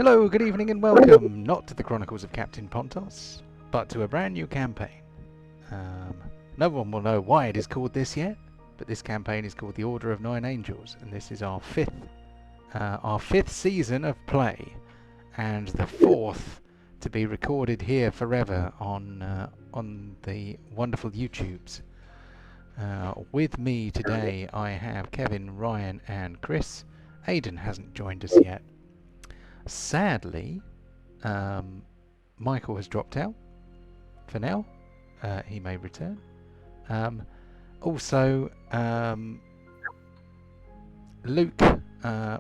Hello, good evening and welcome, not to the Chronicles of Captain Pontos, but to a brand new campaign. No one will know why it is called this yet, but this campaign is called the Order of Nine Angels, and this is our fifth season of play, and the fourth to be recorded here forever on the wonderful YouTubes. With me today I have Kevin, Ryan and Chris. Aidan hasn't joined us yet. Sadly, Michael has dropped out for now. He may return. Also, Luke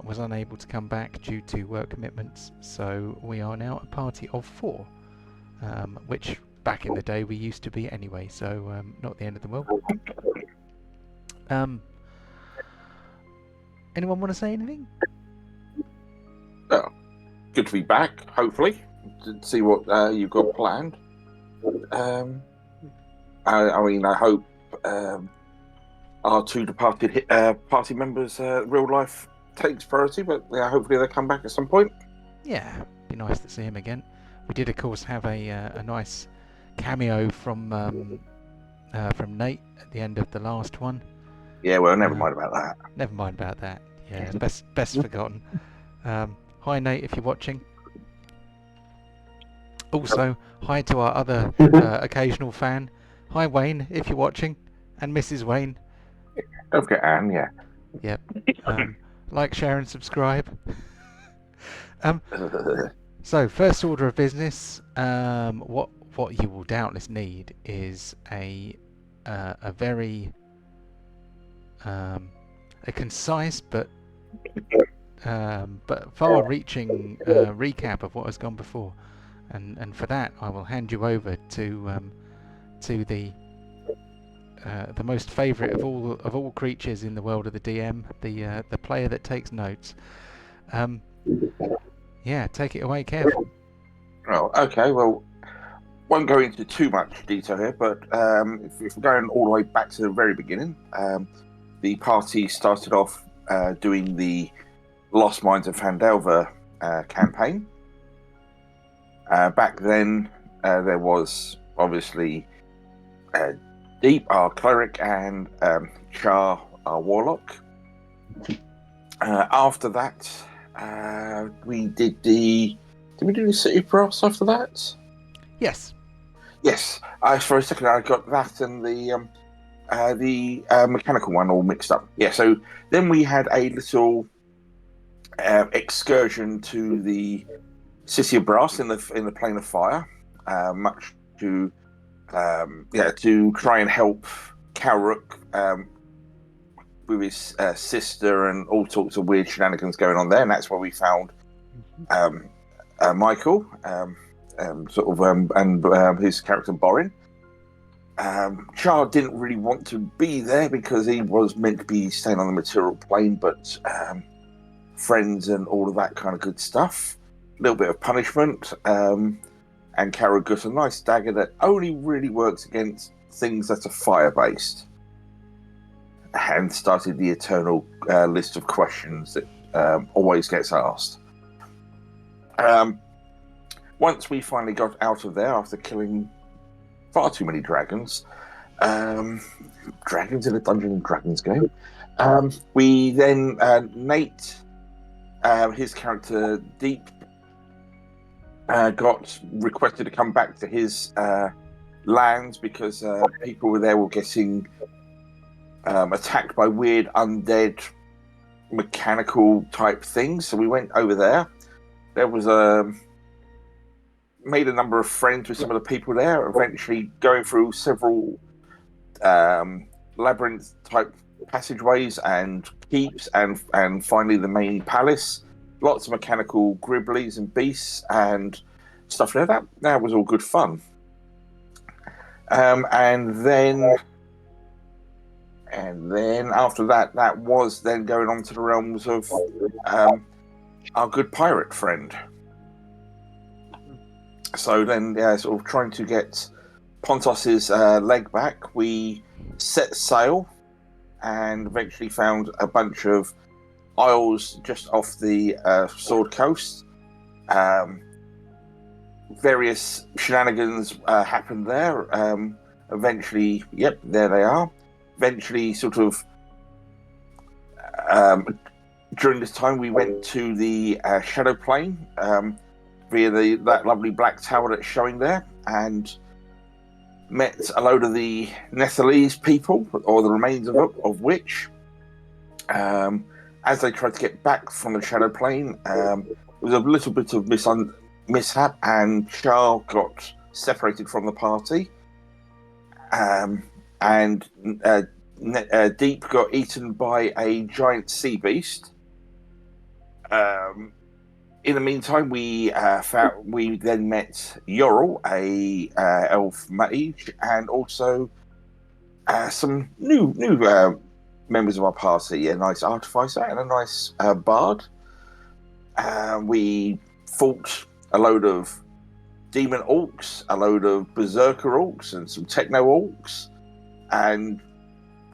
was unable to come back due to work commitments, so we are now a party of 4, which back in the day we used to be anyway, so not the end of the world. Anyone want to say anything? Oh, good to be back, hopefully, to see what you've got planned. I hope our 2 departed party members' real life takes priority, but hopefully they'll come back at some point. Yeah, be nice to see him again. We did, of course, have a nice cameo from Nate at the end of the last one. Yeah, well, never mind about that. Never mind about that. Yeah, best forgotten. Hi Nate, if you're watching. Also, hi to our other occasional fan. Hi Wayne, if you're watching, and Mrs. Wayne. Don't forget Anne, yeah. Yep. Like, share, and subscribe. So, first order of business. What you will doubtless need is a very a concise but far-reaching recap of what has gone before, and for that I will hand you over to the most favourite of all creatures in the world of the DM, the player that takes notes. Yeah, take it away, Kev. Oh, okay. Well, won't go into too much detail here, but if we're going all the way back to the very beginning, the party started off doing the Lost Mines of Fandelver campaign. Back then, there was obviously Deep, our cleric, and Char, our warlock. After that, we did the... Did we do the City of Brass after that? Yes. Yes. For a second, I got that and the mechanical one all mixed up. Yeah. So then we had a little excursion to the City of Brass in the Plane of Fire, much to try and help Kalruk with his sister and all sorts of weird shenanigans going on there, and that's where we found Michael, and his character Borin. Char didn't really want to be there because he was meant to be staying on the material plane, but friends and all of that kind of good stuff. A little bit of punishment, and Kara got a nice dagger that only really works against things that are fire-based, and started the eternal list of questions that always gets asked. Once we finally got out of there after killing far too many dragons, dragons in a Dungeons and Dragons game, we then Nate, his character Deep, got requested to come back to his lands because people were getting attacked by weird undead mechanical type things. So we went over there. There was made a number of friends with some of the people there, eventually going through several labyrinth type passageways and keeps, and finally the main palace. Lots of mechanical gribblies and beasts and stuff like that. That was all good fun. And then after that, that was then going on to the realms of our good pirate friend. So then, sort of trying to get Pontos's leg back, we set sail and eventually found a bunch of isles just off the Sword Coast, Um, various shenanigans happened there. Eventually, yep, there they are. Eventually, sort of during this time, we went to the Shadow Plane via that lovely black tower that's showing there, and met a load of the Nepalese people, or the remains of which. As they tried to get back from the Shadow Plane, there was a little bit of mishap, and Charles got separated from the party, and Deep got eaten by a giant sea beast. In the meantime, we then met Yorl, a elf mage, and also some new members of our party, a nice artificer and a nice bard. We fought a load of demon orcs, a load of berserker orcs, and some techno orcs, and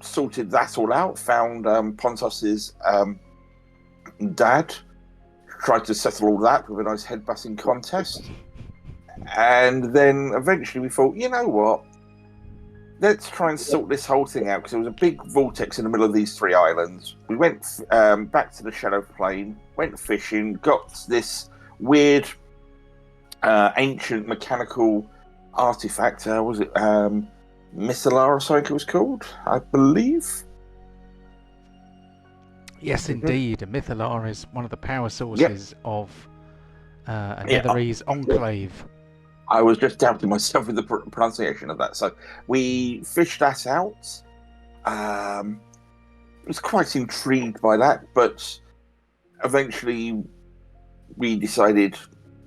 sorted that all out. Found Pontos's dad, tried to settle all that with a nice headbutting contest, and then eventually we thought, you know what? Let's try and sort this whole thing out, because there was a big vortex in the middle of these 3 islands. We went back to the Shadow Plane, went fishing, got this weird ancient mechanical artifact. Was it Mythalar or something it was called, I believe? Yes, indeed. A Mythalar is one of the power sources of a Netherese enclave. I was just doubting myself with the pronunciation of that. So we fished that out. I was quite intrigued by that, but eventually we decided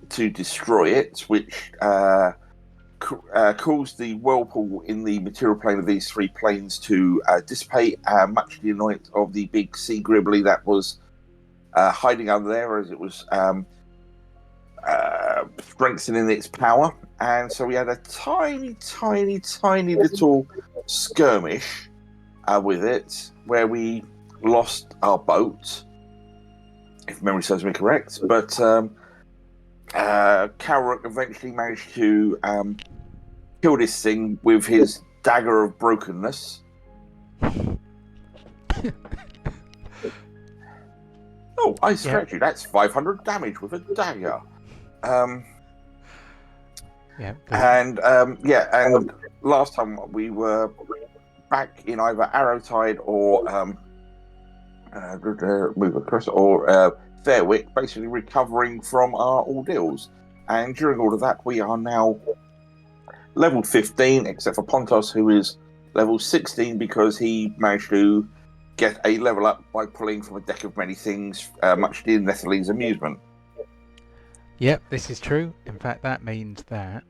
to destroy it, which caused the whirlpool in the material plane of these 3 planes to dissipate, much to the annoyance of the big sea gribbly that was hiding under there, as it was strengthening its power. And so we had a tiny little skirmish with it, where we lost our boat, if memory serves me correct. But Calric eventually managed to kill this thing with his dagger of brokenness. Oh, I scratched you. That's 500 damage with a dagger. And last time we were back in either Arrowtide or Fairwick, basically recovering from our ordeals. And during all of that, we are now level 15, except for Pontos, who is level 16 because he managed to get a level up by pulling from a deck of many things, much to Nethaline's amusement. Yep, this is true. In fact, that means that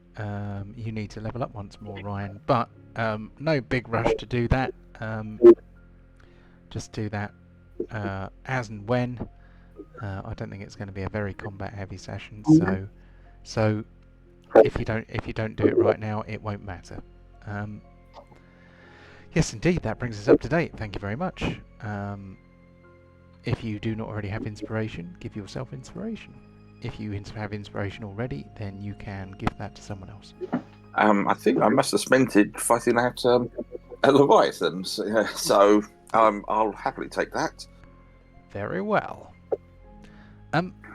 you need to level up once more, Ryan. But no big rush to do that. Just do that as and when. I don't think it's going to be a very combat-heavy session, so if you don't do it right now, it won't matter. Yes, indeed, that brings us up to date. Thank you very much. If you do not already have inspiration, give yourself inspiration. If you have inspiration already, then you can give that to someone else. I think I must have spent it fighting out Leviathans, so I'll happily take that. Very well.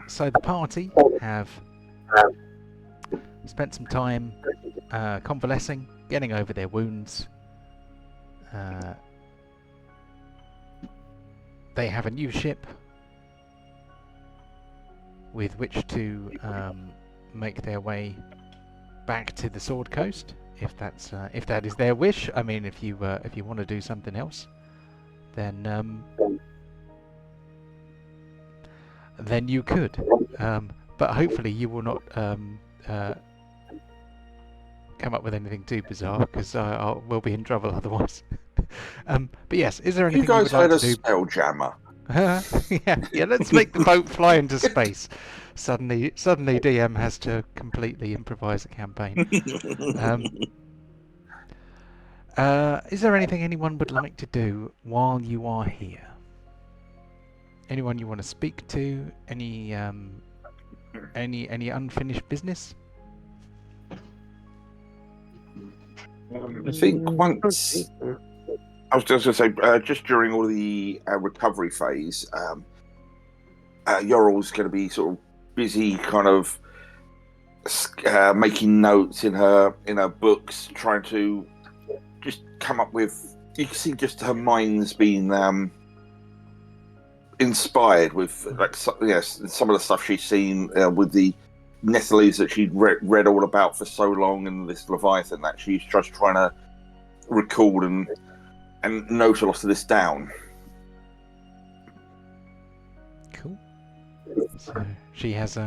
So the party have spent some time convalescing, getting over their wounds. They have a new ship with which to make their way back to the Sword Coast, if that is their wish. I mean, if you want to do something else, then you could. But hopefully you will not come up with anything too bizarre, because we'll be in trouble otherwise. But yes, is there anything you guys would like heard to do? Spelljammer? yeah, let's make the boat fly into space. Suddenly DM has to completely improvise a campaign. Is there anything anyone would like to do while you are here? Anyone you want to speak to? Any any unfinished business? I think once I was just going to say, just during all the recovery phase, Yorl's going to be sort of busy, kind of making notes in her books, trying to just come up with. You can see just her mind's been inspired with like some of the stuff she's seen with the Nettles that she'd read all about for so long, and this Leviathan that she's just trying to recall and note a lot of this down. Cool. So she has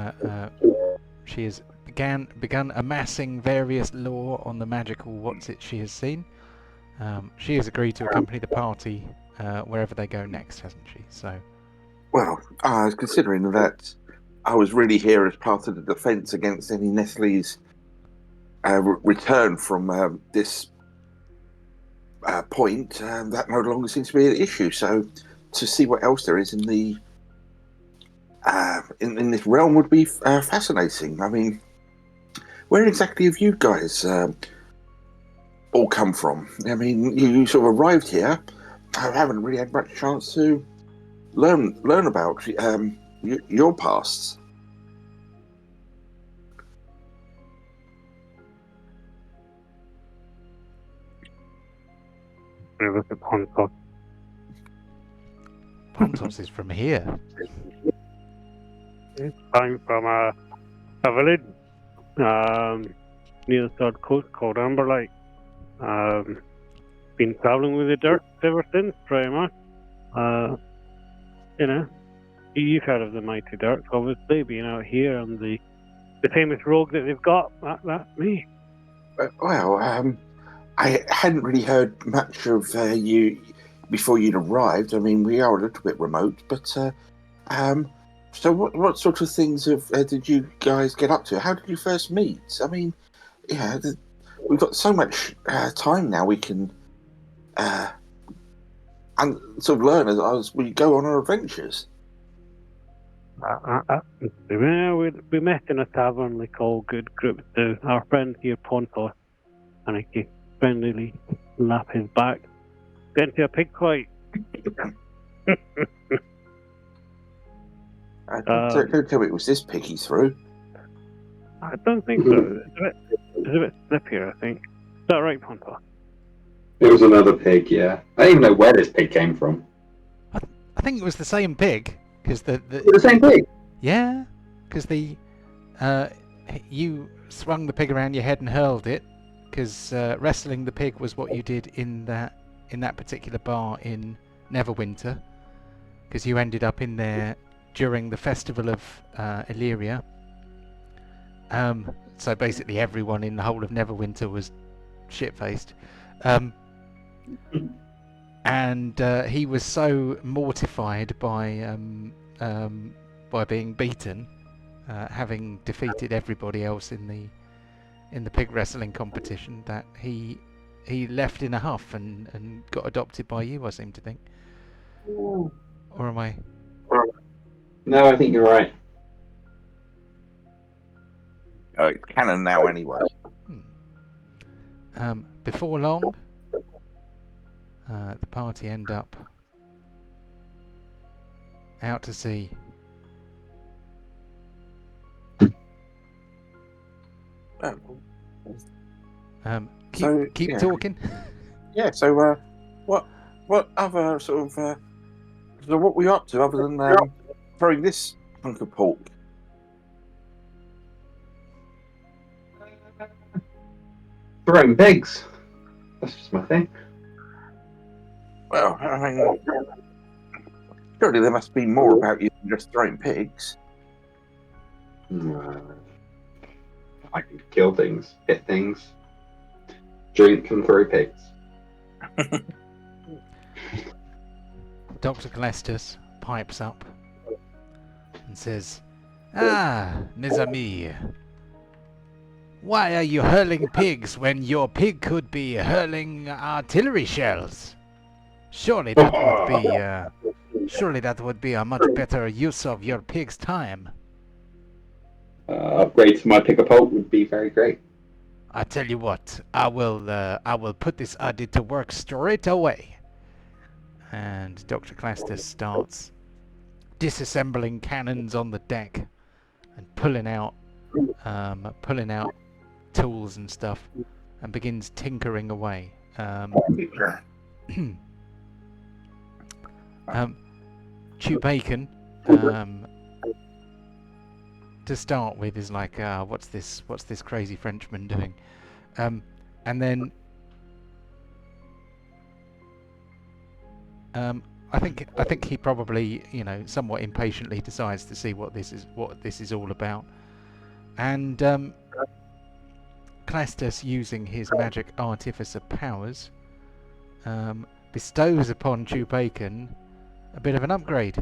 she has begun amassing various lore on the magical what's it she has seen. She has agreed to accompany the party wherever they go next, hasn't she? So. Well, I was considering that I was really here as part of the defence against any Nestle's return from this point. That no longer seems to be an issue. So, to see what else there is in the in this realm would be fascinating. I mean, where exactly have you guys all come from? I mean, you sort of arrived here. I haven't really had much chance to learn about your pasts. Look at Pontos. Pontos is from here. I'm from a village near the third coast called Amberlight. Been travelling with the Dirks ever since, pretty much. You know, you've heard of the mighty Dirks, obviously, being out here and the famous rogue that they've got. That's me. Well, I hadn't really heard much of you before you'd arrived. I mean, we are a little bit remote, but so what sort of things did you guys get up to? How did you first meet? I mean, yeah, we've got so much time now. We can and sort of learn as we go on our adventures. We met in a tavern like all good groups do. Our friend here, Pontos, and I can friendlily lap his back. Get into a pig fight. Don't tell me it was this pig he threw. I don't think so. It's a bit slippier, I think. Is that right, Pontos? It was another pig, yeah. I don't even know where this pig came from. I think it was the same pig, because The same pig? yeah, because you swung the pig around your head and hurled it, because wrestling the pig was what you did in that particular bar in Neverwinter, because you ended up in there during the festival of Illyria. So basically everyone in the whole of Neverwinter was shit-faced. And he was so mortified by being beaten, having defeated everybody else in the pig wrestling competition, that he left in a huff and got adopted by you, I seem to think. Or am I? No, I think you're right. It's canon now, anyway. Before long, the party end up out to sea. Keep talking. Yeah. So, what other sort of so what were you up to other than throwing this hunk of pork? Throwing pigs. That's just my thing. Well, I mean, surely there must be more about you than just throwing pigs. I can kill things, hit things, drink and throw pigs. Dr. Calestus pipes up and says, mes amis, why are you hurling pigs when your pig could be hurling artillery shells? Surely that would be a much better use of your pig's time. Upgrade to my pick-a-pult would be very great. I tell you what, I will put this idea to work straight away. And Dr. Clastus starts disassembling cannons on the deck and pulling out tools and stuff, and begins tinkering away. Chew Bacon, to start with, is like, what's this crazy Frenchman doing? And then I think he probably, somewhat impatiently decides to see what this is all about. And Clastus, using his magic artificer powers, bestows upon Chew Bacon a bit of an upgrade.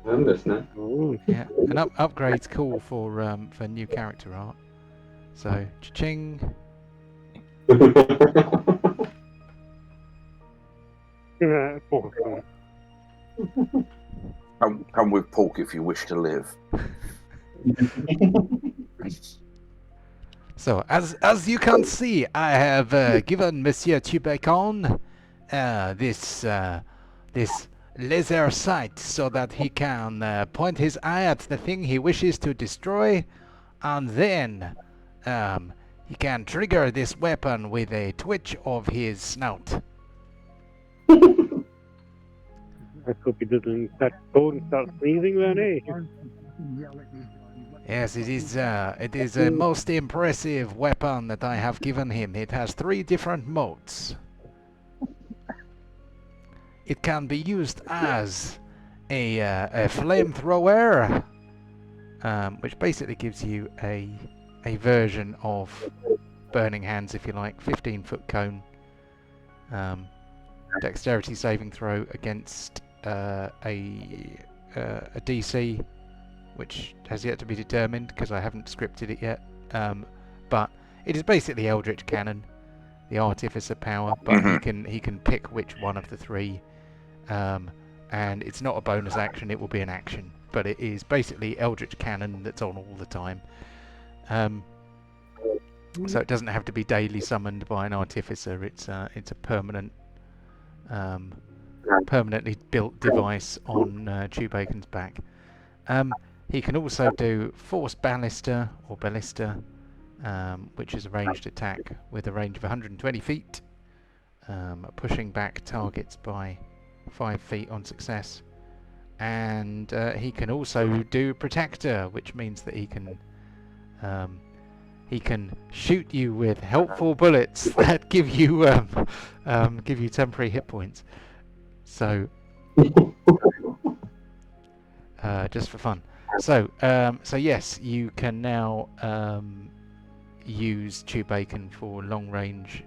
I'm listening. Ooh. Yeah, and upgrade's cool for new character art. So, cha-ching. Yeah, Come with pork if you wish to live. So, as you can see, I have given Monsieur Tubacon this laser sight so that he can point his eye at the thing he wishes to destroy, and then he can trigger this weapon with a twitch of his snout. I hope he doesn't start cold and start sneezing then, eh? Yes, it is a most impressive weapon that I have given him. It has 3 different modes. It can be used as a flamethrower, which basically gives you a version of Burning Hands, if you like, 15-foot cone, dexterity saving throw against a DC, which has yet to be determined because I haven't scripted it yet. But it is basically Eldritch Cannon, the Artificer power, but he can pick which one of the 3. And it's not a bonus action, it will be an action, but it is basically Eldritch Cannon that's on all the time. So it doesn't have to be daily summoned by an artificer. It's a permanent, permanently built device on Chew Bacon's back. He can also do Force Ballista or Ballista, which is a ranged attack with a range of 120 feet, pushing back targets by 5 feet on success. And he can also do Protector, which means that he can shoot you with helpful bullets that give you temporary hit points. So just for fun. So yes, you can now use Chew Bacon for long range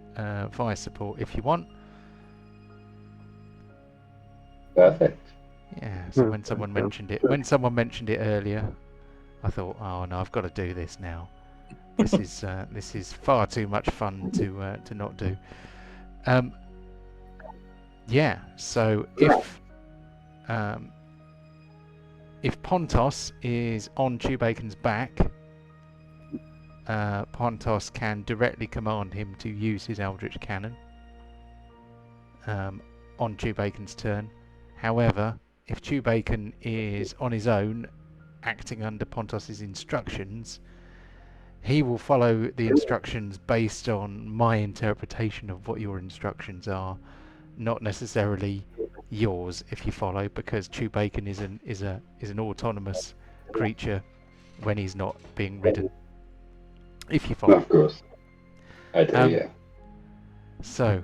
fire support if you want. Perfect. Yeah. So when someone mentioned it earlier, I thought, oh no, I've got to do this now. This is far too much fun to not do. Yeah. So if Pontos is on Chew Bacon's back, Pontos can directly command him to use his Eldritch Cannon on Chew Bacon's turn. However, if Chew Bacon is on his own, acting under Pontos's instructions, he will follow the instructions based on my interpretation of what your instructions are, not necessarily yours if you follow, because Chew Bacon is an autonomous creature when he's not being ridden. If you follow. Of course. I do, yeah. So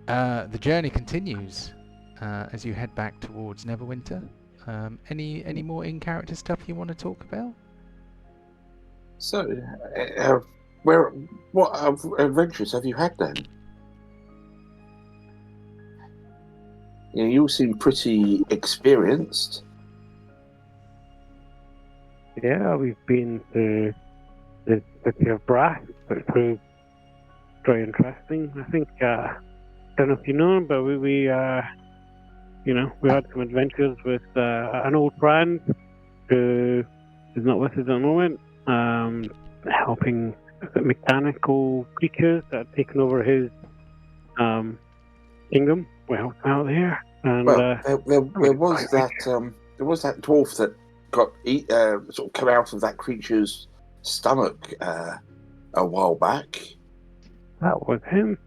the journey continues as you head back towards Neverwinter. Any more in-character stuff you want to talk about? So, what adventures have you had then? You all seem pretty experienced. Yeah, we've been to the city of Brass, which was very interesting. I think, don't know if you know, but we we had some adventures with an old friend who is not with us at the moment, helping mechanical creatures that had taken over his kingdom. We helped him out there, and Well, there was that dwarf that got sort of come out of that creature's stomach a while back. that was him.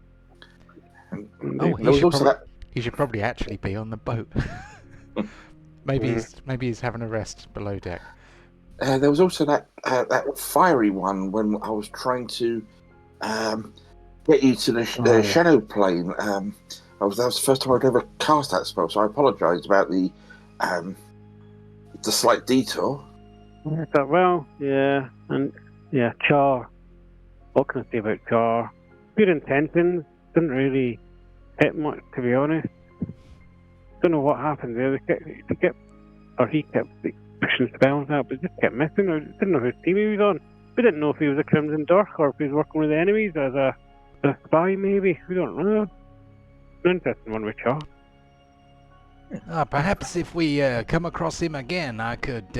And Oh, there was also that. he should probably actually be on the boat. maybe he's having a rest below deck. There was also that fiery one when I was trying to get you to the shadow plane. That was the first time I'd ever cast that spell, so I apologised about the slight detour. I thought, well, yeah, and yeah, Char. What can I say about Char? Good intentions, didn't really hit much, to be honest. Don't know what happened there. He kept pushing spells out, but just kept missing. I didn't know whose team he was on. We didn't know if he was a Crimson Dirk or if he was working with the enemies as a spy, maybe. We don't know. An interesting one with Char. Perhaps if we come across him again, I could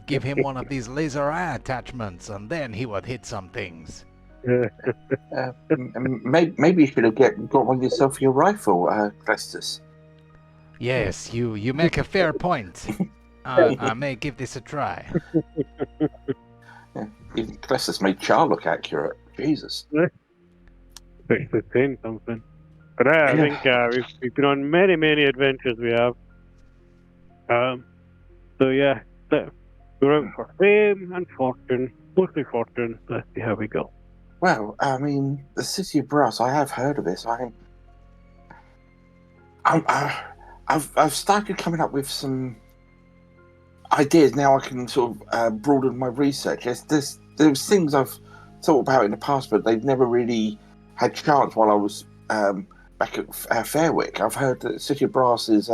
give him one of these laser eye attachments, and then he would hit some things. Maybe you should have got one yourself for your rifle, Crestus. Yes, you make a fair point. I may give this a try. Even Crestus made Char look accurate. Jesus. Actually saying something. But I think we've been on many, many adventures. We have. So yeah, we're out for fame and fortune, mostly fortune. Let's see how we go. Well, I mean, the City of Brass. I have heard of this. I've started coming up with some ideas now. I can sort of broaden my research. There's things I've thought about in the past, but they've never really had chance while I was back at Fairwick. I've heard that the City of Brass is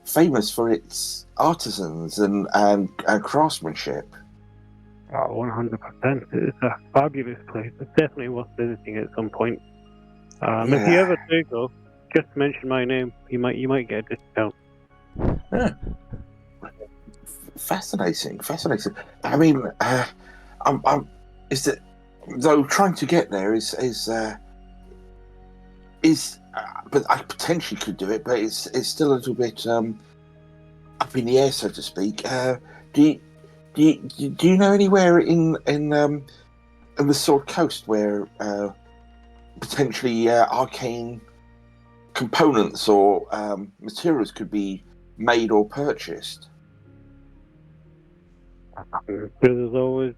famous for its artisans and craftsmanship. Oh, 100%. It's a fabulous place. It's definitely worth visiting at some point. If you ever do go, just mention my name. You might get a discount. Yeah. Fascinating. I mean, though trying to get there is but I potentially could do it, but it's still a little bit up in the air, so to speak. Do you know anywhere in the Sword Coast where potentially arcane components or materials could be made or purchased? There's always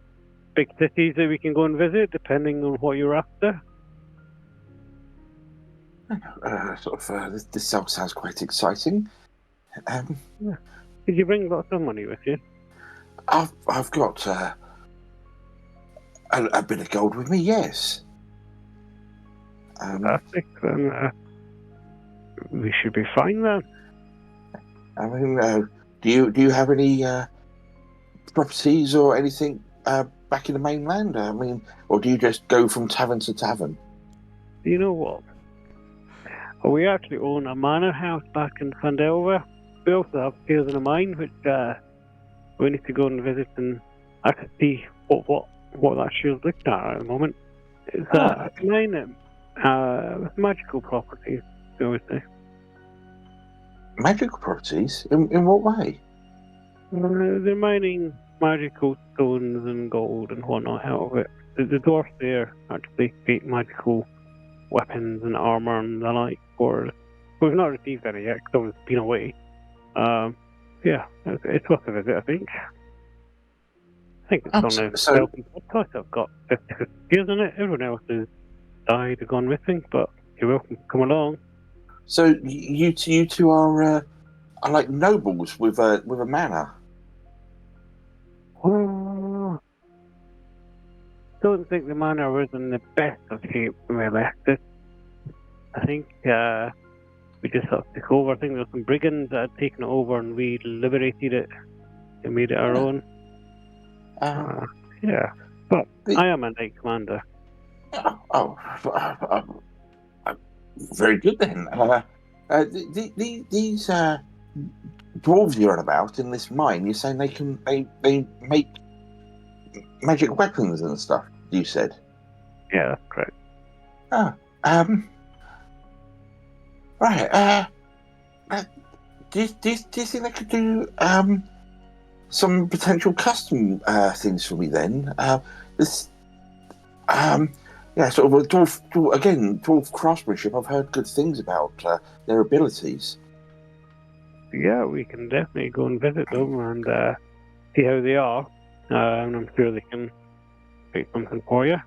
big cities that we can go and visit, depending on what you're after. This all sounds quite exciting. Did you bring lots of money with you? I've got a bit of gold with me, yes. Fantastic. Then we should be fine then. I mean, do you have any properties or anything back in the mainland? I mean, or do you just go from tavern to tavern? You know what? We actually own a manor house back in Fandelver. We also have Tales in a Mine, which we need to go and visit and actually see what that shield looks at the moment. It's a mine with magical properties, I would say. Magical properties? In what way? They're mining magical stones and gold and whatnot out of it. The dwarfs there actually create magical weapons and armour and the like for us. We've not received any yet because it's been away. Yeah, it's worth a visit, I think. I think it's on the Selfie podcast. I've got 50 years in it. Everyone else has died or gone missing, but you're welcome to come along. So you two are like nobles with a manor. Don't think the manor was in the best of shape when we left it. I think we just sort of took over. I think there were some brigands that had taken it over and we liberated it and made it our own. Yeah, but I am a knight commander. Very good then. These dwarves you're on about in this mine, you're saying they make magic weapons and stuff. You said. Yeah, that's correct. Ah, right. Do you think they could do some potential custom things for me then? This yeah, sort of a dwarf craftsmanship. I've heard good things about their abilities. Yeah, we can definitely go and visit them and see how they are. And I'm sure they can make something for you.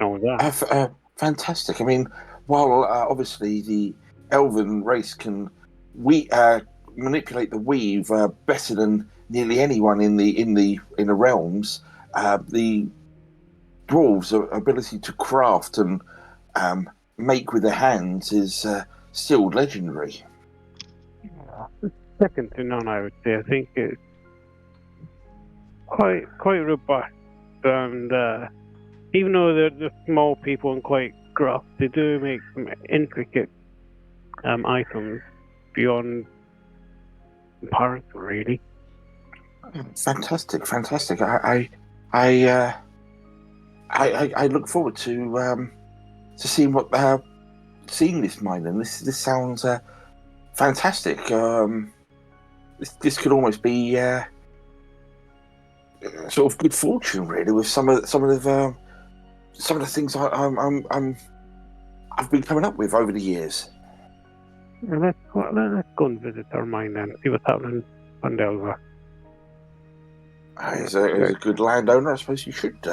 Know that. Fantastic. I mean, while obviously the elven race can manipulate the weave better than nearly anyone in the realms, the dwarves' ability to craft and make with their hands is still legendary. Second to none, I would say. I think it's quite robust, and even though they're small people and quite gruff, they do make some intricate items beyond comparison, really. Fantastic. I look forward to seeing this mine, and this sounds fantastic. This could almost be sort of good fortune, really, with some of the things I've been coming up with over the years. Well, let's go and visit our mine then, see what's happening on Delva. As a good landowner, I suppose you should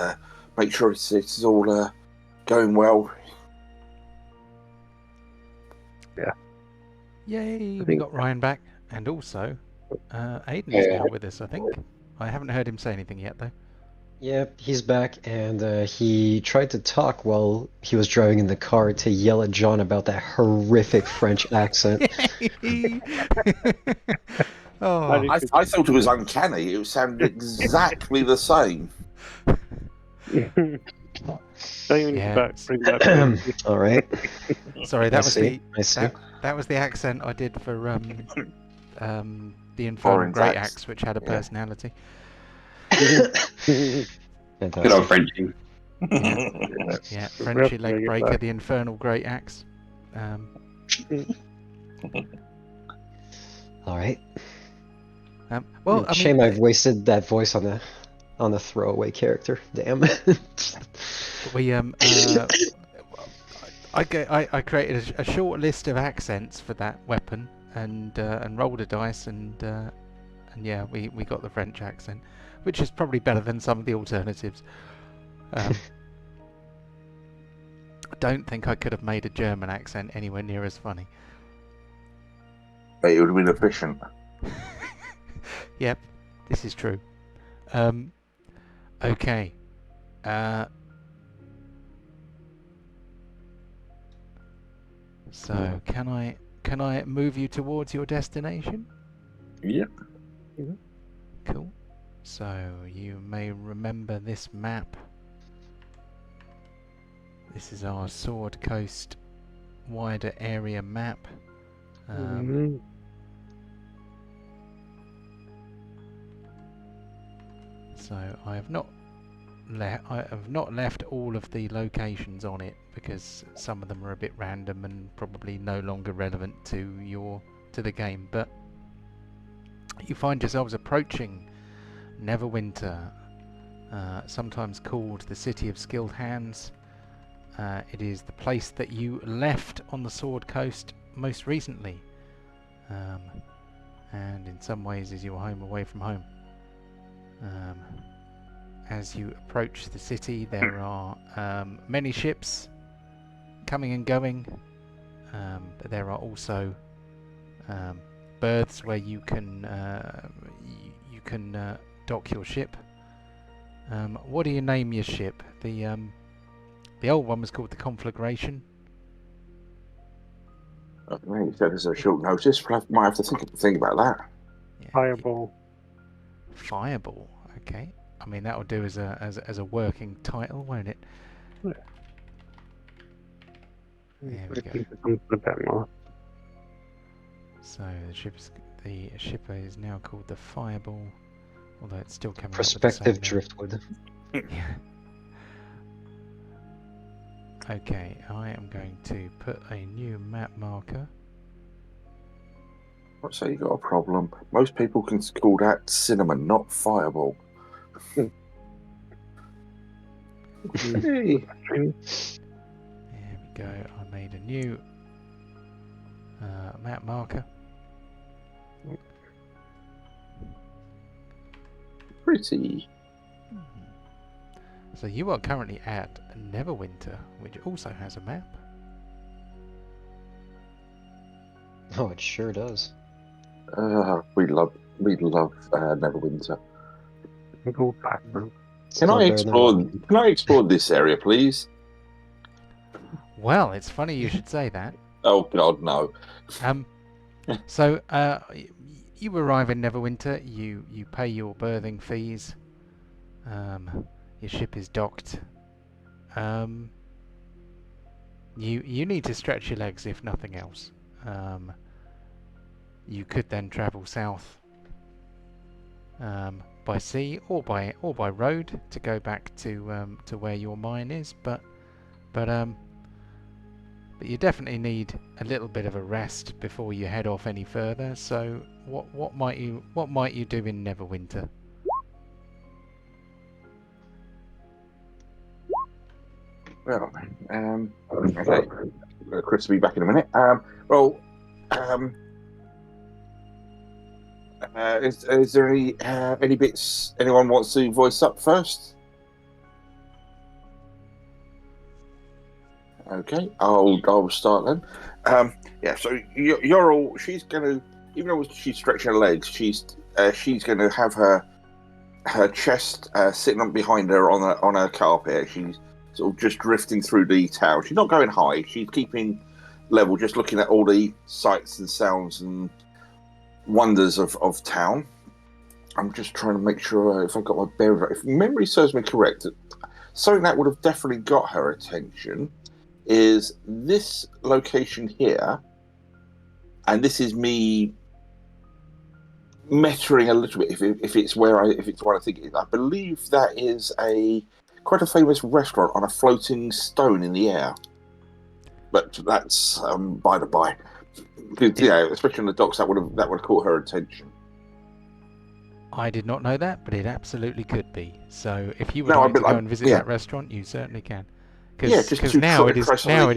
make sure it's all going well. Yeah. Yay! We got Ryan back, and also Aiden's now with us. I think I haven't heard him say anything yet, though. Yeah, he's back, and he tried to talk while he was driving in the car to yell at John about that horrific French accent. Oh, I thought it was uncanny. It sounded exactly the same. Yeah. All right. Sorry, that was I see. that was the accent I did for the Infernal Great Axe, which had a personality. Good old Frenchie. Yeah, Frenchy leg breaker, the Infernal Great Axe. All right. Well, I shame mean, I've wasted that voice on a throwaway character. Damn. we I created a short list of accents for that weapon and rolled a dice and yeah, we got the French accent, which is probably better than some of the alternatives. I don't think I could have made a German accent anywhere near as funny. But it would have been efficient. Yep, this is true. Okay. So can I move you towards your destination? Yep. Mm-hmm. Cool. So you may remember this map. This is our Sword Coast wider area map. So I have not left all of the locations on it because some of them are a bit random and probably no longer relevant to the game. But you find yourselves approaching Neverwinter, sometimes called the City of Skilled Hands. It is the place that you left on the Sword Coast most recently, and in some ways is your home away from home. As you approach the city, there are many ships coming and going, but there are also berths where you can dock your ship. What do you name your ship? The old one was called the Conflagration. You said there's a short notice. Might have to think about that. Yeah, Fireball. Fireball. Okay. I mean that'll do as a working title, won't it? Yeah. There we go. A bit more. So the ship is now called the Fireball, although it's still coming up with the Prospective same name. driftwood. Yeah. Okay, I am going to put a new map marker. Let's say you got a problem. Most people can call that cinnamon, not fireball. Hey. There we go. I made a new map marker. Pretty. So you are currently at Neverwinter, which also has a map. Oh, it sure does. We love Neverwinter. Go backwards. Can Still I better than explore? Roman. Can I explore this area, please? Well, it's funny you should say that. Oh God, no. So you arrive in Neverwinter. You pay your berthing fees. Your ship is docked. You need to stretch your legs if nothing else. You could then travel south by sea or by road to go back to where your mine is, but you definitely need a little bit of a rest before you head off any further. So what might you do in Neverwinter? Well, okay. Chris will be back in a minute. Is there any bits anyone wants to voice up first? Okay, I'll start then. Yeah, so you're all. She's gonna, even though she's stretching her legs, she's gonna have her chest sitting up behind her on a carpet. She's sort of just drifting through the town. She's not going high. She's keeping level, just looking at all the sights and sounds and wonders of town. I'm just trying to make sure if I've got my bearings right. If memory serves me correct, something that would have definitely got her attention is this location here, and this is me mettering a little bit if it's what I think it is. I believe that is quite a famous restaurant on a floating stone in the air, but that's by the by. Yeah, especially on the docks, that would have caught her attention. I did not know that, but it absolutely could be. So if you would like to go and visit that restaurant, you certainly can. Because now it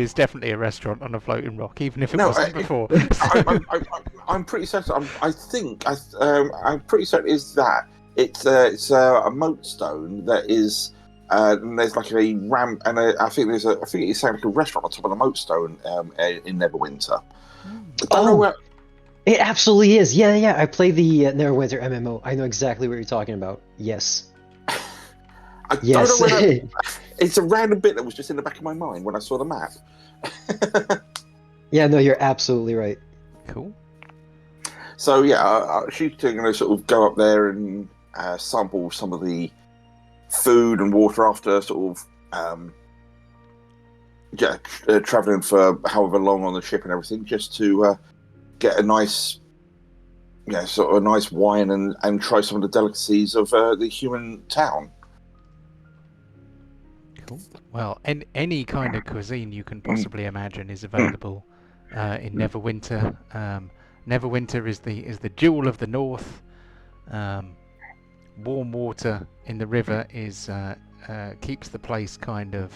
is definitely a restaurant on a floating rock, even if it wasn't before. I'm pretty certain. I'm pretty certain is that it's a moat stone that is. And there's like a ramp, and I think it's like a restaurant on top of the moat stone in Neverwinter. It absolutely is. Yeah. I play the Neverwinter MMO. I know exactly what you're talking about. Yes. I don't know where it's a random bit that was just in the back of my mind when I saw the map. Yeah, no, you're absolutely right. Cool. So yeah, she's going to sort of go up there and sample some of the food and water after sort of traveling for however long on the ship and everything, just to get a nice sort of nice wine and try some of the delicacies of the human town. Cool. Well, any kind of cuisine you can possibly imagine is available in Neverwinter. Neverwinter is the jewel of the north. Warm water in the river keeps the place kind of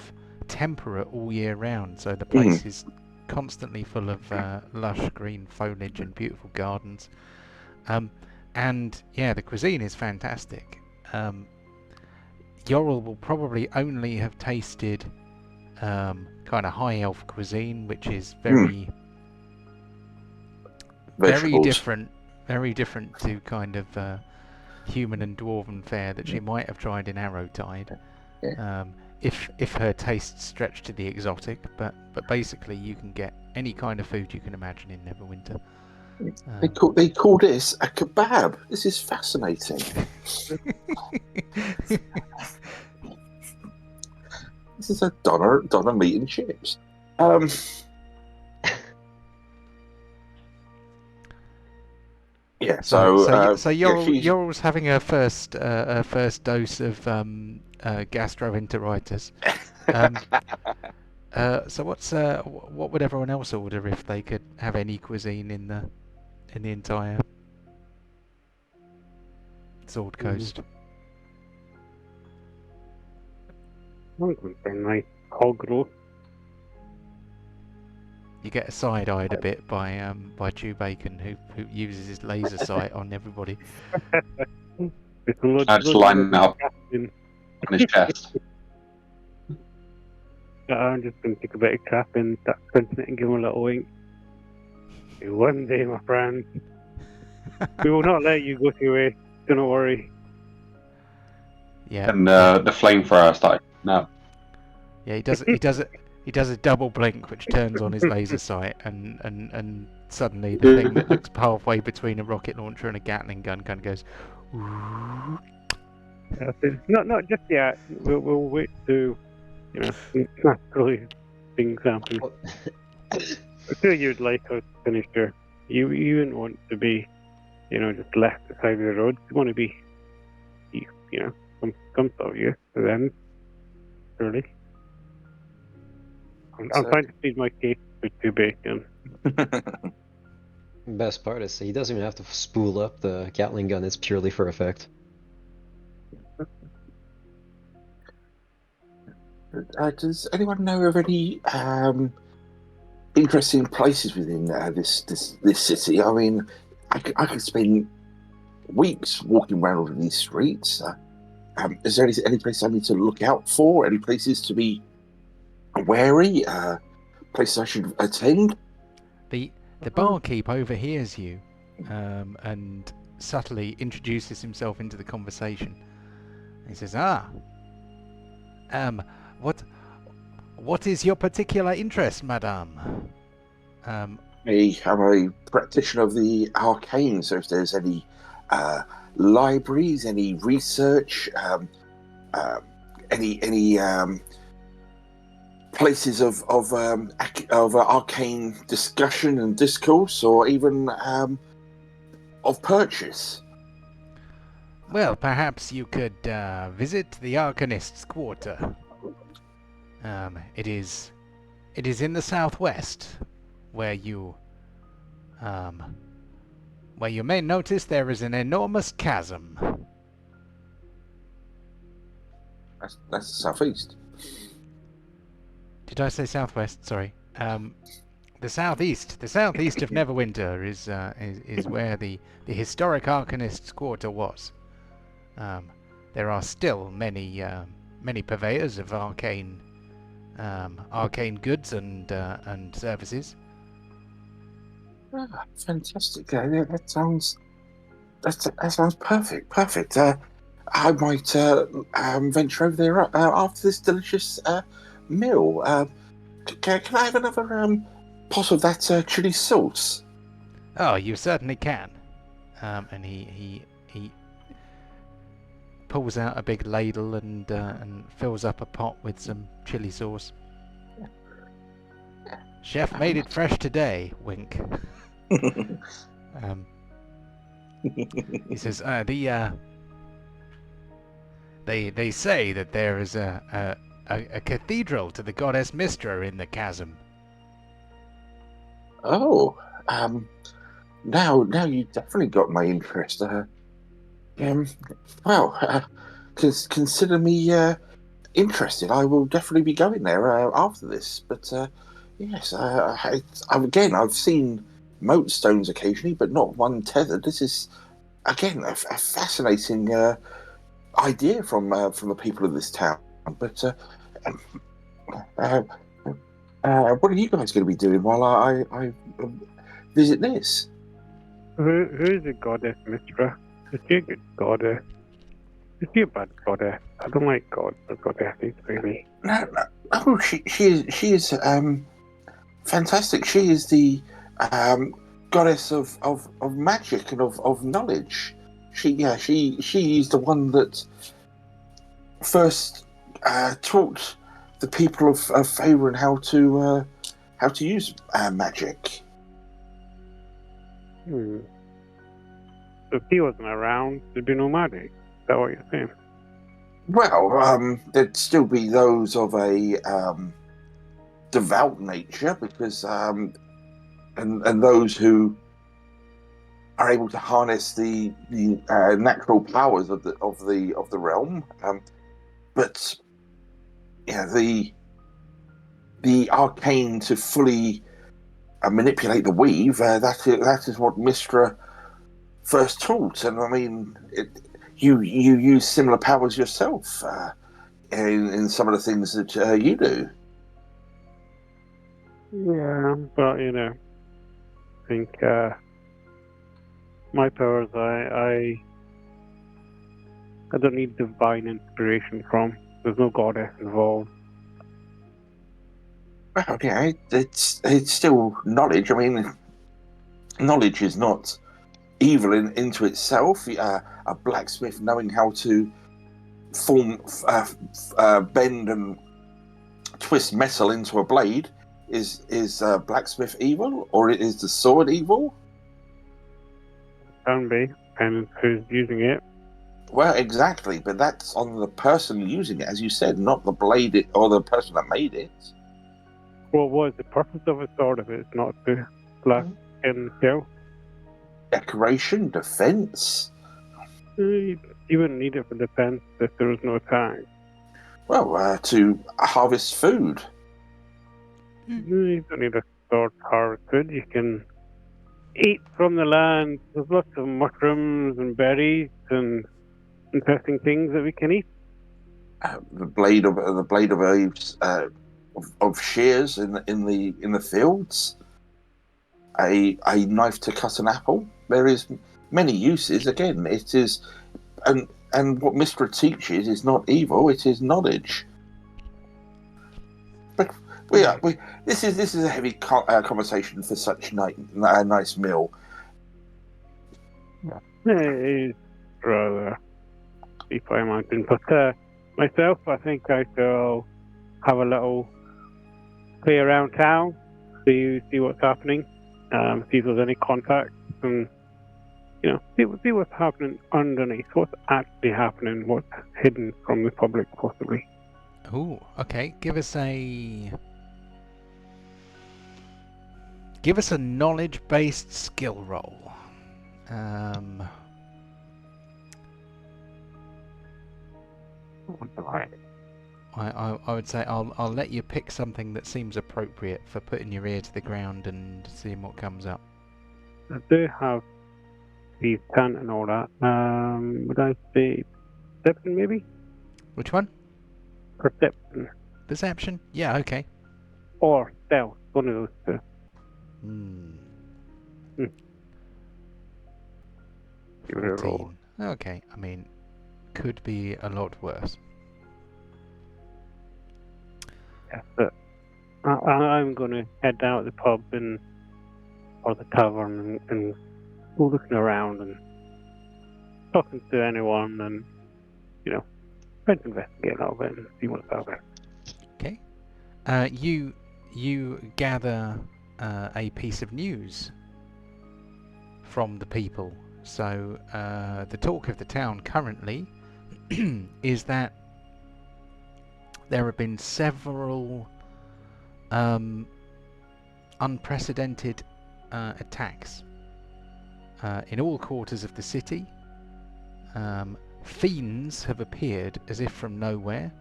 temperate all year round. So the place is constantly full of lush green foliage and beautiful gardens. And yeah, the cuisine is fantastic. Yorrel will probably only have tasted kind of high elf cuisine, which is very different to kind of human and dwarven fare that she might have tried in Arrowtide. Yeah. If her tastes stretch to the exotic, but basically you can get any kind of food you can imagine in Neverwinter. They call this a kebab. This is fascinating. This is a doner meat and chips. Yeah. So Yeah, she's Yorl's having her first dose of gastroenteritis. So what would everyone else order if they could have any cuisine in the entire Sword Coast? I'm going for a nice hog roast. You get side-eyed a bit by Chew Bacon, who uses his laser sight on everybody. With a load, I just load line of that up crafting. on his chest. I'm just going to take a bit of crap and start printing it and give him a little wink. One day, my friend, we will not let you go to your way. Do not worry. Yeah. And the flamethrower started. No. Yeah, he does a double blink, which turns on his laser sight, and suddenly the thing that looks halfway between a rocket launcher and a Gatling gun kind of goes. Not just yet. We'll wait to, naturally things happen. I feel you'd like us to finish there. You wouldn't want to be, just left at the side of the road. You want to be, some sort of you to them. Really. I'm trying to feed my cake with two bacon. Best part is he doesn't even have to spool up the Gatling gun. It's purely for effect. Does anyone know of any interesting places within this city? I mean, I could spend weeks walking around all of these streets. Is there any place I need to look out for? Any places to be wary? Places I should attend? The barkeep overhears you, and subtly introduces himself into the conversation. He says, what is your particular interest, madame? I'm a practitioner of the arcane, so if there's any libraries, any research, any places of arcane discussion and discourse, or even of purchase. Well, perhaps you could visit the Arcanist's quarter. It is in the southwest, where you may notice there is an enormous chasm. That's the southeast. Did I say southwest? Sorry. The southeast of Neverwinter is where the historic Arcanist's quarter was. There are still many purveyors of arcane goods and services. Fantastic! Yeah, that sounds perfect. Perfect. I might venture over there after this delicious meal. Can I have another pot of that chili sauce? Oh, you certainly can. And he pulls out a big ladle and fills up a pot with some chili sauce. Chef made it fresh today. Wink. He says, they say that there is a cathedral to the goddess Mystra in the chasm. Oh, now you definitely got my interest. Consider me interested. I will definitely be going there after this. But yes, I've seen moat stones occasionally, but not one tethered. This is again a fascinating idea from the people of this town. But what are you guys going to be doing while I visit this? Who is the goddess Mystra? Is she a good goddess? Is she a bad goddess? I don't like goddesses, really. No. Oh, she is fantastic. She is the goddess of magic and of knowledge. She is the one that first taught the people of Faerun how to use magic. if he wasn't around, there'd be no magic. Is that what you're saying? Well, there'd still be those of a devout nature, because and those who are able to harness the natural powers of the realm. But yeah, the arcane to fully manipulate the weave. That is what Mistra first taught, and I mean, you use similar powers yourself in some of the things that you do. Yeah, but I think my powers, I don't need divine inspiration from. There's no goddess involved. Well, yeah, it's still knowledge. I mean, knowledge is not evil into itself. A blacksmith knowing how to form, bend and twist metal into a blade is blacksmith evil, or is the sword evil? Can be, depending who's using it. Well, exactly, but that's on the person using it, as you said, not the blade or the person that made it. What was the purpose of a sword if it's not to slash and kill? Decoration, defense. You wouldn't need it for defense if there was no attack. Well, to harvest food. You don't need a sword to harvest food. You can eat from the land. There's lots of mushrooms and berries and interesting things that we can eat. The blade of shears in the fields. A knife to cut an apple. There is many uses. Again, it is, and what Mistra teaches is not evil; it is knowledge. But this is a heavy conversation for such a nice meal. It's rather deep, I imagine. But myself, I think I shall have a little play around town, see what's happening, see if there's any contacts, and see what's happening underneath, what's actually happening, what's hidden from the public, possibly. Ooh, okay. Give us a knowledge-based skill roll. I would say I'll let you pick something that seems appropriate for putting your ear to the ground and seeing what comes up. I do have the tent and all that. Would I say perception, maybe? Which one? Perception. Perception? Yeah, okay. Or stealth, one of those two. Give it a roll. 14. Okay, I mean, could be a lot worse. Yeah, but I'm going to head down to the pub or the tavern and go looking around and talking to anyone and, trying to investigate a little bit and see what's out there. Okay. You gather a piece of news from the people. So the talk of the town currently is that there have been several unprecedented attacks in all quarters of the city. Fiends have appeared as if from nowhere,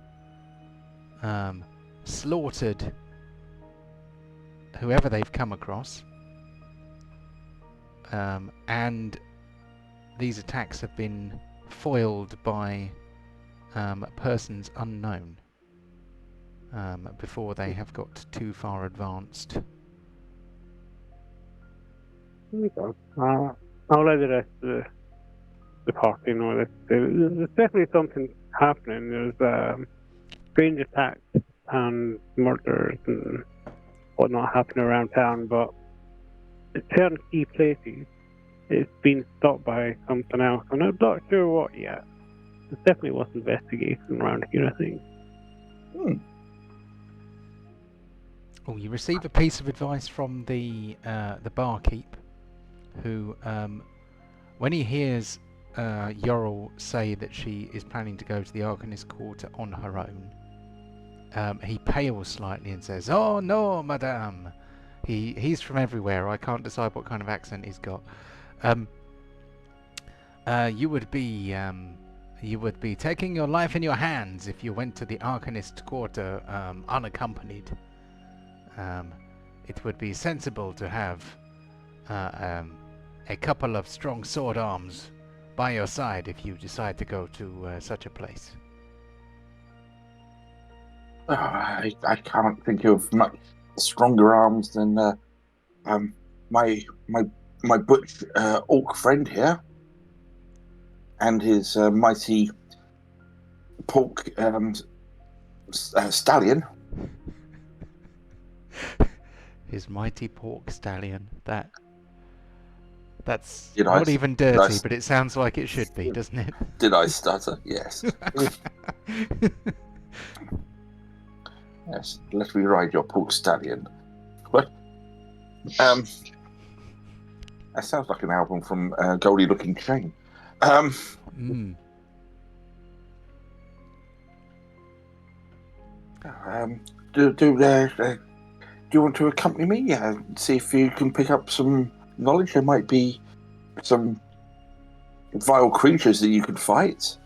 slaughtered whoever they've come across, and these attacks have been foiled by persons unknown before they have got too far advanced. Okay. I'll let the rest of the party know that there's definitely something happening. There's strange attacks and murders and whatnot happening around town, but at certain key places it's been stopped by something else. I'm not sure what yet. There's definitely was investigation around here, I think. Oh, you receive a piece of advice from the barkeep, who when he hears Yorl say that she is planning to go to the Arcanist Quarter on her own, he pales slightly and says, "Oh no, madame." He's from everywhere. I can't decide what kind of accent he's got. You would be taking your life in your hands if you went to the Arcanist Quarter unaccompanied. It would be sensible to have a couple of strong sword arms by your side if you decide to go to such a place. I can't think of much stronger arms than my butch orc friend here, and his mighty pork stallion. His mighty pork stallion. That's Did I not s- even did I dirty, s- but it sounds like it should be, doesn't it? Did I stutter? Yes. Yes. Let me ride your pork stallion. What? That sounds like an album from Goldie Looking Chain. Mm. Do you want to accompany me? See if you can pick up some knowledge. There might be some vile creatures that you could fight.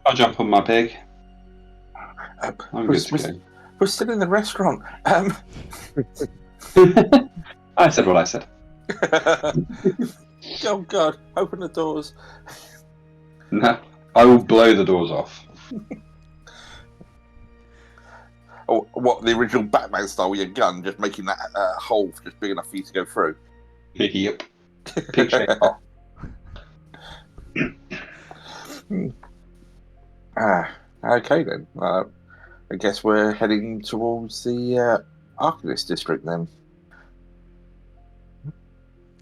I'll jump on my pig. I'm We're, good to go. we're still in the restaurant. I said what I said. Oh God! Open the doors. No, I will blow the doors off. Oh, what, the original Batman style with your gun, just making that hole just big enough for you to go through. Yep. Pig shape off. Okay then. I guess we're heading towards the Arcanist district then.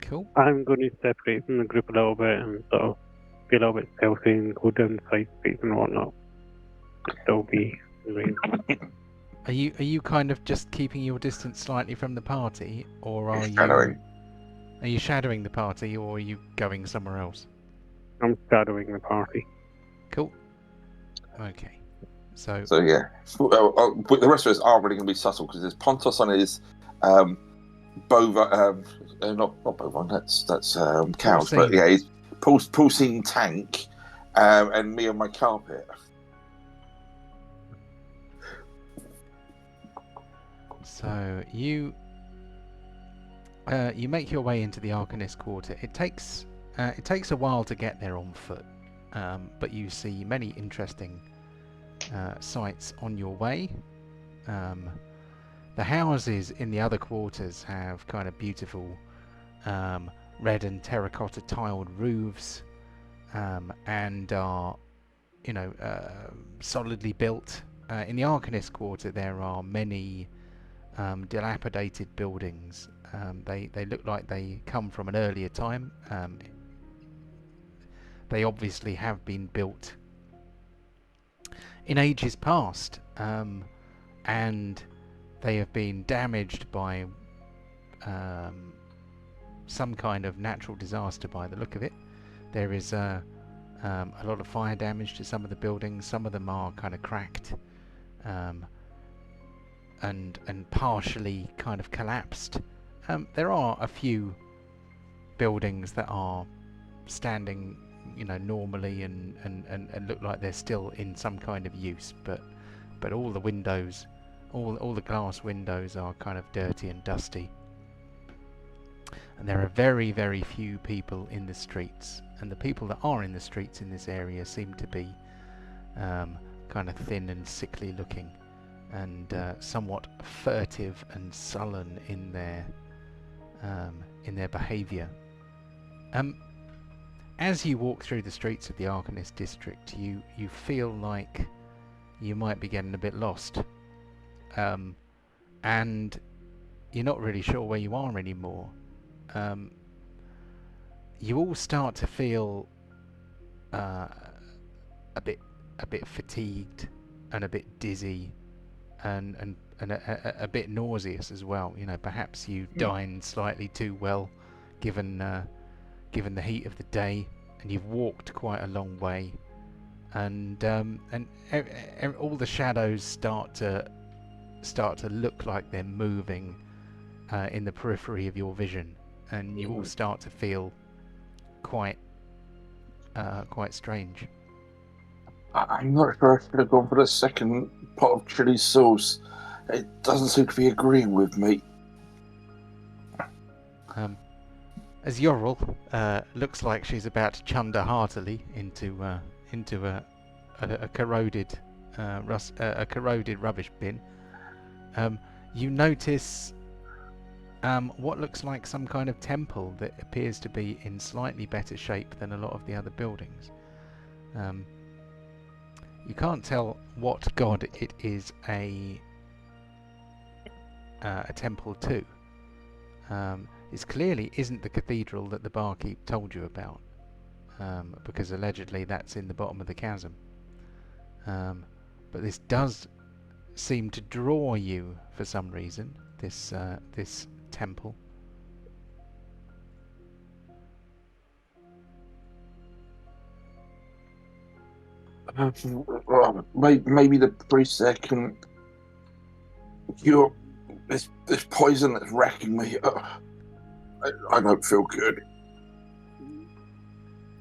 Cool. I'm going to separate from the group a little bit and sort of be a little bit stealthy and go down side streets and whatnot. Still be range. Are you kind of just keeping your distance slightly from the party, or are Shadowing. you shadowing the party, or are you going somewhere else? I'm shadowing the party. Cool. Okay. So Yeah, but the rest of us aren't really going to be subtle because there's Pontos on his not bovine. That's cows, but Porcine. yeah, he's pulsing tank, and me on my carpet. So you make your way into the Arcanist Quarter. It takes a while to get there on foot, but you see many interesting sights on your way. The houses in the other quarters have kind of beautiful red and terracotta tiled roofs, and are solidly built. In the Arcanist Quarter, there are many dilapidated buildings. They look like they come from an earlier time. They obviously have been built in ages past, and they have been damaged by some kind of natural disaster by the look of it. There is a lot of fire damage to some of the buildings. Some of them are kind of cracked and partially kind of collapsed. There are a few buildings that are standing, normally and look like they're still in some kind of use, but all the windows, all the glass windows are kind of dirty and dusty. And there are very, very few people in the streets, and the people that are in the streets in this area seem to be kind of thin and sickly looking, and somewhat furtive and sullen in their behaviour. As you walk through the streets of the Arcanist district, you feel like you might be getting a bit lost, and you're not really sure where you are anymore. You all start to feel a bit fatigued and a bit dizzy, and a bit nauseous as well. You know, perhaps you dined slightly too well, given the heat of the day, and you've walked quite a long way, and all the shadows start to look like they're moving in the periphery of your vision, and you all start to feel quite strange. I'm not sure I should have gone for the second pot of chili sauce. It doesn't seem to be agreeing with me. As Yorrel looks like she's about to chunder heartily into a corroded corroded rubbish bin, you notice what looks like some kind of temple that appears to be in slightly better shape than a lot of the other buildings. You can't tell what god it is a temple to. It clearly isn't the cathedral that the barkeep told you about, because allegedly that's in the bottom of the chasm. But this does seem to draw you for some reason, this temple. Maybe the priest there can cure this poison that's wrecking me. I don't feel good.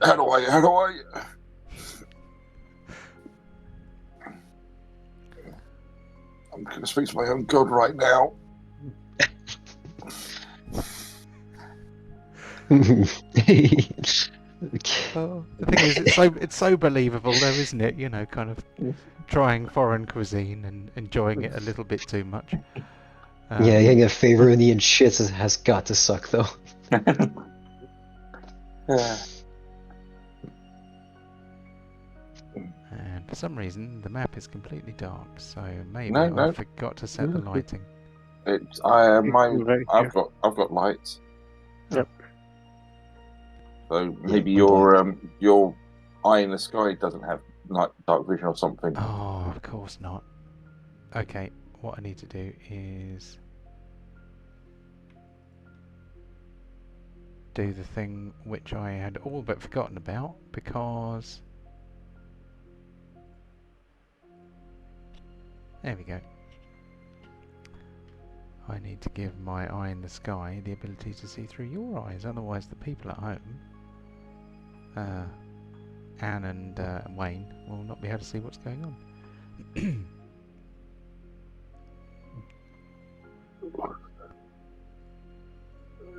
How do I? I'm going to speak to my own god right now. Well, the thing is, it's so believable though, isn't it? You know, kind of trying foreign cuisine and enjoying it a little bit too much. Yeah, getting a favor in the end shit has got to suck though. And for some reason, the map is completely dark, so maybe No. I forgot to set the lighting. I've got lights. Yep. So maybe Yeah, your eye in the sky doesn't have dark vision or something. Oh, of course not. Okay, what I need to do is do the thing which I had all but forgotten about, because there we go. I need to give my eye in the sky the ability to see through your eyes, otherwise the people at home, Anne and Wayne, will not be able to see what's going on.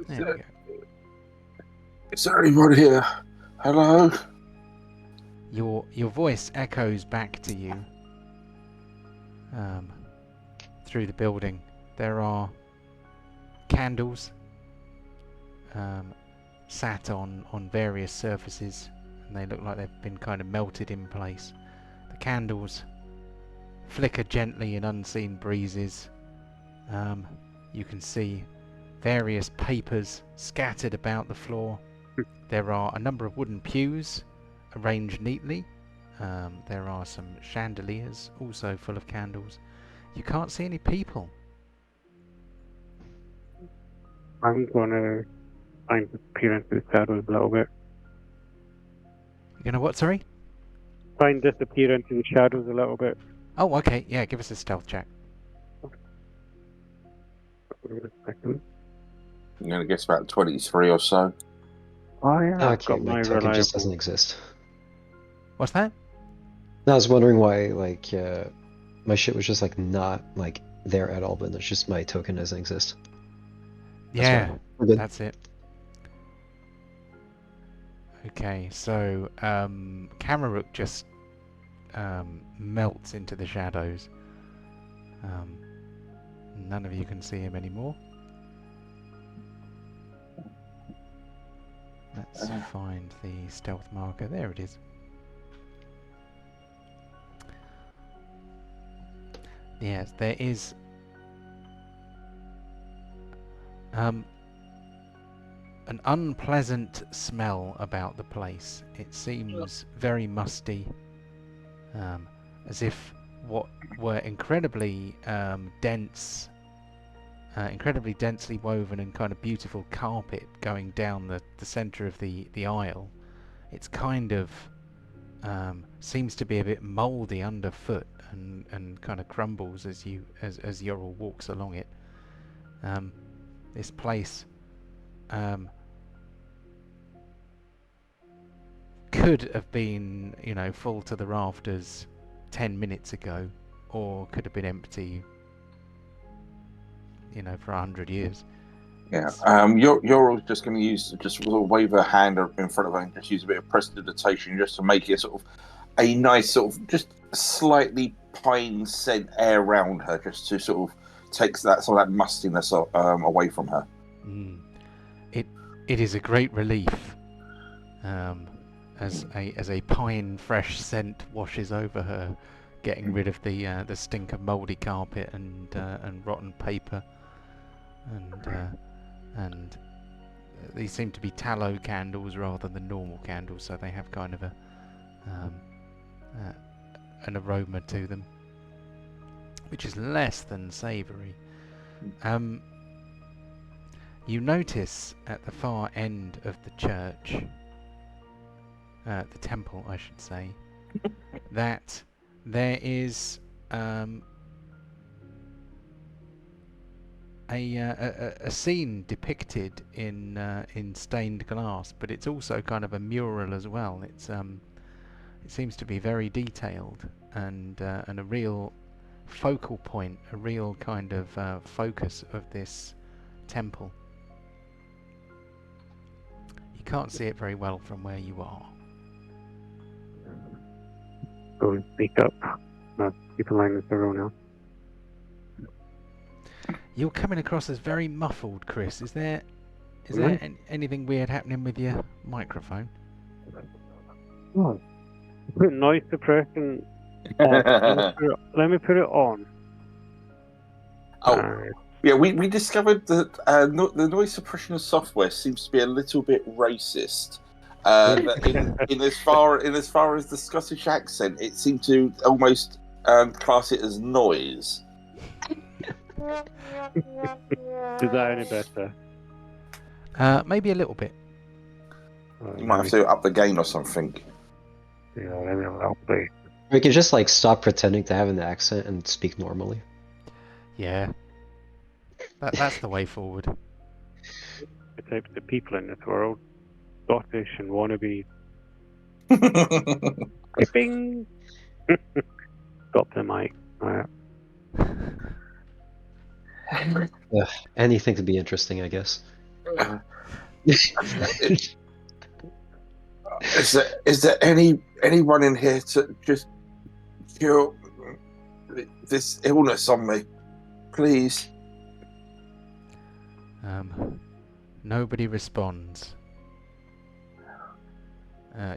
There we go. Is there anybody here? Hello? Your voice echoes back to you through the building. There are candles sat on various surfaces, and they look like they've been kind of melted in place. The candles flicker gently in unseen breezes. You can see various papers scattered about the floor. There are a number of wooden pews arranged neatly. There are some chandeliers also full of candles. You can't see any people. I'm gonna try and peer into the shadows a little bit. You're gonna what, sorry? Try and disappear into the shadows a little bit. Oh, okay, yeah, give us a stealth check. Wait a second. I'm going to guess about 23 or so. Oh yeah, I've okay, got my my token just doesn't reliable. exist. What's that? I was wondering why, like, my shit was just like not like there at all, but it's just my token doesn't exist. That's Yeah, fine. We're good. that's it. Okay, so Kamaruk just melts into the shadows. None of you can see him anymore. Let's find the stealth marker. There it is. Yes, there is an unpleasant smell about the place. It seems very musty, as if what were incredibly incredibly densely woven and kind of beautiful carpet going down the center of the aisle. It's kind of seems to be a bit mouldy underfoot and kind of crumbles as Yorl walks along it. This place could have been, full to the rafters 10 minutes ago, or could have been empty, for 100 years. Yeah. You're just going to just sort of wave her hand in front of her and just use a bit of prestidigitation just to make it sort of a nice sort of just slightly pine scent air around her, just to sort of takes some of that mustiness away from her. It is a great relief as a pine fresh scent washes over her, getting rid of the stink of mouldy carpet and rotten paper, and these seem to be tallow candles rather than normal candles, so they have kind of an aroma to them, which is less than savoury. You notice at the far end of the church, the temple, I should say, that there is a scene depicted in stained glass, but it's also kind of a mural as well. It seems to be very detailed and a real focal point, a real kind of focus of this temple. You can't see it very well from where you are. Go and speak up. Not keep in line with everyone else. You're coming across as very muffled, Chris. Is there anything weird happening with your microphone? Oh. Put noise suppression on. Let me put it on. Yeah, we discovered that the noise suppression software seems to be a little bit racist. In as far as the Scottish accent, it seemed to almost class it as noise. Is that any better? Maybe a little bit. You might have to up the gain or something. Yeah, let me help me. We could just stop pretending to have an accent and speak normally. Yeah. That's the way forward. The types of people in this world, Scottish and wannabes. Bing! Stop the mic. Alright. Anything to be interesting, I guess. Is there anyone in here to just cure this illness on me, please? Nobody responds.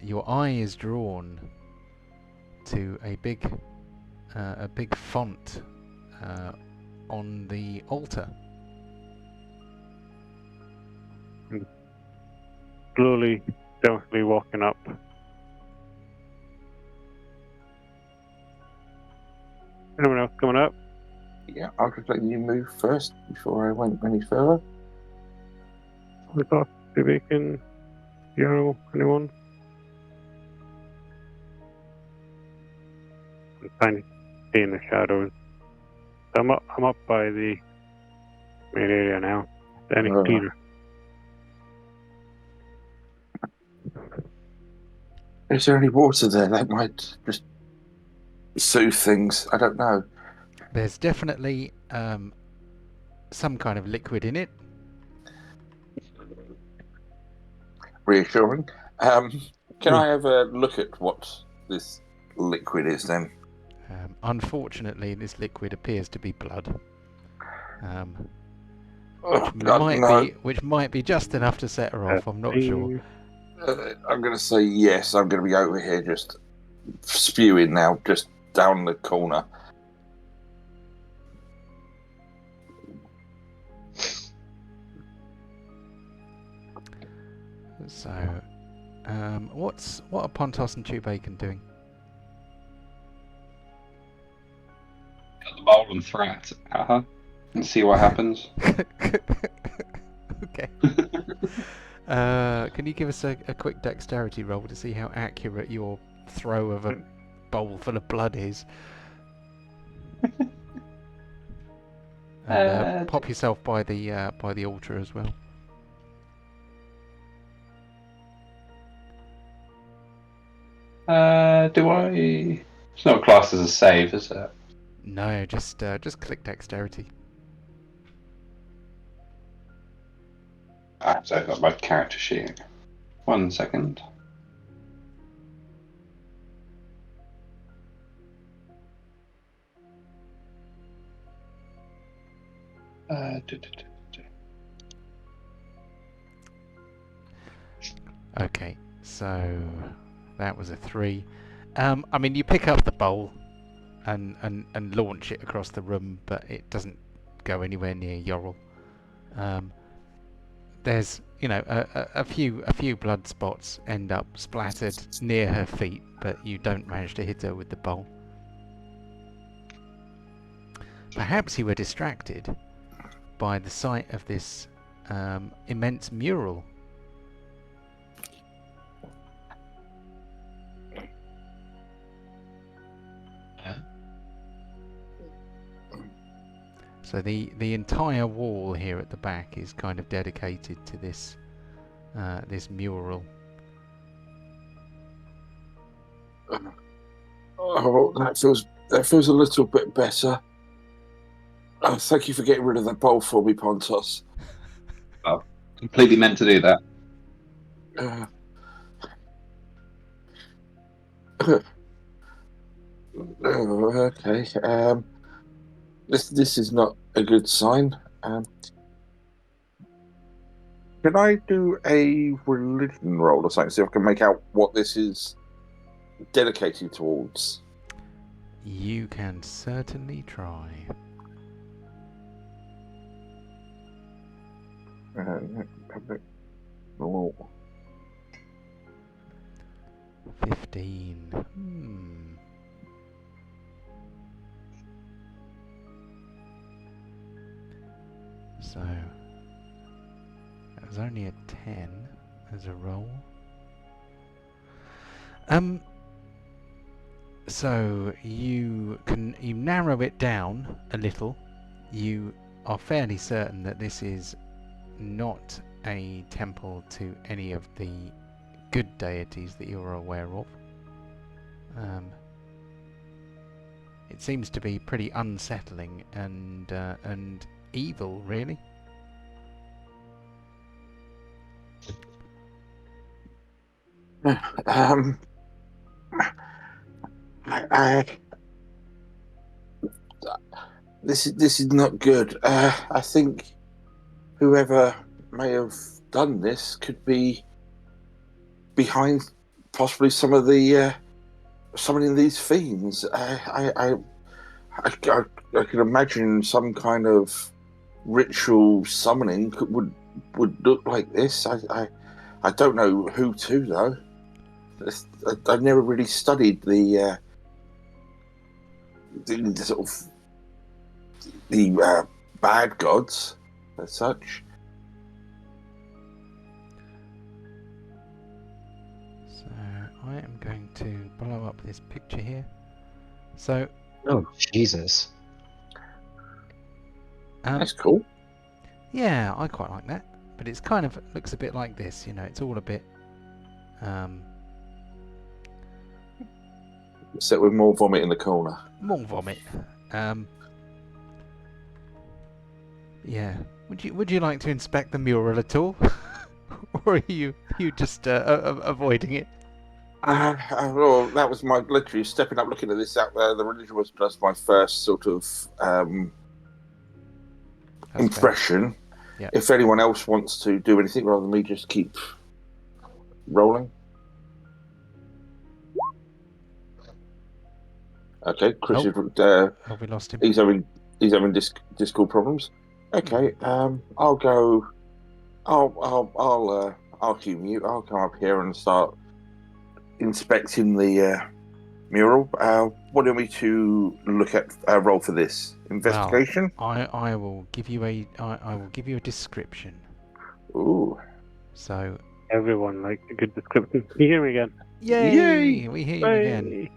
Your eye is drawn to a big font on the altar. Slowly, stealthily walking up. Anyone else coming up? Yeah, I'll just let you move first before I went any further. We thought to Bacon, anyone? I'm trying to stay in the shadows. I'm up by the main area now. Any cleaner? Is there any water there that might just soothe things? I don't know. There's definitely some kind of liquid in it. Reassuring. Can I have a look at what this liquid is then? Unfortunately, this liquid appears to be blood. Which might be just enough to set her off. I'm not sure. I'm going to say yes. I'm going to be over here just spewing now, just down the corner. So, what are Pontos and Bacon doing? bowl and throw it at her and see what happens. Okay. Can you give us a quick dexterity roll to see how accurate your throw of a bowl full of blood is? And pop yourself by the altar as well. Do I? It's not classed as a save, is it? No, just click dexterity. So I've got my character sheet. 1 second. Okay, so that was a 3. I mean, you pick up the bowl and launch it across the room, but it doesn't go anywhere near Yorrel. There's, a few blood spots end up splattered near her feet, but you don't manage to hit her with the bowl. Perhaps you were distracted by the sight of this immense mural. So the entire wall here at the back is kind of dedicated to this this mural. Oh, that feels a little bit better. Thank you for getting rid of that bowl for me, Pontos. Completely meant to do that. Okay. This is not a good sign. Can I do a religion roll or something, see if I can make out what this is dedicated towards? You can certainly try. Public. Oh. 15. So that was only a 10 as a roll. So you narrow it down a little. You are fairly certain that this is not a temple to any of the good deities that you're aware of. It seems to be pretty unsettling and evil, really. This is not good. I think whoever may have done this could be behind possibly some of the summoning these fiends. I can imagine some kind of ritual summoning would look like this. I don't know who to though. I've never really studied the sort of the bad gods as such. So I am going to blow up this picture here. So Oh, Jesus. That's cool. Yeah, I quite like that. But it's kind of looks a bit like this, it's all a bit Set with more vomit in the corner. more vomit. Yeah. Would you like to inspect the mural at all? Or are you just avoiding it? Well, that was my literally stepping up, looking at this out there. The religion was just my first sort of That's impression. Yeah. If anyone else wants to do anything rather than me just keep rolling. Okay, Chris is we lost him. he's having Discord problems. Okay, I'll go. I'll cue mute. I'll come up here and start inspecting the mural. What do we to look at? Roll for this investigation. I will give you a description. Ooh. So Everyone likes a good description. You hear me again? yay! We hear you again. Hey.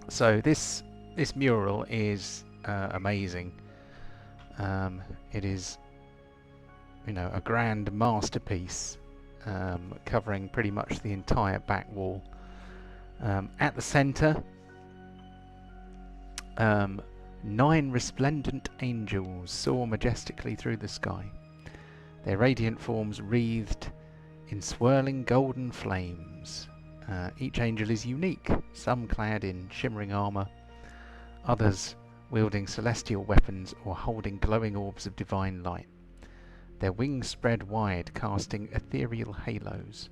So this mural is amazing. It is, a grand masterpiece, covering pretty much the entire back wall. At the centre, 9 resplendent angels soar majestically through the sky, their radiant forms wreathed in swirling golden flames. Each angel is unique, some clad in shimmering armour, others wielding celestial weapons or holding glowing orbs of divine light. Their wings spread wide, casting ethereal halos,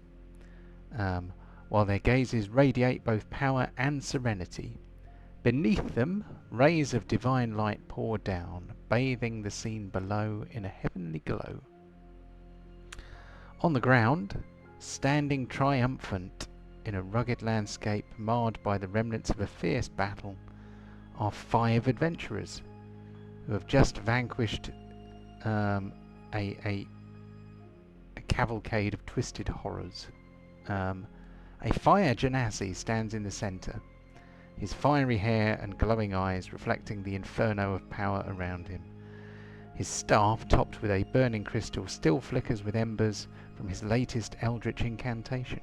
while their gazes radiate both power and serenity. Beneath them, rays of divine light pour down, bathing the scene below in a heavenly glow. On the ground, standing triumphant in a rugged landscape marred by the remnants of a fierce battle, are 5 adventurers who have just vanquished a cavalcade of twisted horrors. A fire genasi stands in the centre, his fiery hair and glowing eyes reflecting the inferno of power around him. His staff, topped with a burning crystal, still flickers with embers from his latest eldritch incantation.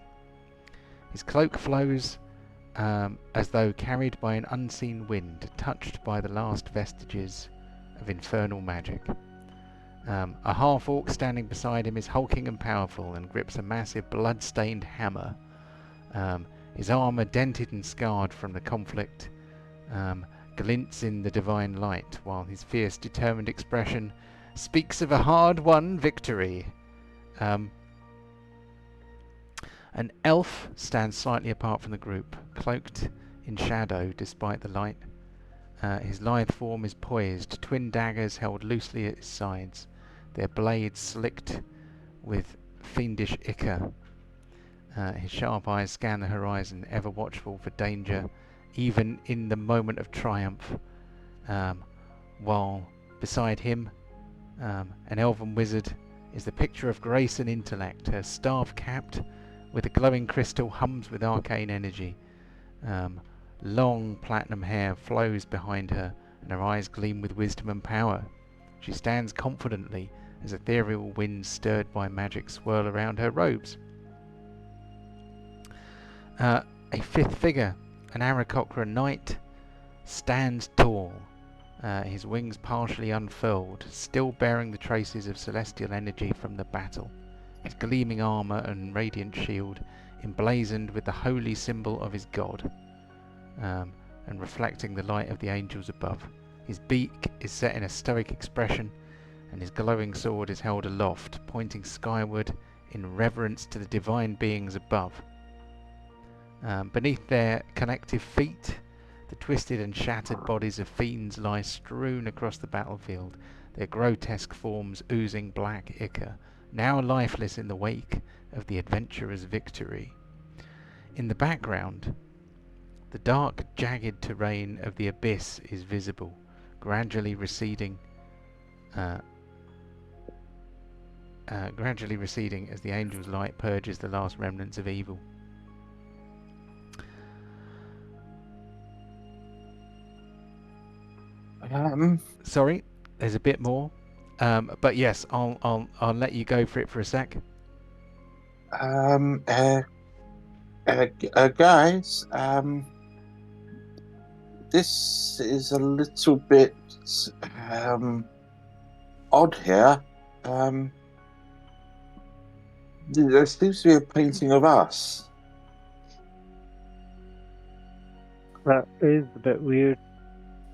His cloak flows as though carried by an unseen wind, touched by the last vestiges of infernal magic. A half-orc standing beside him is hulking and powerful and grips a massive blood-stained hammer. His armour, dented and scarred from the conflict, glints in the divine light, while his fierce, determined expression speaks of a hard-won victory. An elf stands slightly apart from the group, cloaked in shadow despite the light. His lithe form is poised, twin daggers held loosely at his sides, their blades slicked with fiendish ichor. His sharp eyes scan the horizon, ever watchful for danger, even in the moment of triumph. While beside him, an elven wizard is the picture of grace and intellect. Her staff capped with a glowing crystal hums with arcane energy. Long platinum hair flows behind her, and her eyes gleam with wisdom and power. She stands confidently as ethereal winds stirred by magic swirl around her robes. A 5th figure, an Aarakocra knight, stands tall, his wings partially unfurled, still bearing the traces of celestial energy from the battle. His gleaming armour and radiant shield emblazoned with the holy symbol of his god, and reflecting the light of the angels above. His beak is set in a stoic expression, and his glowing sword is held aloft, pointing skyward in reverence to the divine beings above. Beneath their connective feet, the twisted and shattered bodies of fiends lie strewn across the battlefield, their grotesque forms oozing black ichor, now lifeless in the wake of the adventurer's victory. In the background, the dark, jagged terrain of the abyss is visible, gradually receding as the angel's light purges the last remnants of evil. Sorry, there's a bit more, but yes, I'll let you go for it for a sec. Guys, this is a little bit odd here. There seems to be a painting of us. That is a bit weird.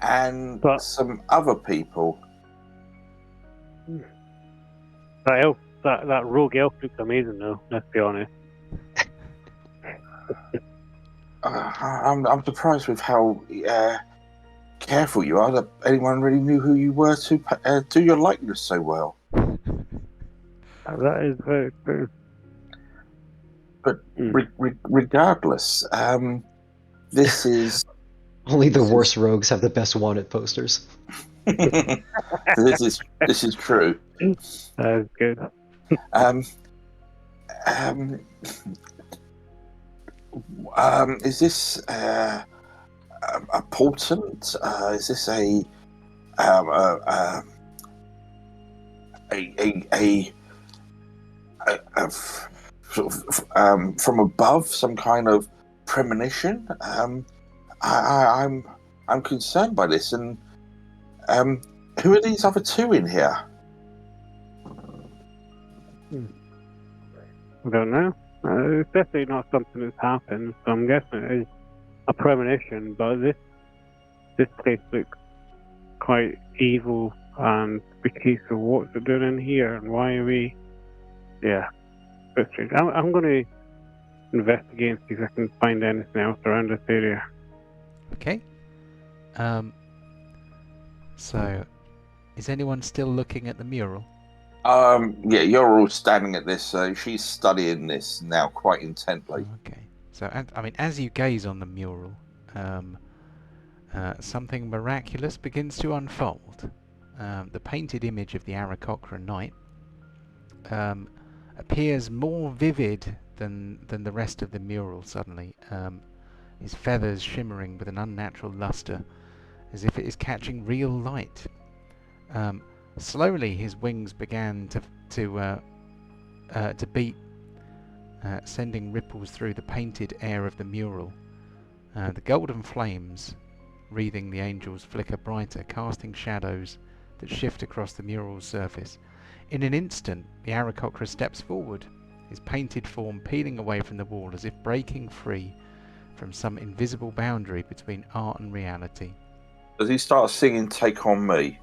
And But- some other people. That elf, that rogue elf looks amazing though, let's be honest. I'm surprised with how careful you are that anyone really knew who you were to do your likeness so well. That is very true. But regardless, this is Only the This is- worst rogues have the best wanted posters. this is true. That's good. Um, is this a portent? Is this a sort of from above, some kind of premonition? I'm concerned by this, and who are these other two in here? I don't know. It's definitely not something that's happened, so I'm guessing it is a premonition, but this place looks quite evil and spooky, so what's it doing in here and why are we... Yeah, that's strange. I'm going to investigate and see if I can find anything else around this area. Okay. So, is anyone still looking at the mural? Yeah, you're all standing at this. She's studying this now quite intently. Okay. So, I mean, as you gaze on the mural, something miraculous begins to unfold. The painted image of the Aarakocra Knight appears more vivid than the rest of the mural suddenly. His feathers shimmering with an unnatural luster, as if it is catching real light. Slowly, his wings began to beat, sending ripples through the painted air of the mural. The golden flames wreathing the angels flicker brighter, casting shadows that shift across the mural's surface. In an instant, the Aarakocra steps forward, his painted form peeling away from the wall as if breaking free from some invisible boundary between art and reality. Does he start singing "Take on Me"?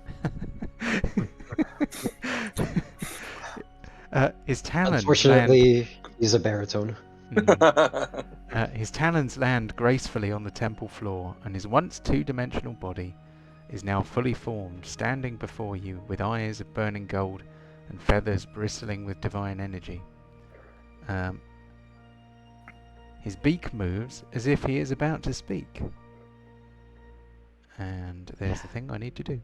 His talons Unfortunately, he's a baritone. his talons land gracefully on the temple floor, and his once two-dimensional body is now fully formed, standing before you with eyes of burning gold and feathers bristling with divine energy. His beak moves as if he is about to speak. And there's the thing I need to do.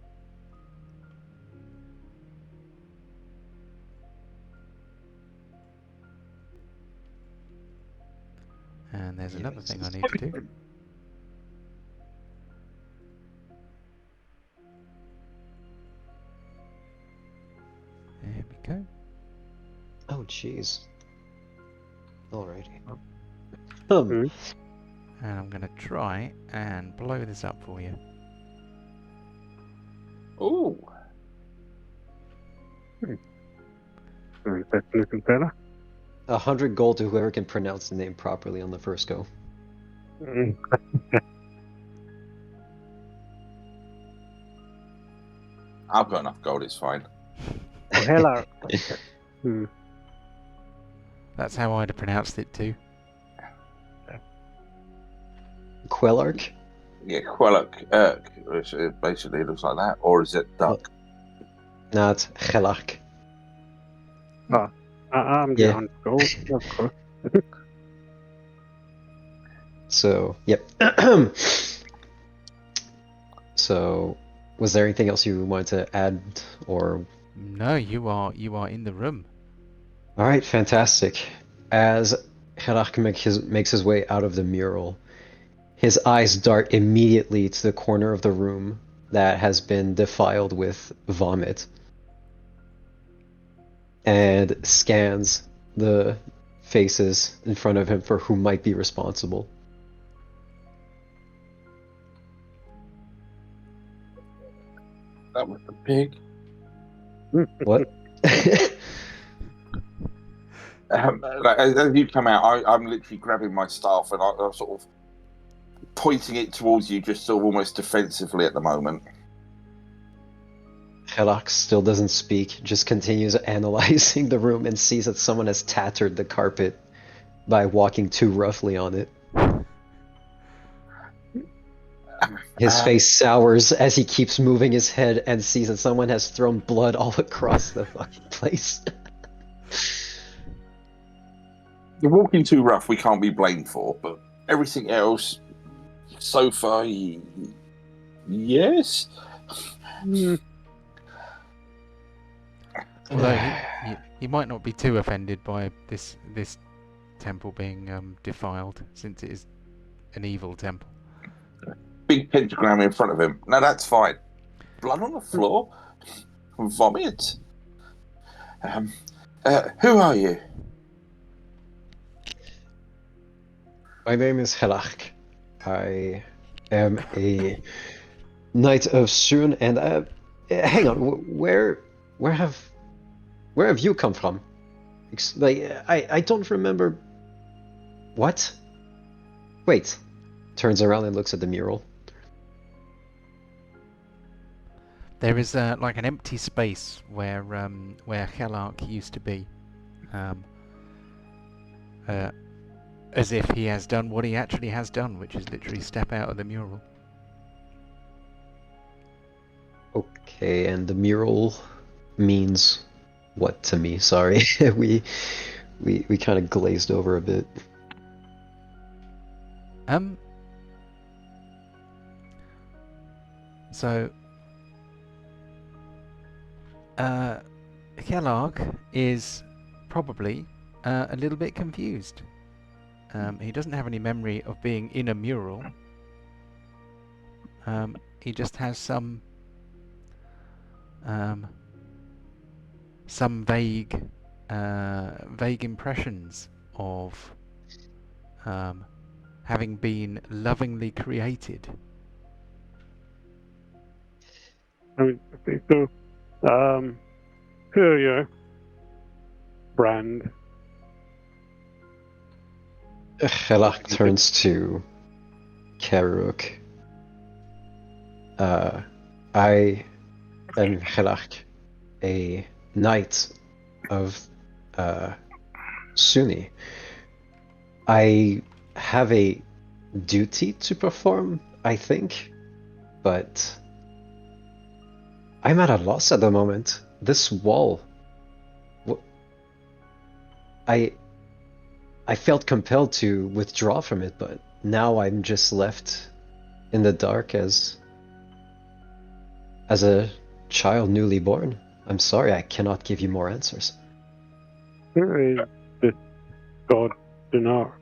And there's another thing I need to do. There we go. Oh, jeez. Alrighty. Mhm. And I'm going to try and blow this up for you. Ooh. That's looking better. 100 gold to whoever can pronounce the name properly on the first go. Mm. I've got enough gold. It's fine. Oh, hello. That's how I'd have pronounced it too. Quellark? Yeah, Quellark, which basically looks like that, or is it duck? Not Gelark. I'm Yeah. down gold, of course. So, yep. So, was there anything else you wanted to add, or? No, you are in the room. All right, fantastic. As Gelark makes his way out of the mural, his eyes dart immediately to the corner of the room that has been defiled with vomit, and scans the faces in front of him for who might be responsible. That was a pig. What? As you come out, I'm literally grabbing my staff and I'm sort of pointing it towards you, just sort of almost defensively at the moment. Gelark still doesn't speak, just continues analyzing the room and sees that someone has tattered the carpet by walking too roughly on it. His face sours as he keeps moving his head and sees that someone has thrown blood all across the fucking place. The walking too rough we can't be blamed for, but everything else So far, yes. Although he might not be too offended by this temple being defiled, since it is an evil temple. Big pentagram in front of him. No, that's fine. Blood on the floor? Vomit? Who are you? My name is Helach. I am a knight of Sun, and hang on, where have you come from? I don't remember. What? Wait. Turns around and looks at the mural. There is like an empty space where Helark used to be, as if he has done what he actually has done, which is literally step out of the mural. Okay, and the mural means what to me? Sorry, we kind of glazed over a bit. So, Helark is probably a little bit confused. He doesn't have any memory of being in a mural. He just has some vague impressions of having been lovingly created. Okay, so, who are you? Brand. Helach turns to Karuk. I am Helach, a knight of Sunni. I have a duty to perform, I think, but I'm at a loss at the moment. This wall. I felt compelled to withdraw from it, but now I'm just left in the dark as a child newly born. I'm sorry, I cannot give you more answers. Who is this god Dinar?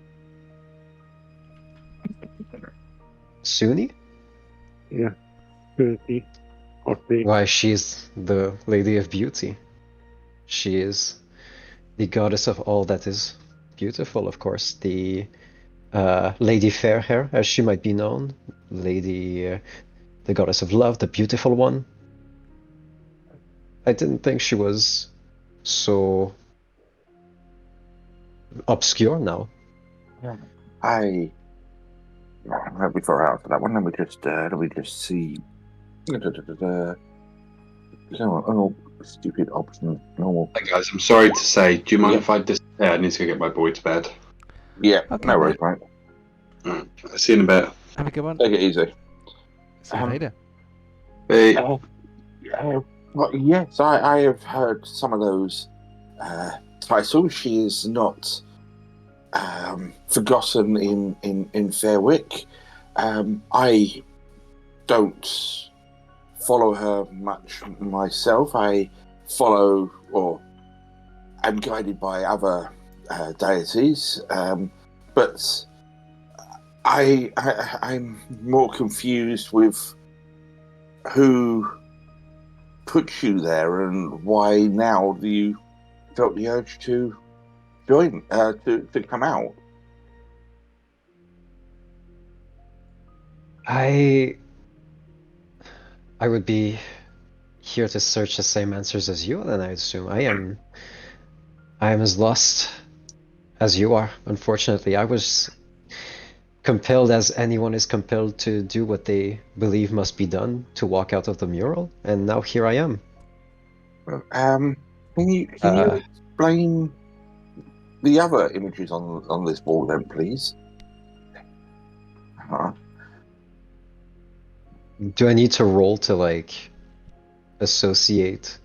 Sunni? Yeah. Who is he? Or they? Why, she's the Lady of Beauty. She is the goddess of all that is beautiful, of course. The Lady Fairhair, as she might be known. The goddess of love, the beautiful one. I didn't think she was so obscure now. Before I answer that one, let me just see. Oh, stupid option. Normal. Hey guys, I'm sorry to say, do you mind if I disappear? I need to go get my boy to bed. Yeah, Okay, no worries, mate. Right, I'll see you in a bit. Have a good one. Take it easy. See you later. Hey. Well, yes, I have heard some of those titles. She is not forgotten in Fairwick. I don't follow her much myself. I follow or am guided by other deities, but I'm more confused with who put you there and why now do you felt the urge to join, to come out. I would be here to search the same answers as you, then I assume. I am as lost as you are, unfortunately. I was compelled, as anyone is compelled to do what they believe must be done, to walk out of the mural, and now here I am. Can you explain the other images on this wall then, please? Do I need to roll to, like, associate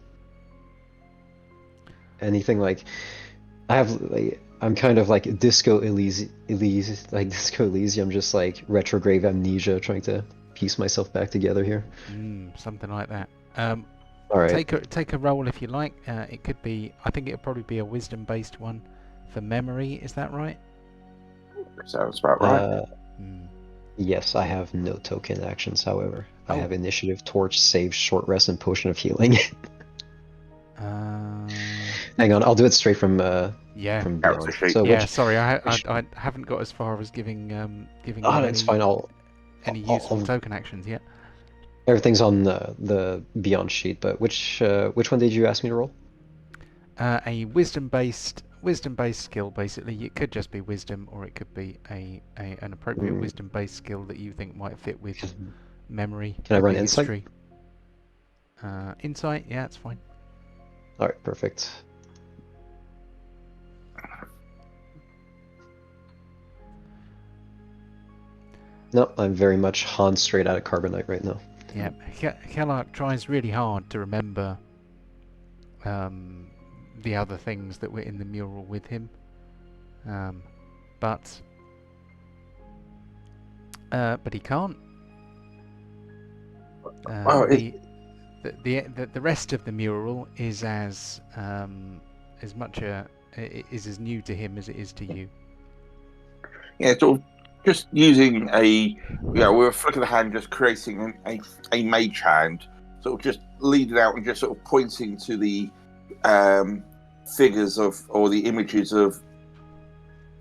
anything? Like, I I'm kind of like Disco Elysium, just like retrograde amnesia, trying to piece myself back together here. Something like that. All right. Take a roll if you like. It could be. I think it'll probably be a wisdom-based one for memory. Is that right? Sounds about right. Yes, I have no token actions. However, I Oh. have initiative, torch, save, short rest, and potion of healing. Hang on, I'll do it straight from Yeah. from Character Beyond. sheet. So Yeah. which? Sorry, I which haven't got as far as giving you that's fine. any useful I'll token actions yet. everything's on the Beyond sheet. But which one did you ask me to roll? A wisdom-based skill. Basically, it could just be wisdom, or it could be an appropriate wisdom-based skill that you think might fit with memory. Can I Could run be insight? history. Insight, yeah, it's fine. All right, perfect. No, I'm very much Han straight out of Carbonite right now. Yeah, Kellark tries really hard to remember the other things that were in the mural with him, but he can't. The rest of the mural is as much is as new to him as it is to you. Yeah, sort of just using with a flick of the hand, just creating a mage hand, sort of just leading out and just sort of pointing to the figures or the images of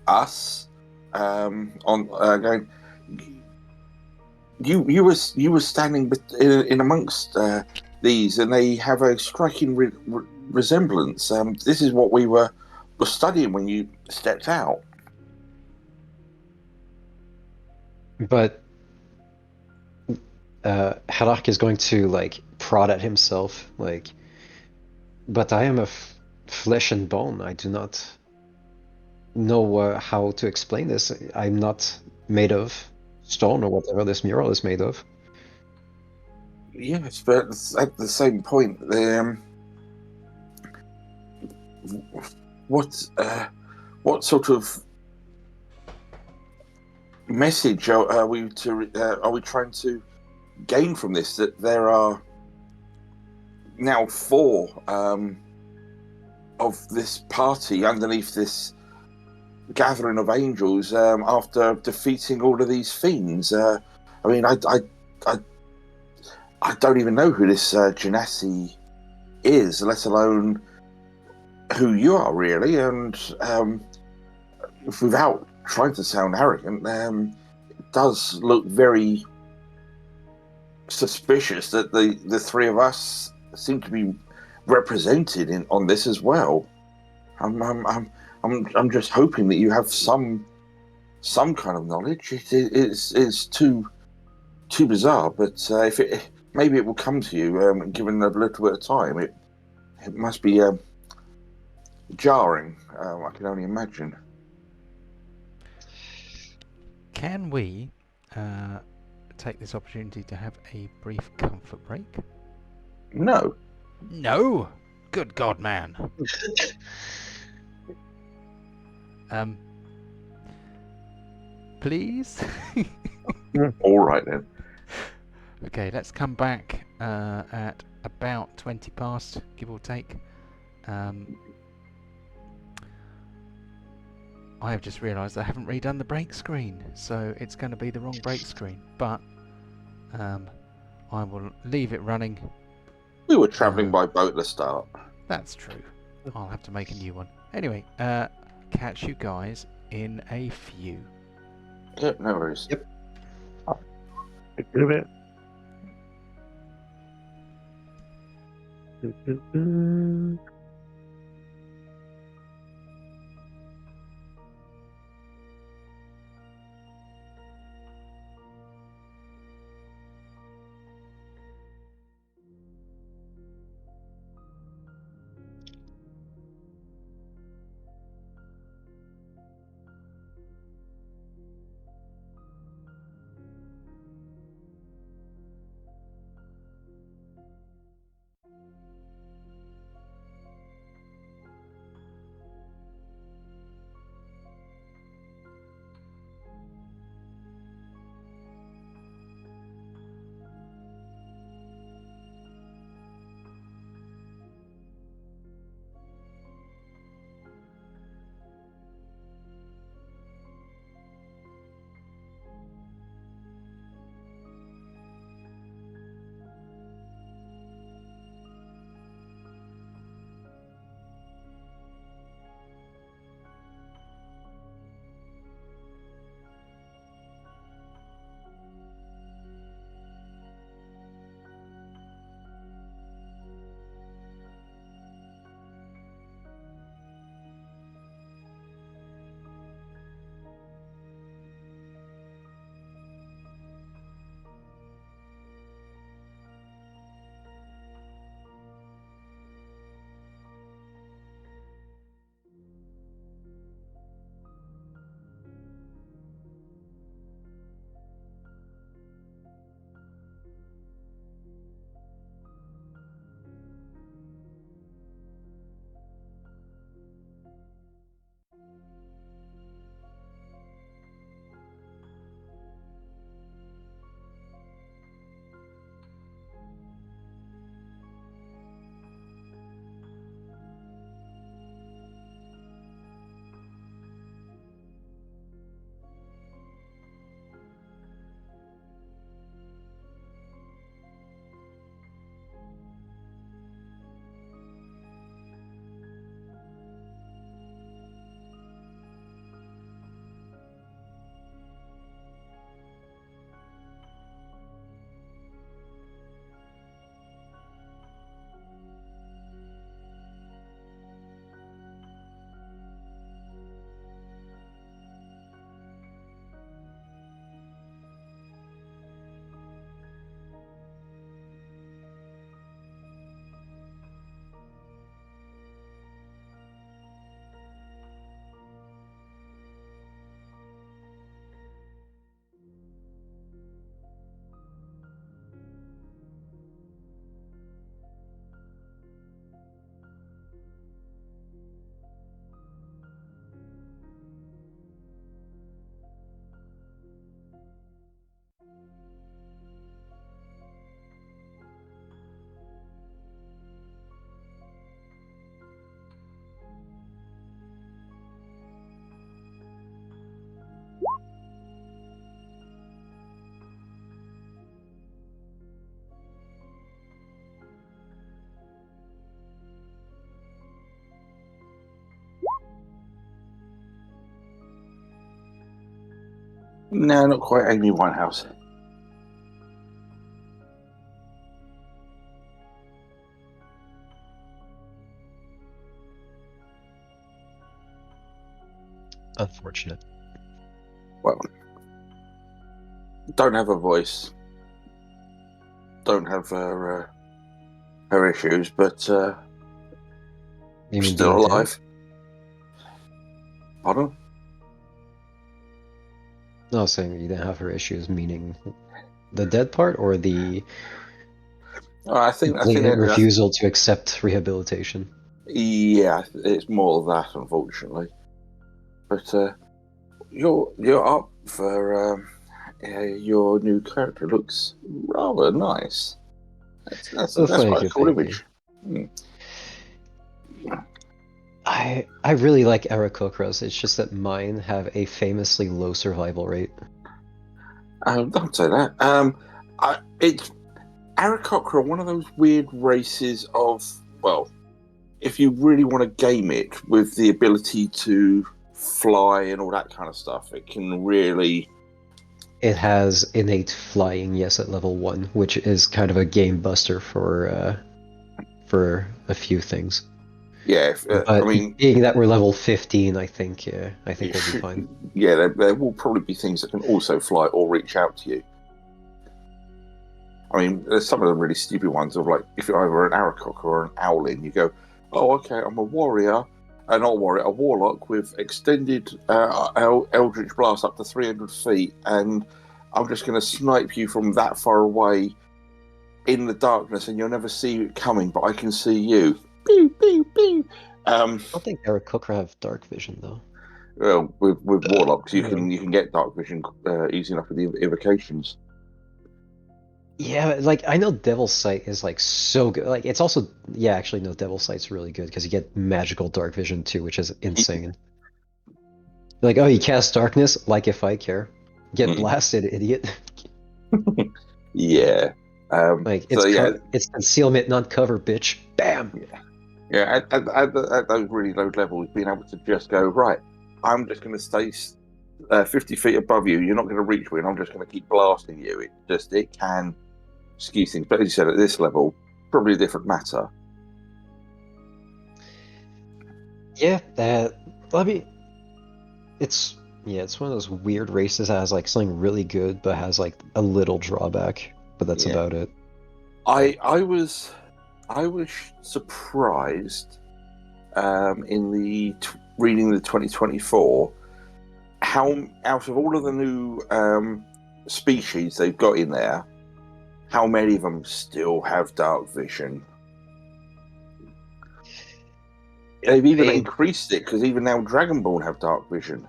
us on going. You were standing in amongst these, and they have a striking resemblance. This is what we were studying when you stepped out. But Harak is going to like prod at himself, like, but I am of flesh and bone. I do not know how to explain this. I'm not made of stone or whatever this mural is made of. Yes, but at the same point, what sort of message are we trying to gain from this? That there are now 4 of this party underneath this gathering of angels after defeating all of these fiends. I mean, I don't even know who this Genasi is, let alone who you are, really. And without trying to sound arrogant, it does look very suspicious that the 3 of us seem to be represented on this as well. I'm just hoping that you have some kind of knowledge. It's too bizarre, but if maybe it will come to you given a little bit of time. It must be jarring. I can only imagine. Can we take this opportunity to have a brief comfort break? No. No? Good God, man. Please? All right then. Okay, let's come back at about 20 past, give or take. I have just realised I haven't redone the break screen, so it's going to be the wrong break screen. But I will leave it running. We were travelling by boat at the start. That's true. I'll have to make a new one. Anyway, catch you guys in a few. Yep, no worries. Yep. A bit. No, not quite Amy Winehouse. Unfortunate. Well, don't have a voice. Don't have her issues, but You mean still being dead? alive. Pardon? No, I was saying you didn't have her issues, meaning the dead part or the Oh, I think blatant that's, refusal to accept rehabilitation. yeah, it's more of that, unfortunately. But you're up for your new character. Looks rather nice. That's Oh, quite thank a you, cool thank you. image. Hmm. I really like Aarakocras. It's just that mine have a famously low survival rate. Don't say that. It's Aarakocra, one of those weird races of, well, if you really want to game it with the ability to fly and all that kind of stuff, it can really. It has innate flying, yes, at level 1, which is kind of a game buster for a few things. Yeah, But I mean, being that we're level 15, I think it we'll be should, fine. yeah, there will probably be things that can also fly or reach out to you. I mean, there's some of the really stupid ones of like, if you're either an Aarakocra or an Owlin, you go, oh, okay, I'm a warrior, not a warrior, a warlock with extended Eldritch Blast up to 300 feet, and I'm just going to snipe you from that far away in the darkness, and you'll never see it coming, but I can see you. Pew, pew, pew. I don't think Aarakocra have dark vision though. Well, with warlocks, you can get dark vision easy enough with the invocations. Yeah, like I know Devil's Sight is like so good. Like it's also actually no, Devil's Sight's really good because you get magical dark vision too, which is insane. Like, oh, you cast darkness, like if I care. Get blasted, idiot. Yeah. Like so yeah, it's concealment, not cover, bitch. Bam. yeah. At those really low levels, being able to just go right, I'm just going to stay 50 feet above you. You're not going to reach me, and I'm just going to keep blasting you. It can skew things. But as you said, at this level, probably a different matter. Yeah, I mean, it's one of those weird races that has like something really good, but has like a little drawback. But that's Yeah. about it. I was surprised in the reading the 2024 how out of all of the new species they've got in there, how many of them still have dark vision. They've even increased it because even now Dragonborn have dark vision.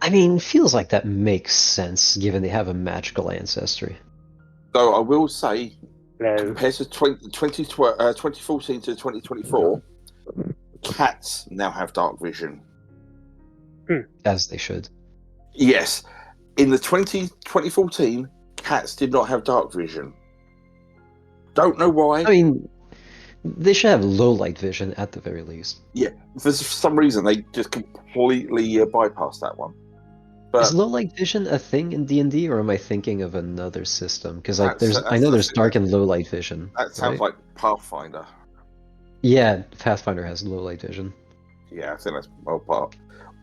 I mean, feels like that makes sense given they have a magical ancestry. So I will say, No. compared to 2014 to 2024, cats now have dark vision. As they should. Yes. In the 2014, cats did not have dark vision. Don't know why. I mean, they should have low light vision at the very least. Yeah, for some reason they just completely bypassed that one. But is low light vision a thing in D&D, or am I thinking of another system? Because like, I know there's dark and low light vision. That sounds like Pathfinder. Yeah, Pathfinder has low light vision. Yeah, I think that's well part.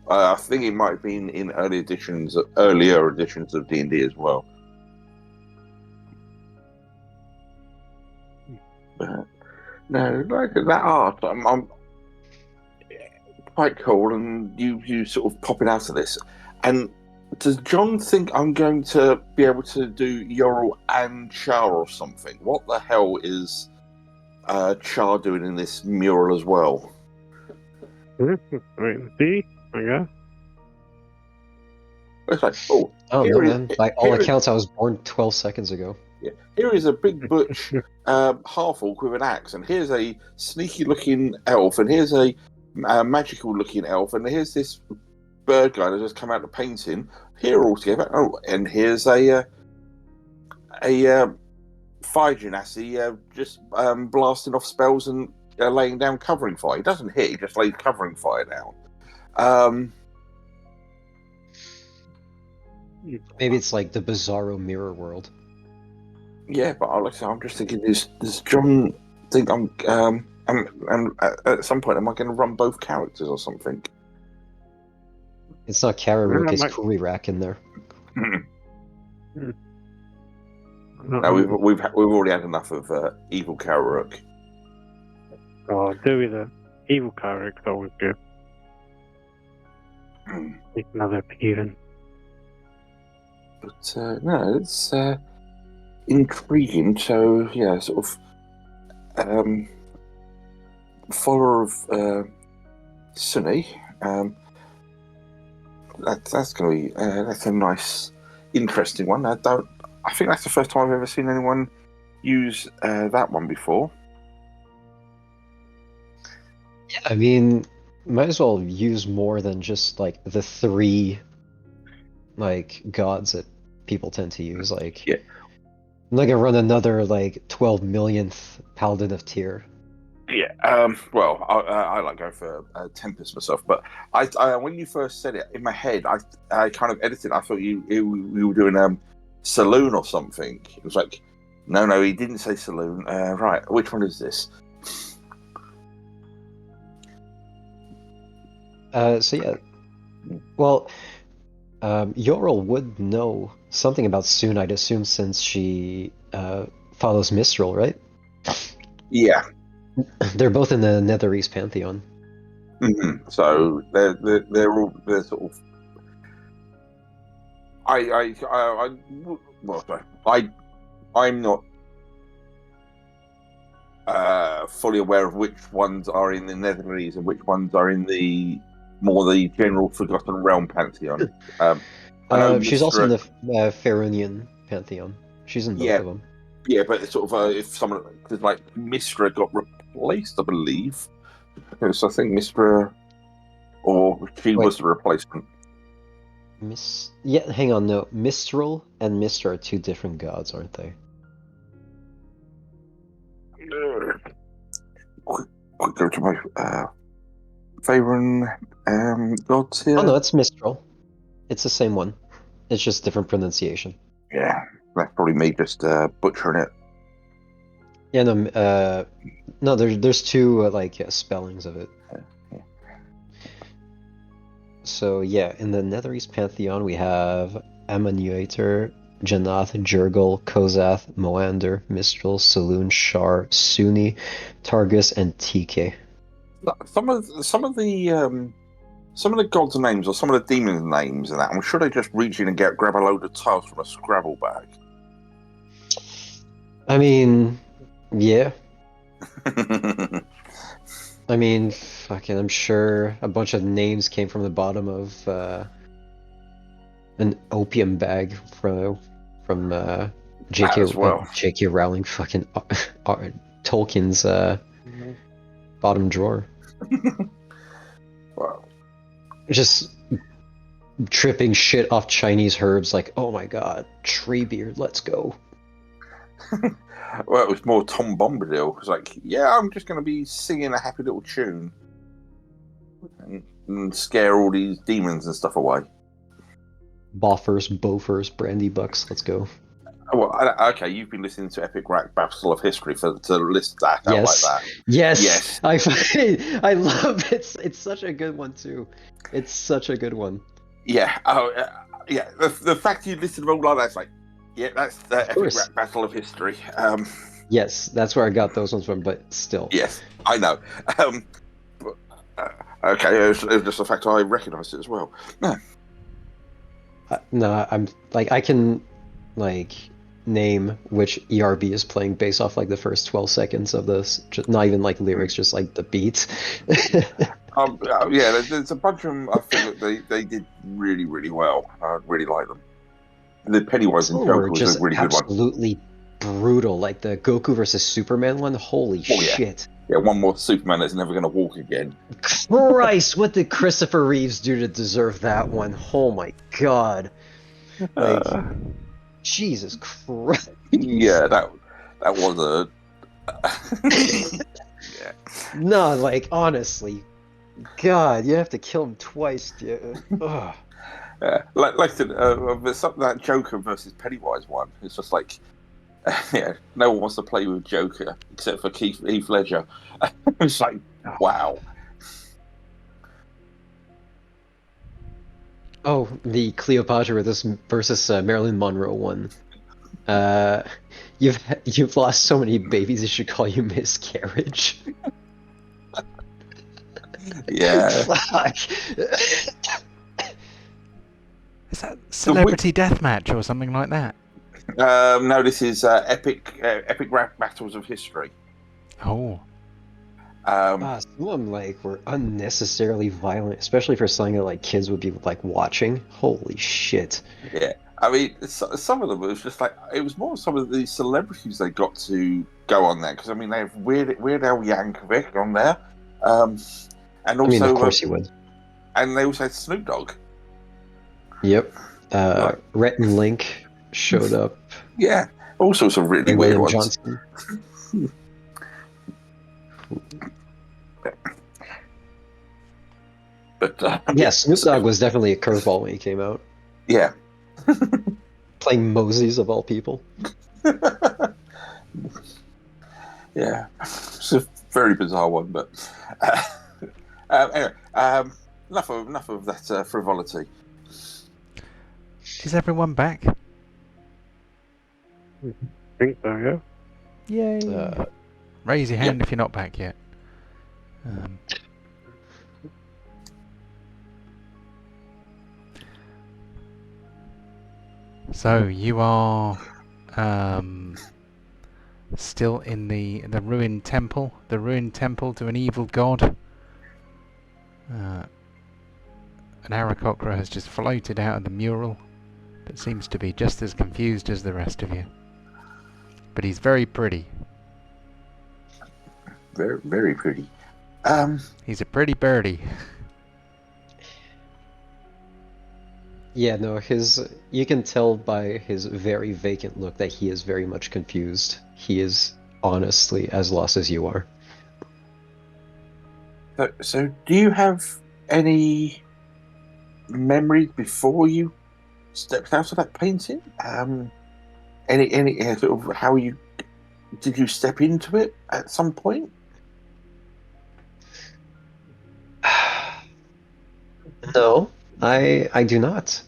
I think it might have been in earlier editions of D&D as well. But, no, like that art, I'm quite cool, and you sort of popping out of this. And does John think I'm going to be able to do Yorl and Char or something? What the hell is Char doing in this mural as well? Wait and see, I guess. It's like, oh, man. By all accounts, I was born 12 seconds ago. Yeah, here is a big butch half-orc with an axe, and here's a sneaky-looking elf, and here's a magical-looking elf, and here's this bird guy that just come out of painting. Here all together. Oh, and here's a fire genasi just blasting off spells and laying down covering fire. He doesn't hit; he just lays covering fire down. Maybe it's like the bizarro mirror world. Yeah, but like I say, I'm just thinking, does John think at some point, am I going to run both characters or something? It's not Kararook, Yeah, it's Mike- Kurirak in there. No, we've already had enough of evil Kararuk. Oh, Dewey, the evil character, always good. Make another appearance. But no, it's intriguing. So yeah, sort of follower of Sunny. That's going to be that's a nice, interesting one. I think that's the first time I've ever seen anyone use that one before. Yeah, I mean, might as well use more than just like the 3 like gods that people tend to use. Like, Yeah. I'm not gonna run another like 12 millionth Paladin of Tyr. Yeah. Well, I like going for Tempest myself, but I when you first said it in my head, I kind of edited. I thought you were doing saloon or something. It was like, no, he didn't say saloon. Right, which one is this? So yeah, well, Yorel would know something about Soon, I'd assume, since she follows Mistral, right? Yeah. They're both in the Nether East Pantheon. Mm-hmm. So they're all they're sort of. Well, sorry. I'm not fully aware of which ones are in the Netherlands and which ones are in the general Forgotten Realm pantheon. I know She's also in Mystra- the Farunian Pantheon. She's in both of them. Yeah, but it's sort of if someone because like Mistra got replaced, I believe. So I think Mistra, or she was the replacement. Yeah, hang on, no. Mistral and Mistra are 2 different gods, aren't they? Quick go to my favorite gods here. Oh no, it's Mistral. It's the same one. It's just different pronunciation. Yeah, that's probably me just butchering it. Yeah, no, there's 2 spellings of it. Yeah. So yeah, in the Nether East Pantheon we have Amanuator, Janath, Jurgle, Kozath, Moander, Mistral, Saloon, Shar, Suni, Targus, and TK. Some of the gods' names or some of the demons' names and that, I'm sure they just reach in and grab a load of tiles from a Scrabble bag. I mean, yeah. I mean, fucking, I'm sure a bunch of names came from the bottom of an opium bag from J.K. as well. J.K. Rowling, fucking Tolkien's bottom drawer. Wow. Just tripping shit off Chinese herbs, like, oh my god, Treebeard, let's go. Well, it was more Tom Bombadil. It was like, yeah, I'm just going to be singing a happy little tune and scare all these demons and stuff away. Boffers, Bofers, Brandy Bucks, let's go. Well, okay, you've been listening to Epic Rack Battle of History to list that out like that. Yes. I love it. It's such a good one too. It's such a good one. Yeah. Oh, yeah. The fact you listed them all like that's like, yeah, that's the Epic Rack Battle of History. Yes, that's where I got those ones from, but still. Yes, I know. Okay, it was just the fact I recognised it as well. No. No, I'm like I can like name which ERB is playing based off like the first 12 seconds of this. Just, not even like lyrics, just like the beats. Yeah, there's a bunch of them. I think that they did really, really well. I really like them. The Pennywise and Joker was just a really good one. Absolutely brutal. Like the Goku versus Superman one. Holy shit! Yeah, one more Superman that's never going to walk again. Christ, what did Christopher Reeves do to deserve that one? Oh my god! Like, Jesus Christ! Yeah, that was a. Yeah. No, like honestly, God, you have to kill him twice, dude. Ugh. like that Joker versus Pennywise one. It's just like, yeah, no one wants to play with Joker except for Heath Ledger. It's like, wow. Oh, the Cleopatra versus Marilyn Monroe one. You've lost so many babies. They should call you Miscarriage. Yeah. Fuck. Is that Celebrity Deathmatch or something like that? No, this is epic rap battles of history. Oh. Some of them were unnecessarily violent, especially for something that kids would be watching. Holy shit! Yeah, I mean, some of them it was just like it was more some of the celebrities they got to go on there because I mean they have Weird Al Yankovic on there, and also I mean, of course you would. And they also had Snoop Dogg. Yep. Rhett and Link showed up. Yeah, all sorts of really weird William ones. Johnson. But yeah, Snoop Dogg was definitely a curveball when he came out. Yeah. Playing Moses of all people. Yeah, it's a very bizarre one, but anyway, enough of that frivolity. Is everyone back? I think so, yeah. Yay! Raise your hand if you're not back yet. So you are still in the ruined temple to an evil god. An Aarakocra has just floated out of the mural, but seems to be just as confused as the rest of you. But he's very pretty. Very, very pretty. He's a pretty birdie. Yeah, no, you can tell by his very vacant look that he is very much confused. He is honestly as lost as you are. So do you have any memories before you stepped out of that painting? Any sort of how did you step into it at some point? No, I do not.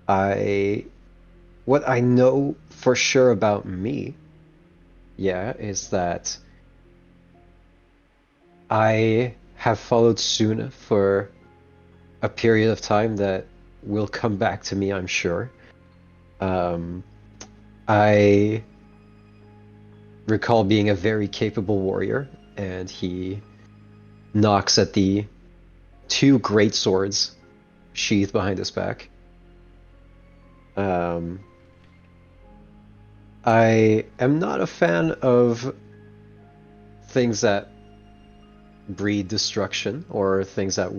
What I know for sure about me, is that I have followed Suna for a period of time that will come back to me, I'm sure. I recall being a very capable warrior, and he knocks at the 2 great swords sheathed behind his back. I am not a fan of things that breed destruction or things that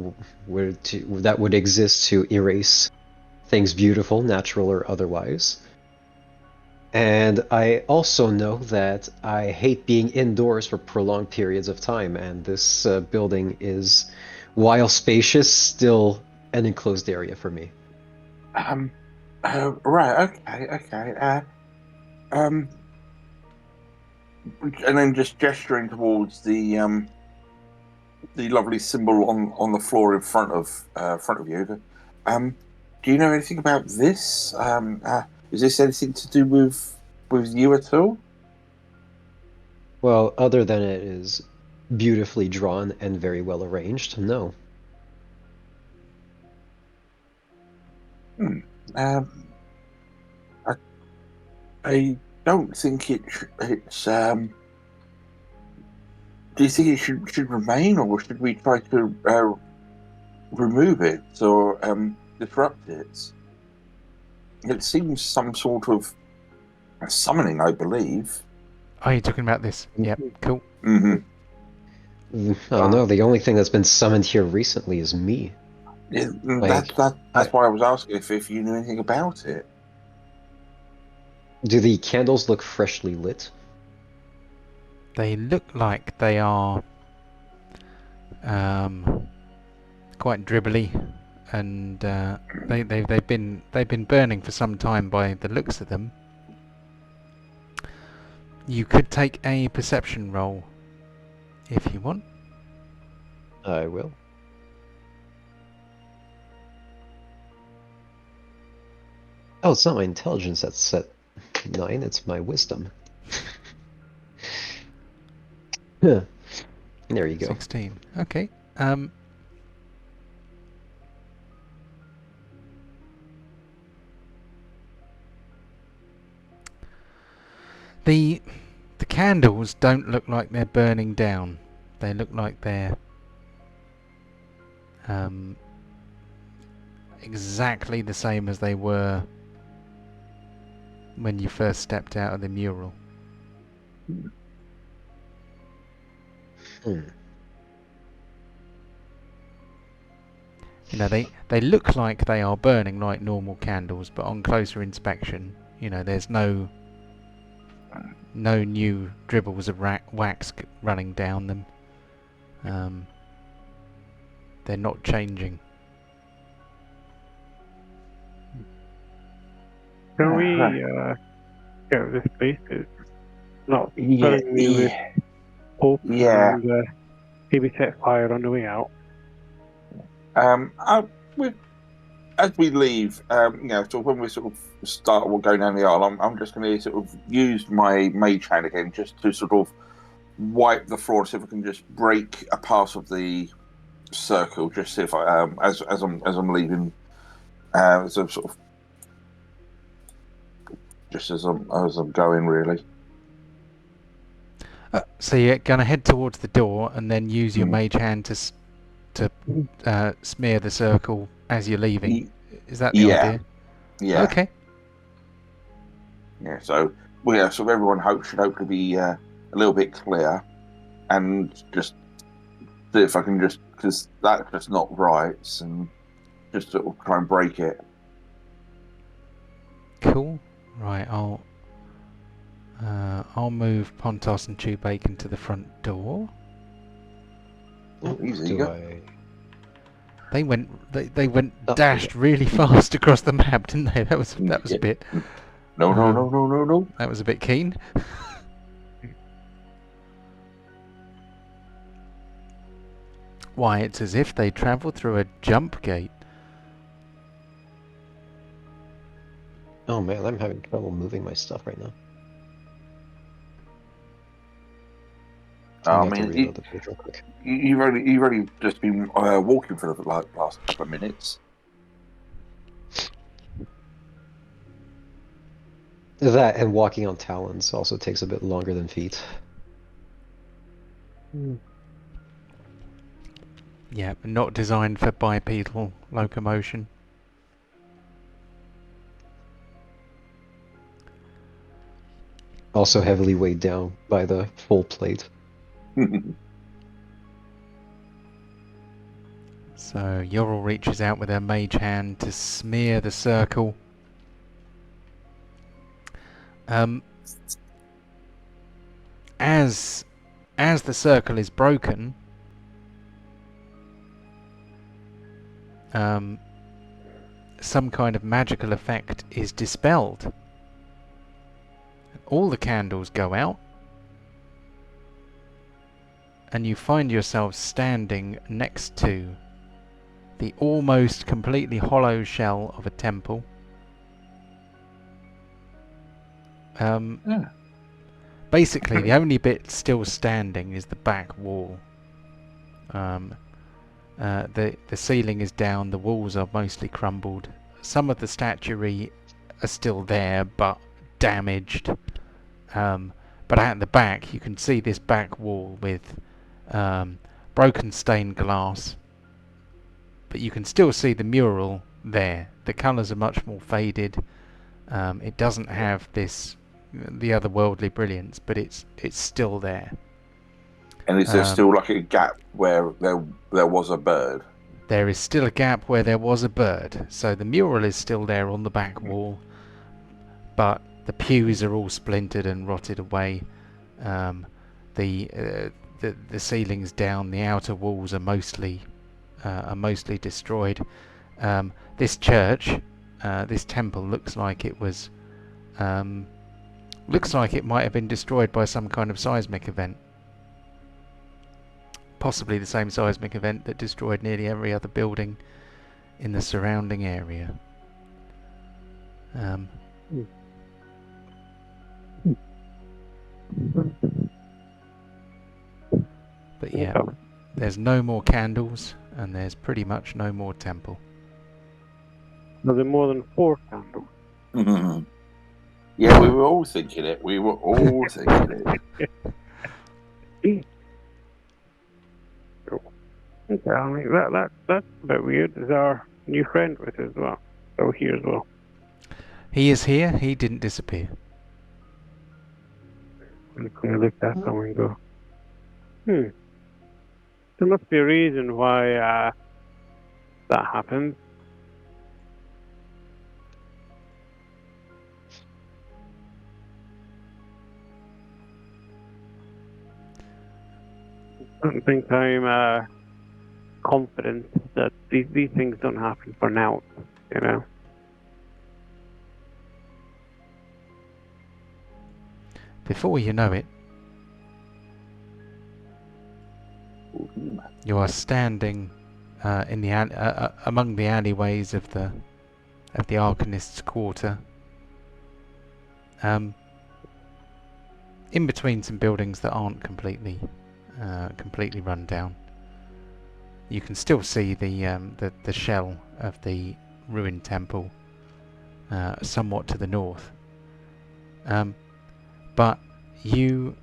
would exist to erase things beautiful, natural or otherwise. And I also know that I hate being indoors for prolonged periods of time, and this building is, while spacious, still an enclosed area for me. Right. Okay. And then just gesturing towards the lovely symbol on the floor in front of you. Do you know anything about this? Is this anything to do with you at all? Well, other than it is beautifully drawn and very well arranged, no. I don't think it's. Do you think it should remain, or should we try to remove it or disrupt it? It seems some sort of summoning, I believe. Oh, you're talking about this? Yep, cool. Mm-hmm. Oh no, the only thing that's been summoned here recently is me. Yeah, that's why I was asking if you knew anything about it. Do the candles look freshly lit? They look like they are quite dribbly. and they've been burning for some time by the looks of them. You could take a perception roll if you want. I will. Oh, it's not my intelligence that's at 9, it's my wisdom. Huh. There you go. 16. Okay. The candles don't look like they're burning down. They look like they're exactly the same as they were when you first stepped out of the mural. Hmm. You know, they look like they are burning like normal candles, but on closer inspection, you know, there's no new dribbles of wax running down them. They're not changing. Can we get out of this place? It's not Yeah, filling me with hope yeah. and maybe set fire on the way out. As we leave, you know, so when we sort of start, we'll go down the aisle. I'm just going to sort of use my mage hand again, just to sort of wipe the floor, see if I can just break a part of the circle, just see if I, as I'm leaving, so sort of, just as I'm going, really. So you're gonna head towards the door and then use your mage hand to smear the circle as you're leaving. Is that the idea? Yeah. Okay. Yeah. So so everyone should hopefully be a little bit clear, and just see if I can because that's just not right, and just sort of try and break it. Cool. Right. I'll move Pontos and Chew Bacon to the front door. Easy, Do go. I... They went Oh, dashed really fast across the map, didn't they? That was a bit. No. That was a bit keen. Why, it's as if they travelled through a jump gate. Oh man, I'm having trouble moving my stuff right now. I'm I gonna have to mean, reload the page real quick. you've only just been walking for the last couple of minutes. That and walking on talons also takes a bit longer than feet. Yeah, not designed for bipedal locomotion. Also heavily weighed down by the full plate. So Yorl reaches out with her mage hand to smear the circle. As the circle is broken, some kind of magical effect is dispelled. All the candles go out, and you find yourself standing next to the almost completely hollow shell of a temple. Basically, the only bit still standing is the back wall. The ceiling is down, the walls are mostly crumbled. Some of the statuary are still there, but damaged. But at the back, you can see this back wall with broken stained glass. But you can still see the mural there. The colours are much more faded. It doesn't have the otherworldly brilliance, but it's still there. And is there still like a gap where there was a bird? There is still a gap where there was a bird. So the mural is still there on the back wall, but the pews are all splintered and rotted away. The ceiling's down. The outer walls are mostly destroyed. This church, this temple, looks like it was, looks like it might have been destroyed by some kind of seismic event. Possibly the same seismic event that destroyed nearly every other building in the surrounding area. But yeah, there's no more candles, and there's pretty much no more temple. Are there more than 4 candles? Yeah, we were all thinking it. We were all thinking it. Okay, I mean, that's a bit weird. Is our new friend with us as well? Oh, here as well. He is here. He didn't disappear. I'm going to look at them and go, there must be a reason why that happened. I don't think I'm confident that these things don't happen for now, you know? Before you know it, you are standing in the among the alleyways of the Arcanist's quarter, in between some buildings that aren't completely run down. You can still see the shell of the ruined temple somewhat to the north, but you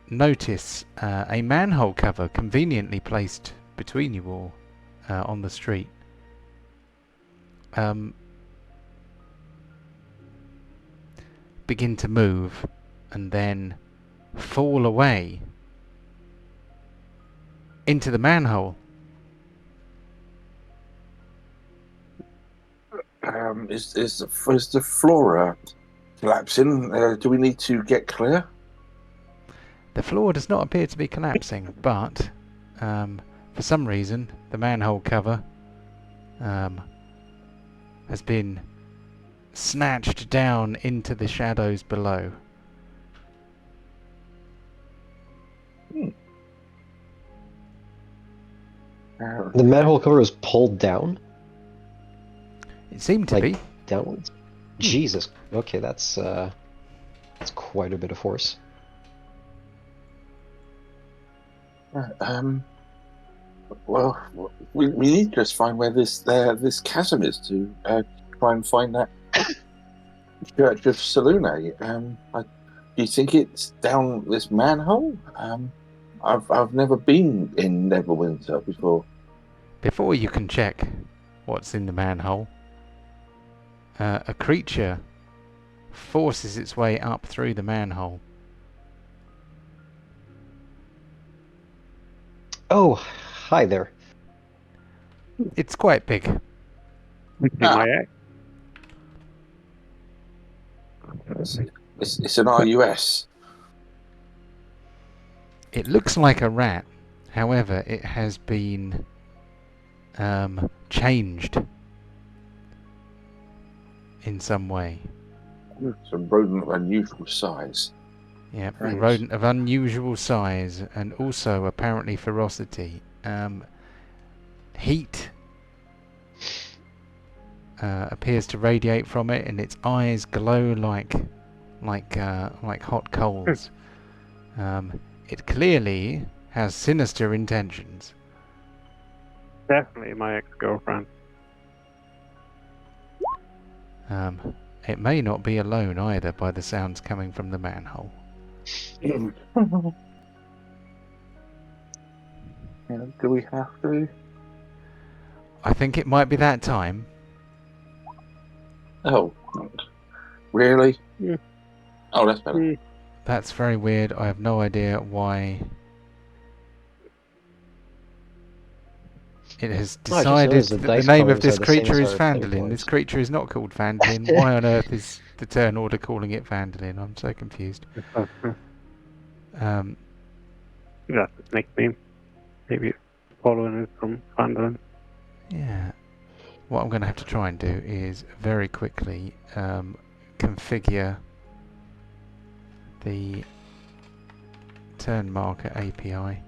notice a manhole cover conveniently placed between you all on the street. Begin to move and then fall away into the manhole. Is the floor collapsing? Do we need to get clear? The floor does not appear to be collapsing, but for some reason the manhole cover has been snatched down into the shadows below. The manhole cover is pulled down? It seemed to be. Downwards? Jesus. Okay, that's quite a bit of force. Well, we need to just find where this chasm is to try and find that Church of Salune. Do you think it's down this manhole? I've never been in Neverwinter before. Before you can check what's in the manhole, a creature forces its way up through the manhole. Oh, hi there. It's quite big. My ex. It's an RUS. It looks like a rat, however, it has been changed in some way. It's a rodent of unusual size. Yeah, a Right. rodent of unusual size and also apparently ferocity. Heat appears to radiate from it, and its eyes glow like hot coals. It clearly has sinister intentions. Definitely my ex-girlfriend. It may not be alone either, by the sounds coming from the manhole. Do we have to? I think it might be that time. Oh, really? Yeah. Oh, that's better. That's very weird. I have no idea why it has Oh, I just decided noticed the that the dice name of colors this are the same creature as is our play Fandolin. This boards. creature is not called Fandolin. Why on earth is the turn order calling it Fandolin? I'm so confused. That's his nickname. Maybe it's following us from Fandolin. Yeah. what I'm going to have to try and do is very quickly configure the turn marker API.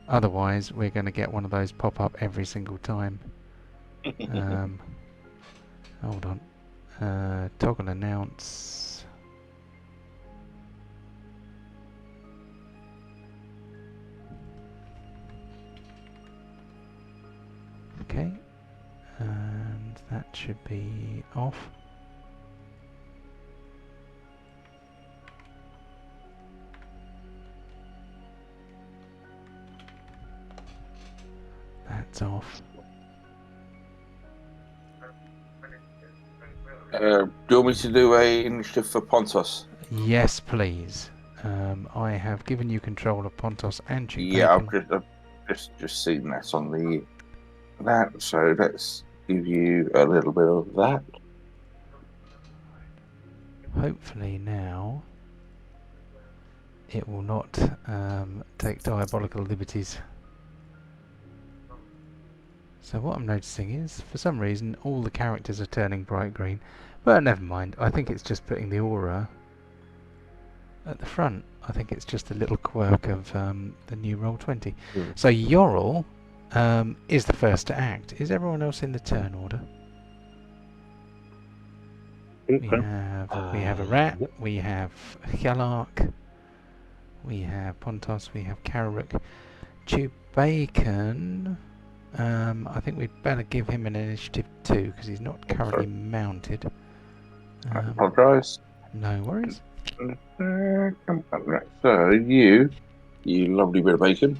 Otherwise, we're going to get one of those pop up every single time. Hold on. Toggle announce. Okay. And that should be off. That's off. Do you want me to do a initiative for Pontos? Yes, please. I have given you control of Pontos and Yeah, Bacon. I've just seen that on that. So let's give you a little bit of that. Hopefully now it will not take diabolical liberties. So what I'm noticing is, for some reason, all the characters are turning bright green. But never mind, I think it's just putting the aura at the front. I think it's just a little quirk of the new Roll20. So Yorl is the first to act. Is everyone else in the turn order? We have a rat, Yep. we have Hjallark, we have Pontos, we have Kararuk. Bacon. I think we'd better give him an initiative 2 because he's not currently mounted. I apologise. No worries. Right. So you lovely bit of bacon.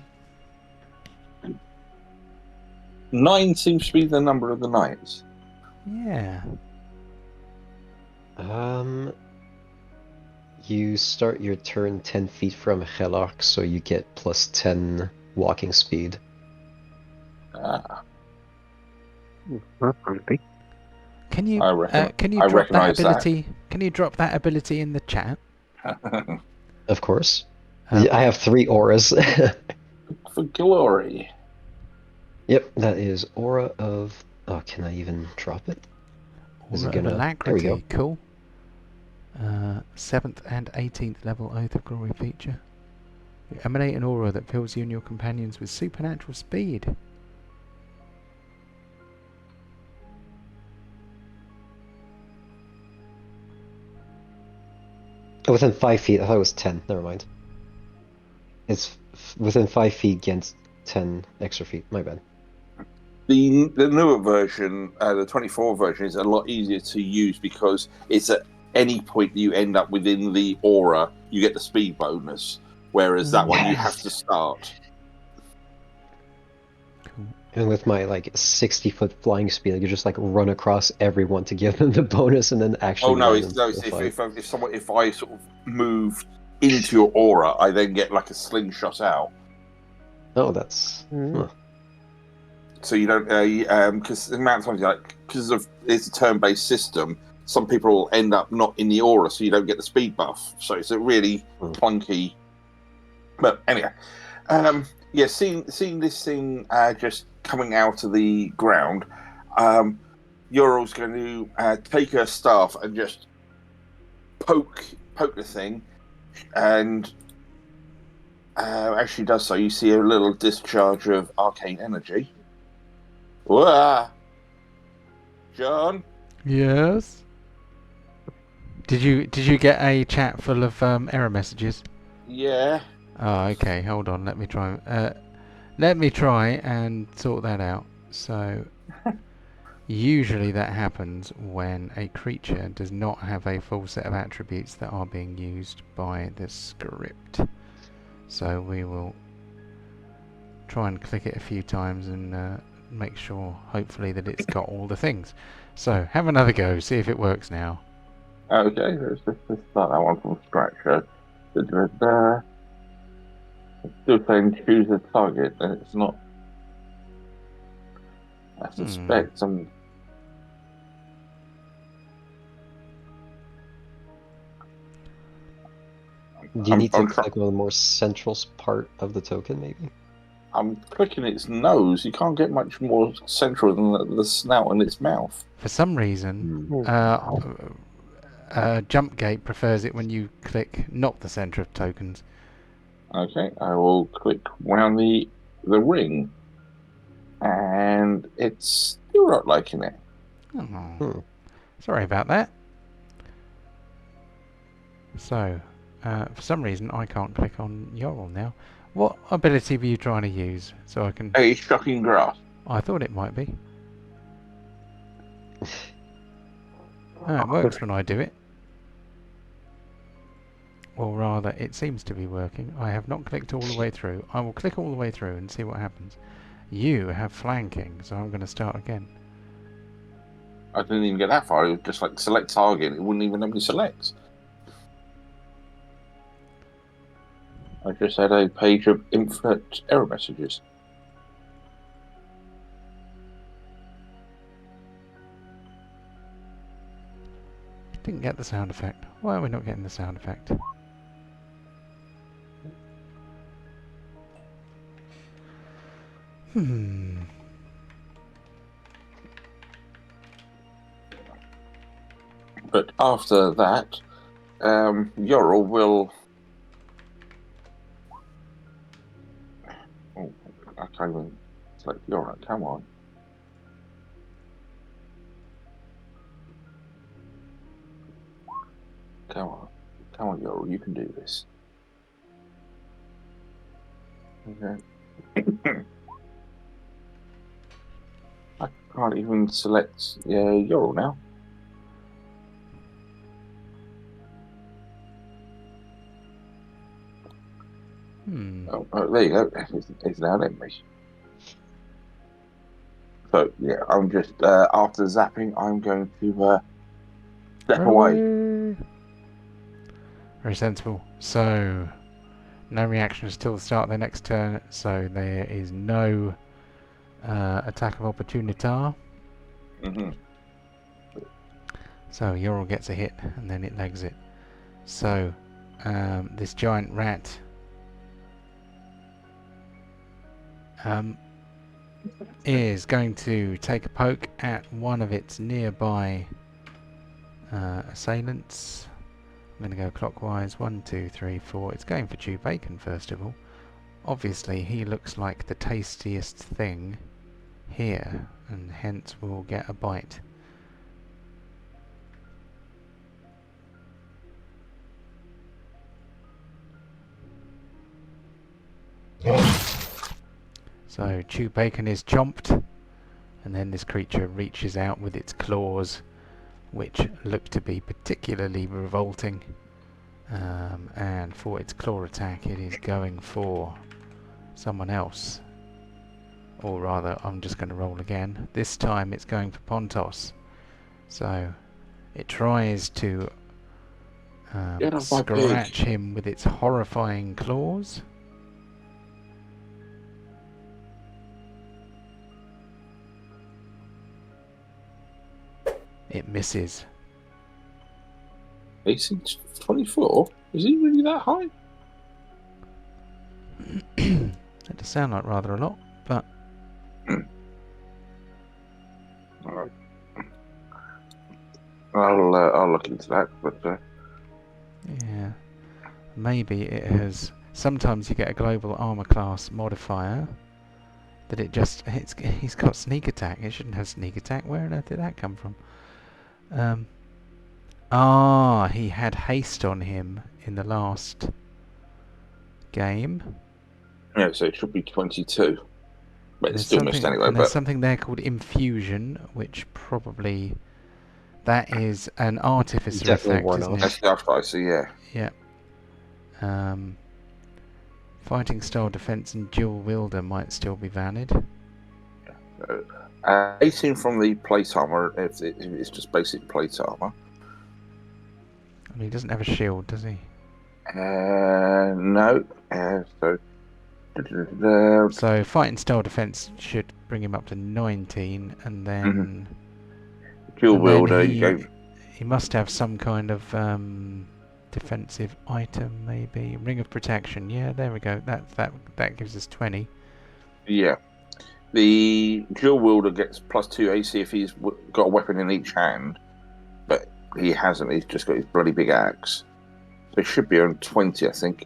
9 seems to be the number of the knights. Yeah. You start your turn 10 feet from Hjallark, so you get plus 10 walking speed. That's handy. Can you I drop that recognise that. ability? Can you drop that ability in the chat? Of course. I have 3 auras. For glory. Yep, that is Aura of... Oh, can I even drop it? Is Aura it gonna... of There we go. Alacrity, cool. 7th and 18th level Oath of Glory feature. You emanate an aura that fills you and your companions with supernatural speed. Oh, within 5 feet. I thought it was 10. Never mind. It's within 5 feet against 10 extra feet. My bad. The newer version, the 24 version, is a lot easier to use because it's at any point that you end up within the aura, you get the speed bonus. Whereas that one, you have to start. Cool. And with my, like, 60-foot flying speed, I could just, like, run across everyone to give them the bonus and then actually land them to the fight. If I sort of move into your aura, I then get like a slingshot out. Oh, that's... Huh. So you don't, because the amount of times, because it's a turn-based system, some people will end up not in the aura, so you don't get the speed buff. So it's a really clunky. But anyway, yeah, seeing this thing just coming out of the ground, Ural's going to take her staff and just poke the thing, and as she does so, you see a little discharge of arcane energy. Whoa. John? Yes. Did you get a chat full of error messages? Yeah. Oh, okay. Hold on. Let me try. Let me try and sort that out. So, usually that happens when a creature does not have a full set of attributes that are being used by the script. So we will try and click it a few times and make sure, hopefully, that it's got all the things. So, have another go. See if it works now. Okay, let's start that one from scratch. Still saying choose a target, and it's not. I suspect some. Do you need to click on the more central part of the token, maybe? I'm clicking its nose. You can't get much more central than the snout and its mouth. For some reason, Hmm. Jump Gate prefers it when you click not the center of tokens. Okay, I will click round the ring, and it's still not liking it. Oh, sorry about that. So, for some reason, I can't click on Yorl now. What ability were you trying to use? So I can. A shocking grasp. I thought it might be. Oh, it works when I do it. Or rather, it seems to be working. I have not clicked all the way through. I will click all the way through and see what happens. You have flanking, so I'm going to start again. I didn't even get that far. It was just like select target. It wouldn't even let me select. I just had a page of infinite error messages. Didn't get the sound effect. Why are we not getting the sound effect? But after that, Yorl will. Oh, I can't even select Yorl. Come on. Come on. Come on, Yorl. You can do this. Okay. I can't even select Yorl now. Oh, there you go. It's now letting me. So yeah, I'm just after zapping, I'm going to step away. Very sensible. So, no reactions till the start of their next turn, so there is no attack of opportunity. Mm-hmm. So Yorl gets a hit and then it legs it. So this giant rat is going to take a poke at one of its nearby assailants. I'm going to go clockwise. 1, 2, 3, 4. It's going for Chew Bacon first of all. Obviously he looks like the tastiest thing here, and hence will get a bite. So Chew Bacon is chomped, and then this creature reaches out with its claws, which look to be particularly revolting. And for its claw attack, it is going for someone else. Or rather, I'm just going to roll again. This time it's going for Pontos. So it tries to scratch him with its horrifying claws. It misses. AC 24? Is he really that high? That does sound like rather a lot, but Alright. I'll look into that, but yeah, maybe it has. Sometimes you get a global armor class modifier that he's got sneak attack. It shouldn't have sneak attack. Where on earth did that come from? He had haste on him in the last game. yeah, so it should be 22. But it's still missed anyway. And there's something there called infusion, which probably that is an artificer Definitely effect, worn isn't off. it? That's the artificer, yeah. Yeah. Fighting style defense and dual wielder might still be valid. 18 from the plate armor. If it's just basic plate armor. I mean, he doesn't have a shield, does he? No. So fighting style defense should bring him up to 19, and then dual wielder. He must have some kind of defensive item, maybe ring of protection. Yeah, there we go. That gives us 20. Yeah. The dual wielder gets +2 AC if he's got a weapon in each hand, but he hasn't. He's just got his bloody big axe. So he should be on 20, I think.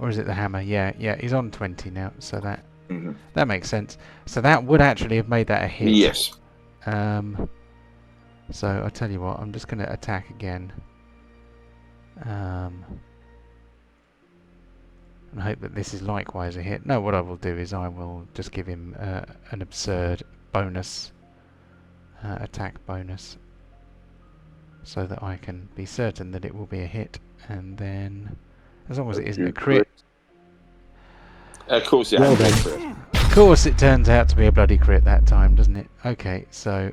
Or is it the hammer? Yeah, he's on 20 now, so Mm-hmm. that makes sense. So that would actually have made that a hit. Yes. So I tell you what, I'm just going to attack again. And hope that this is likewise a hit. No, what I will do is I will just give him an absurd bonus, attack bonus, so that I can be certain that it will be a hit. And then, as long as it isn't a crit. Of course, it Well has then. a crit. Of course, it turns out to be a bloody crit that time, doesn't it? Okay, so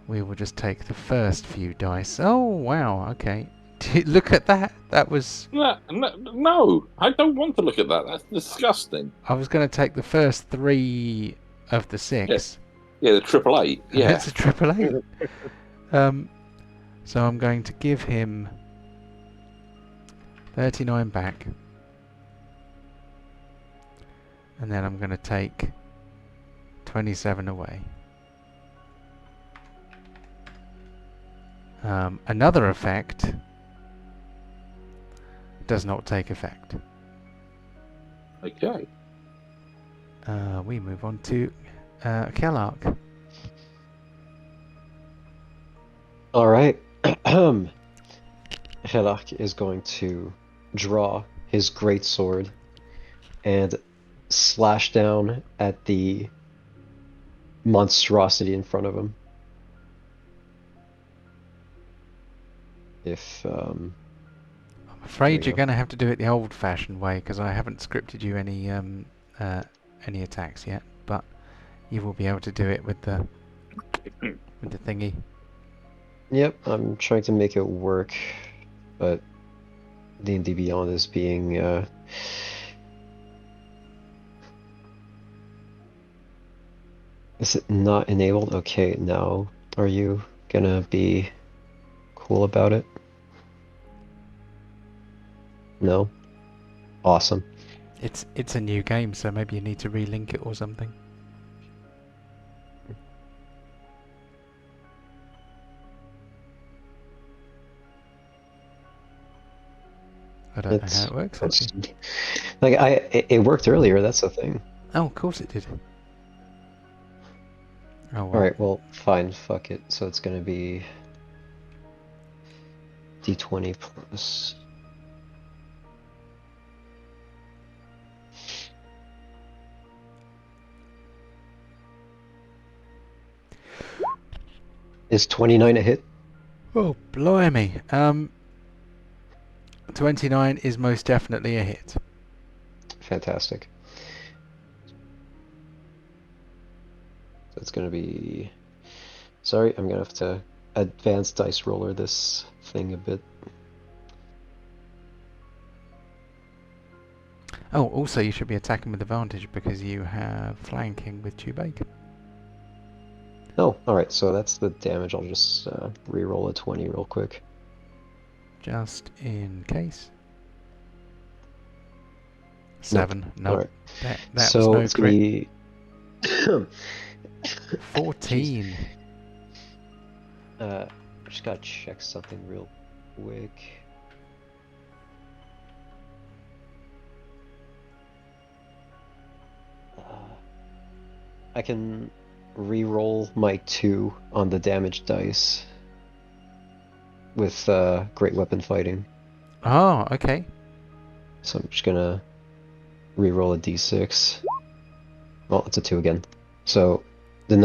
we will just take the first few dice. Oh wow! Okay, look at that. That was. No, I don't want to look at that. That's disgusting. I was going to take the first 3 of the 6. Yeah, the 888. Yeah. It's a 888. So I'm going to give him 39 back. And then I'm going to take 27 away. Another effect does not take effect. Okay. We move on to Kellark. Alright. Helak is going to draw his great sword and slash down at the monstrosity in front of him. If I'm afraid There you you're go. going to have to do it the old-fashioned way because I haven't scripted you any attacks yet, but you will be able to do it with the thingy. Yep, I'm trying to make it work, but D&D Beyond is being is it not enabled? Okay, now are you gonna be cool about it? No? Awesome. It's a new game, so maybe you need to relink it or something. I don't know how it works actually. Like it worked earlier, that's the thing. Oh, of course it did. Oh well. Alright, well, fine, fuck it. So it's gonna be D20 plus. Is 29 a hit? Oh, blimey. 29 is most definitely a hit. Fantastic. So it's gonna be. Sorry, I'm gonna have to advance dice roller this thing a bit. Oh, also you should be attacking with advantage because you have flanking with Chewbacca. Oh, alright, so that's the damage. I'll just re-roll a 20 real quick. Just in case. 7. Nope. Alright. That So was no it's crit. gonna be 14. Just gotta check something real quick. I can re-roll my 2 on the damage dice with great weapon fighting. Oh, okay. So I'm just gonna re-roll a d6. Well, it's a 2 again. So the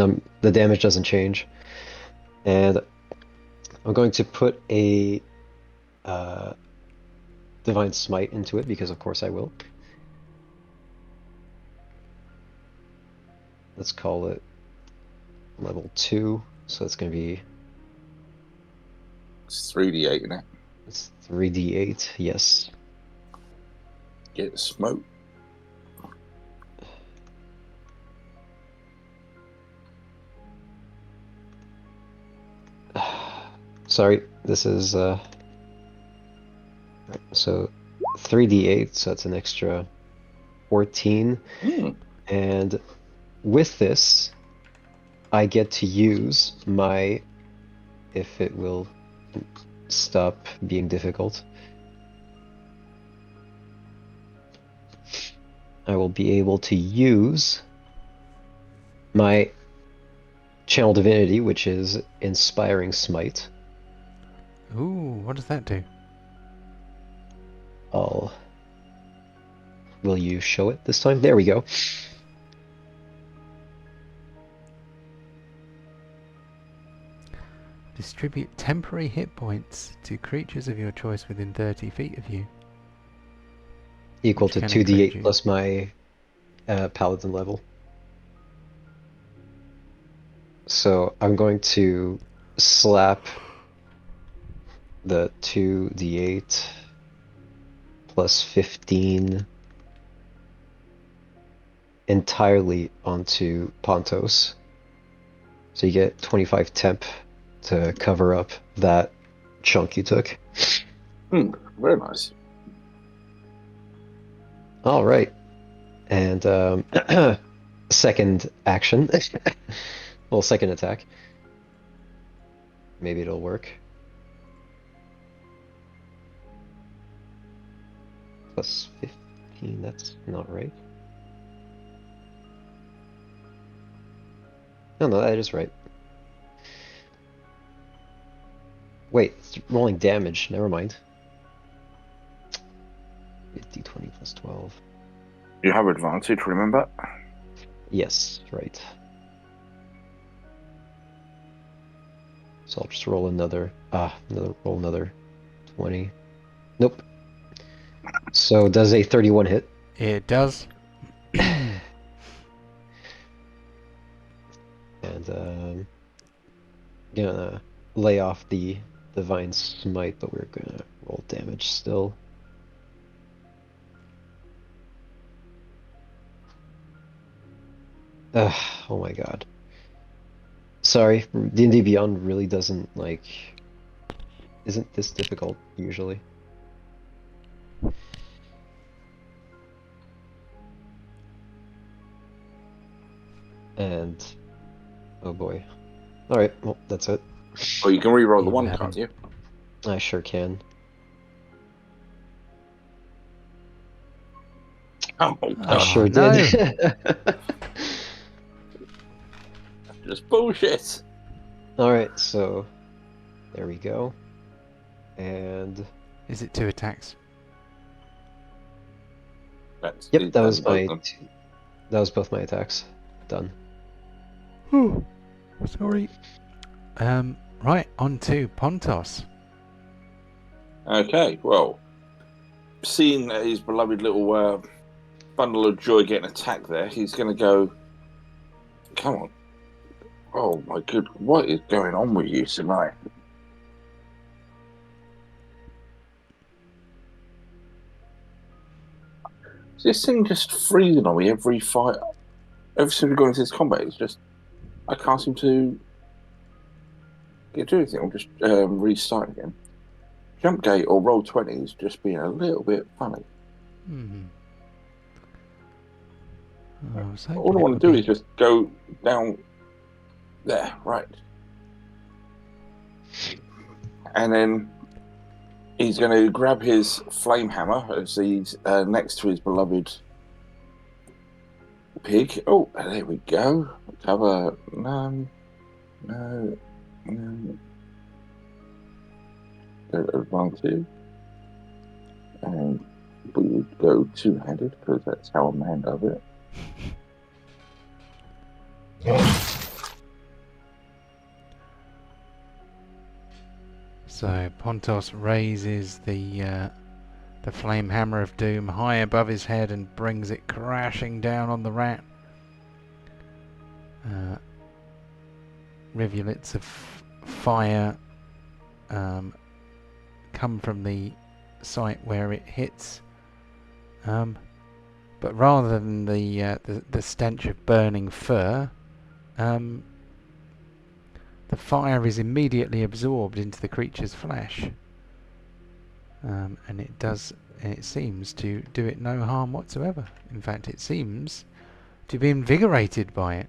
damage doesn't change. And I'm going to put a Divine Smite into it because of course I will. Let's call it level 2. So it's gonna be It's 3d8, isn't it? it's 3d8, yes. Get smoke. Sorry, this is so 3d8, so that's an extra 14. And with this, I get to use my, if it will stop being difficult, I will be able to use my Channel Divinity, which is Inspiring Smite. Ooh, what does that do? Will you show it this time? There we go. Distribute temporary hit points to creatures of your choice within 30 feet of you. Equal Which to can 2d8 include you. plus my paladin level. So I'm going to slap the 2d8 plus 15 entirely onto Pontos. So you get 25 temp to cover up that chunk you took. Very nice. All right. And second action. Well, second attack. Maybe it'll work. Plus 15, that's not right. No, that is right. Wait, it's rolling damage. Never mind. D20 plus 12. You have advantage, remember? Yes, right. So I'll just roll another 20. Nope. So does a 31 hit? It does. And gonna lay off the divine smite, but we're gonna roll damage still. Oh my god. Sorry, D&D Beyond really doesn't, like, isn't this difficult usually. And, oh boy. Alright, well, that's it. Oh, you can re-roll the 1, 11. can't you? I sure can. Oh, I sure no. did. just bullshit. Alright, so there we go. And Is it 2 attacks? yep, that was both my attacks. Done. Sorry. Right, on to Pontos. Okay, well, seeing his beloved little bundle of joy getting attacked there, he's going to go, come on. Oh my good, what is going on with you tonight? Is this thing just freezing on me every fight? Every since we go into this combat, it's just, I can't seem to get to anything. I'll just restart again. Jump gate or roll 20 is just being a little bit funny. All I want to do is just go down there, right? And then he's going to grab his flame hammer as he's next to his beloved pig. Oh, there we go. Cover. No. Advantage. And we would go two-handed because that's how a man does it. So Pontos raises the flame hammer of doom high above his head and brings it crashing down on the rat. Rivulets of fire come from the site where it hits, but rather than the stench of burning fur, the fire is immediately absorbed into the creature's flesh, and it does it seems to do it no harm whatsoever. In fact, it seems to be invigorated by it.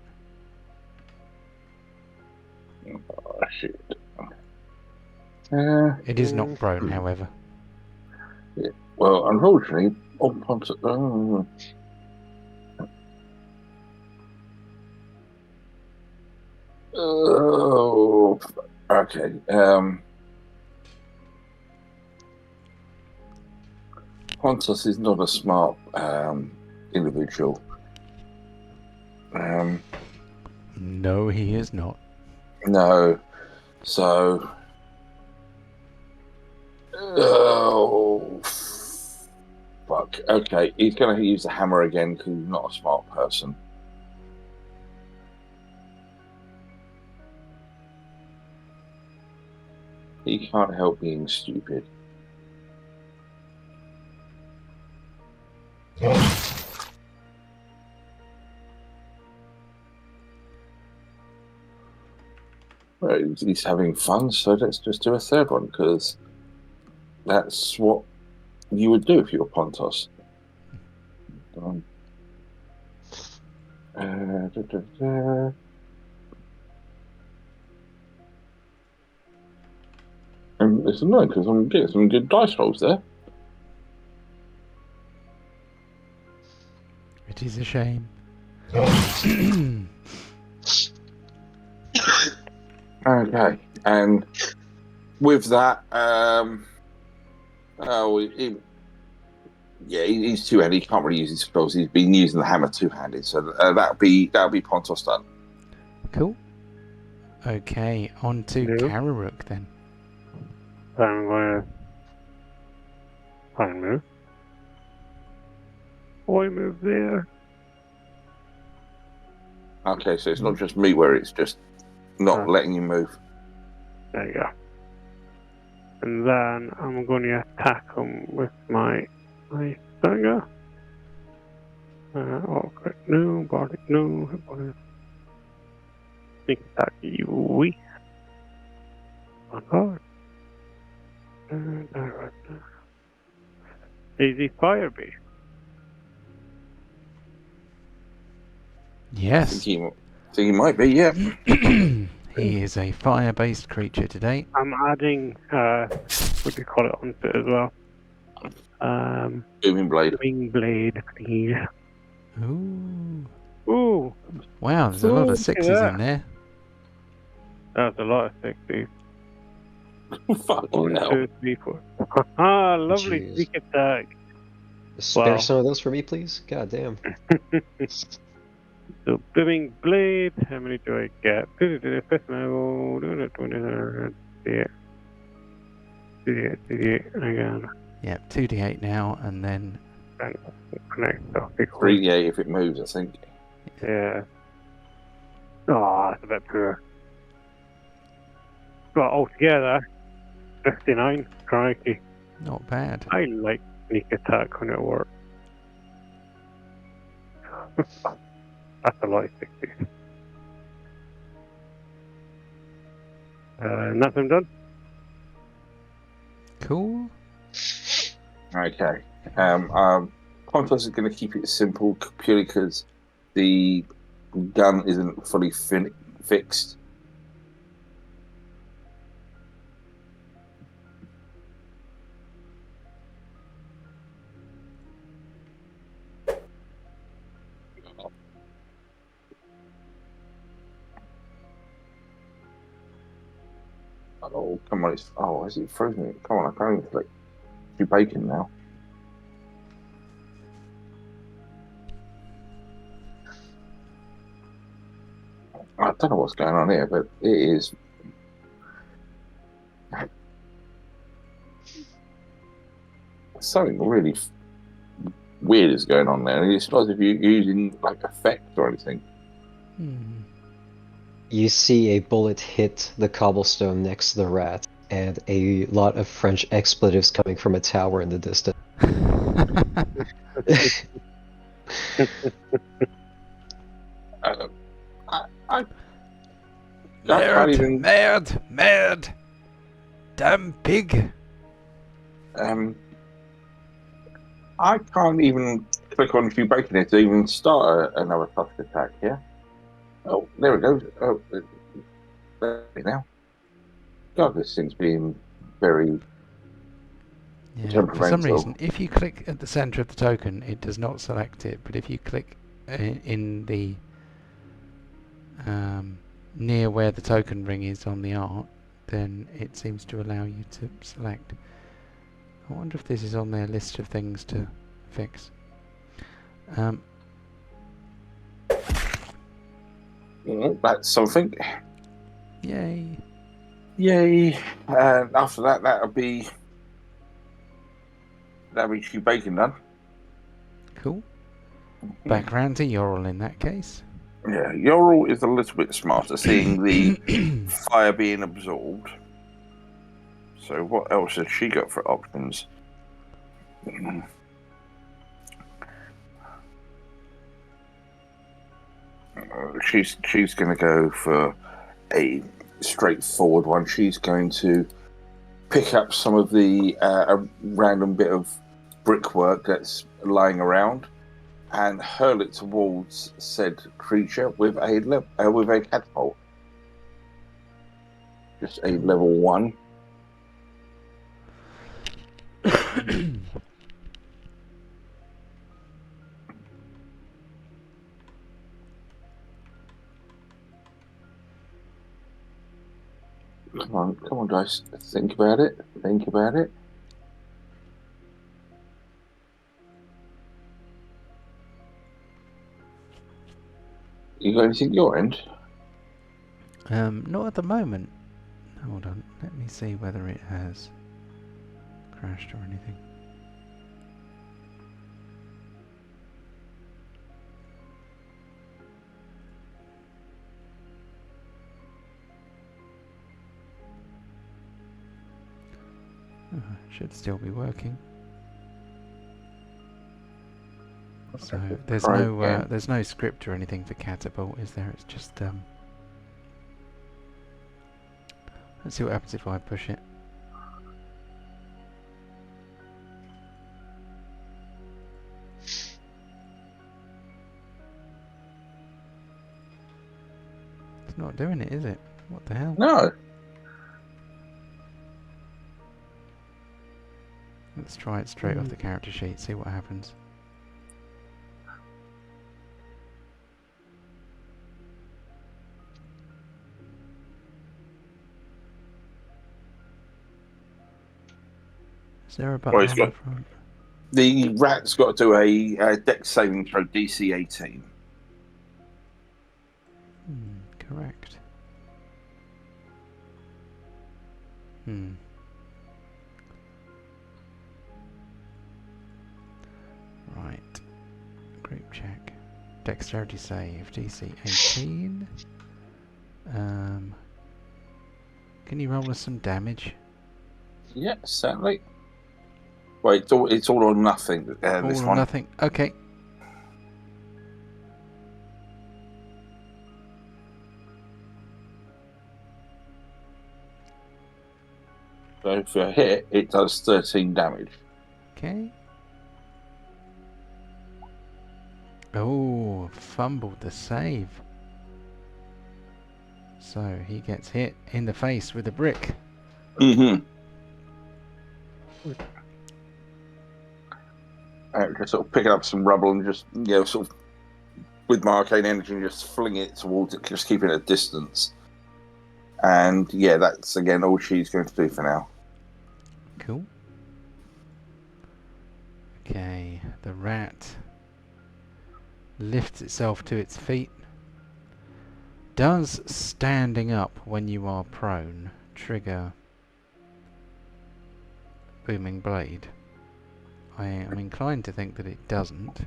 Oh, shit. It is not prone, however. Well, unfortunately, Pontos. Oh, okay. Pontos is not a smart individual. No, he is not. No. So. Oh, fuck. Okay, he's going to use the hammer again because he's not a smart person. He can't help being stupid. Well, he's having fun, so let's just do a third one because that's what you would do if you were Pontos. And it's annoying because I'm getting some good dice rolls there. It is a shame. Okay, and with that, he's two-handed. He can't really use his spells. He's been using the hammer two-handed, so that'll be Pontos done. Cool. Okay, on to Yeah. Kararuk then. I'm going to try and move. I move there. Okay, so it's not just me where it's just not letting you move. There you go. And then I'm going to attack him with my dagger. No, bardic, no. Sneak attack, you weak. On guard. Right there. Is he fire based? Yes. Think he might be, yeah. He is a fire-based creature today. I'm adding, what do you call it, onto it as well. Booming blade. Wing blade, please. Ooh. Ooh, Wow, there's a lot Ooh, of look at sixes that. in there. that's a lot of 60s. Fucking 1, hell. 2, 3, 4. Ah, lovely Jeez. sneak attack. Spare Wow. some of those for me, please. God damn. So, booming blade, how many do I get? Fifth level, yeah. Again. Yep, 2d8 now, and then Connect. Oh, big hole. 3d8 if it moves, I think. Yeah. Oh, that's a bit poor. But altogether, 59. Crikey. not bad. I like sneak attack when it works. That's a lot of 60s. And that's him done. Cool. Okay. Pontos is going to keep it simple purely because the gun isn't fully fixed. Oh, come on. Is it frozen? Come on, I can't even click. Do bacon now. I don't know what's going on here, but it is. Something really weird is going on there. It's not as if you're using like effect or anything. You see a bullet hit the cobblestone next to the rat, and a lot of French expletives coming from a tower in the distance. I can't even. Merde! Damn pig! I can't even click on Hugh Bacon here to even start another touch attack. Yeah. Oh, there it goes. Oh, there it is now. God, this thing's being very Yeah, for some temperamental. reason, if you click at the center of the token, it does not select it. But if you click in the near where the token ring is on the art, then it seems to allow you to select. I wonder if this is on their list of things to fix. That's something. Yay! Yay! And after that, that'll be Hugh Bacon done. Cool. Back round to Yorl in that case. Yeah, Yorl is a little bit smarter, seeing the fire being absorbed. So what else has she got for options? She's going to go for a straightforward one. She's going to pick up some of the a random bit of brickwork that's lying around and hurl it towards said creature with a catapult. Just a level 1. Come on, guys. Think about it. You got anything at your end? Not at the moment. Hold on, let me see whether it has crashed or anything. Oh, it should still be working. So there's no script or anything for catapult, is there? It's just let's see what happens if I push it. It's not doing it, is it? What the hell? No. Let's try it straight off the character sheet, see what happens. Is there a button on the front? The rat's got to do a dex saving throw DC 18. Correct. Right. Group check. Dexterity save, DC 18. Can you roll us some damage? Yeah, certainly. Wait, it's all or nothing. All this or one. nothing. Okay. So for a hit, it does 13 damage. Okay. Oh, fumbled the save. So he gets hit in the face with a brick. Mm-hmm. Just sort of picking up some rubble and just, sort of with my arcane energy and just fling it towards it, just keeping it at distance. And yeah, that's again all she's going to do for now. Cool. Okay, the rat lifts itself to its feet. Does standing up when you are prone trigger booming blade? I am inclined to think that it doesn't.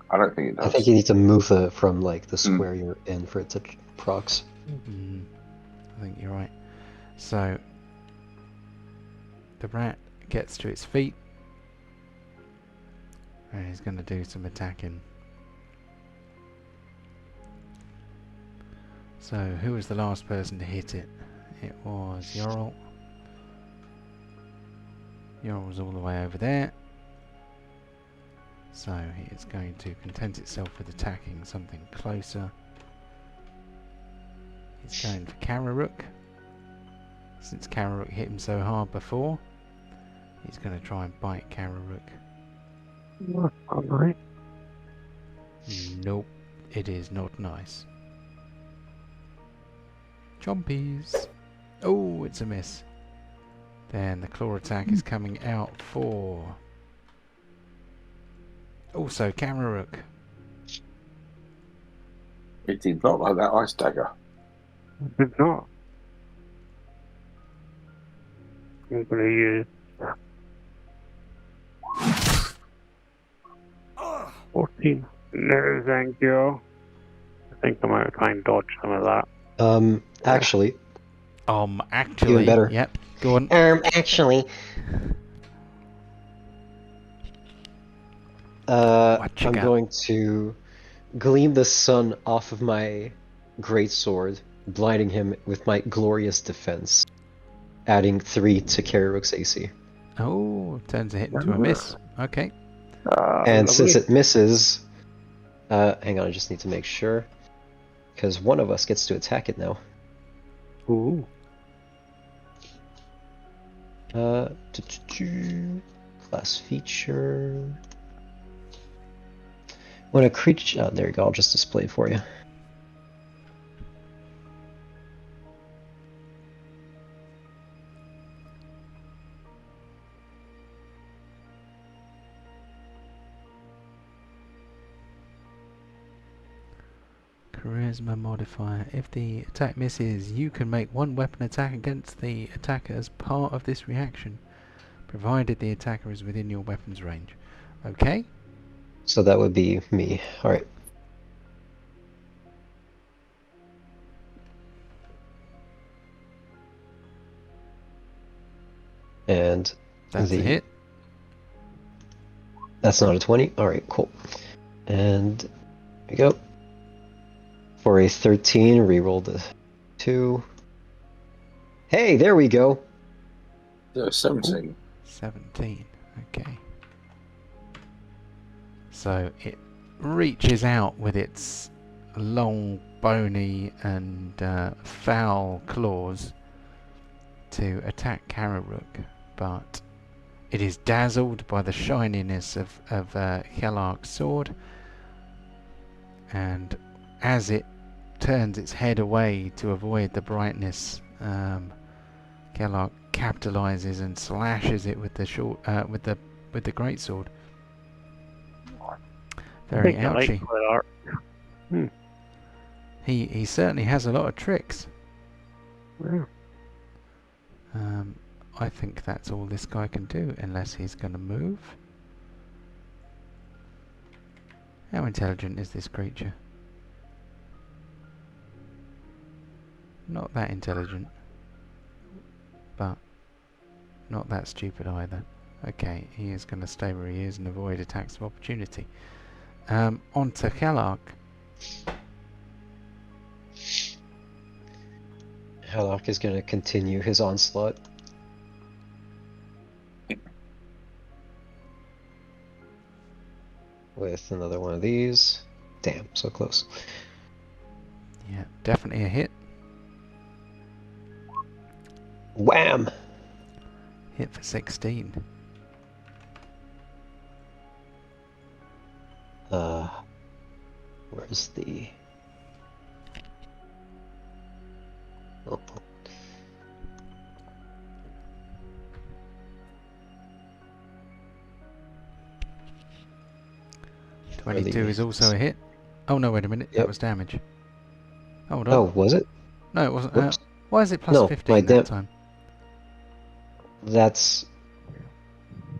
I don't think it does. I think you need to move it from like the square you're in for it to procs. I think you're right. So the rat gets to its feet and he's going to do some attacking. So who was the last person to hit it? It was Yorl. Yorl was all the way over there. So it's going to content itself with attacking something closer. He's going for Kararook. Since Kararook hit him so hard before, he's going to try and bite Kararook. Alright. Nope, it is not nice. Chompies. Oh, it's a miss. Then the claw attack is coming out for... also Kararook. It did not like that ice dagger. Did not. I'm gonna use 14. No, thank you. I think I'm gonna try and dodge some of that. Actually, Actually, even better. Yep, go on. Actually. What you I'm got? going to gleam the sun off of my greatsword, blinding him with my glorious defense, adding 3 to Kararook's AC. Oh, turns a hit into a miss. Okay. And Lovely. since it misses, hang on, I just need to make sure, because one of us gets to attack it now. Ooh. Class feature. When a creature, oh, there you go. I'll just display it for you. Charisma modifier. If the attack misses, you can make one weapon attack against the attacker as part of this reaction, provided the attacker is within your weapon's range. Okay. So that would be me. All right. And That's a hit. That's not a 20. All right, cool. And there we go. For a 13, reroll the 2. Hey, there we go. 17. 17. Okay. So it reaches out with its long, bony, and foul claws to attack Kararook, but it is dazzled by the shininess of Hjallark's sword, and as it turns its head away to avoid the brightness, Hjallark capitalizes and slashes it with the with the greatsword. Very I like ouchy. that. He certainly has a lot of tricks. Yeah. I think that's all this guy can do, unless he's going to move. How intelligent is this creature? Not that intelligent, but not that stupid either. Okay, he is going to stay where he is and avoid attacks of opportunity. On to Hjallark. Hjallark is going to continue his onslaught. With another one of these. Damn, so close. Yeah, definitely a hit. Wham! Hit for 16. Where's the... Oh. Where are 22 the- is also a hit. Oh no, wait a minute, that Yep. was damage. Hold on. Oh, was it? No, it wasn't. Whoops. Why is it plus No, 15 my that time? That's...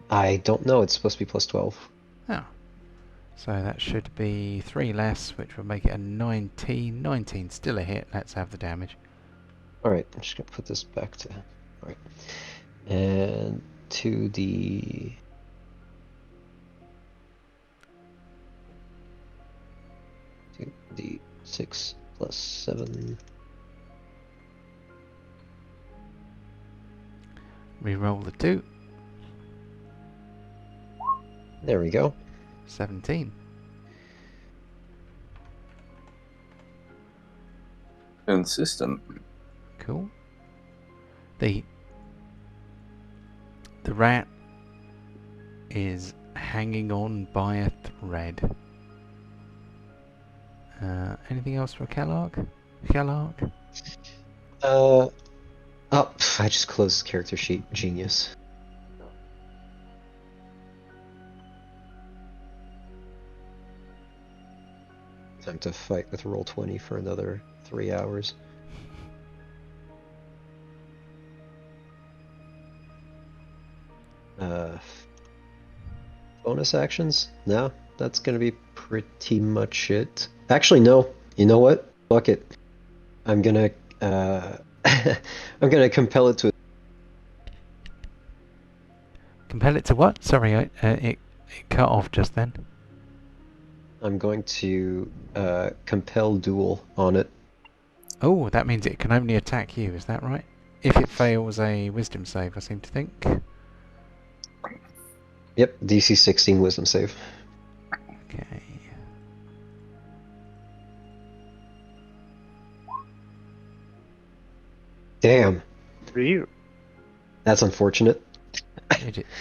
I don't know, it's supposed to be plus 12. Oh. So that should be 3 less, which will make it a 19. 19, still a hit. Let's have the damage. Alright, I'm just gonna put this back to... Alright. And 2d... D6 plus 7. Reroll the 2. There we go. 17. Consistent. Cool. The rat is hanging on by a thread. Anything else for Kellark? Oh, I just closed the character sheet. Genius. Time to fight with Roll20 for another 3 hours. Bonus actions? No, that's gonna be pretty much it. Actually, no. You know what? Fuck it. I'm gonna I'm gonna compel it to. Compel it to what? Sorry, it cut off just then. I'm going to compel duel on it. Oh, that means it can only attack you, is that right? If it fails a wisdom save, I seem to think. Yep, DC 16 wisdom save. Okay. Damn, Real. that's unfortunate.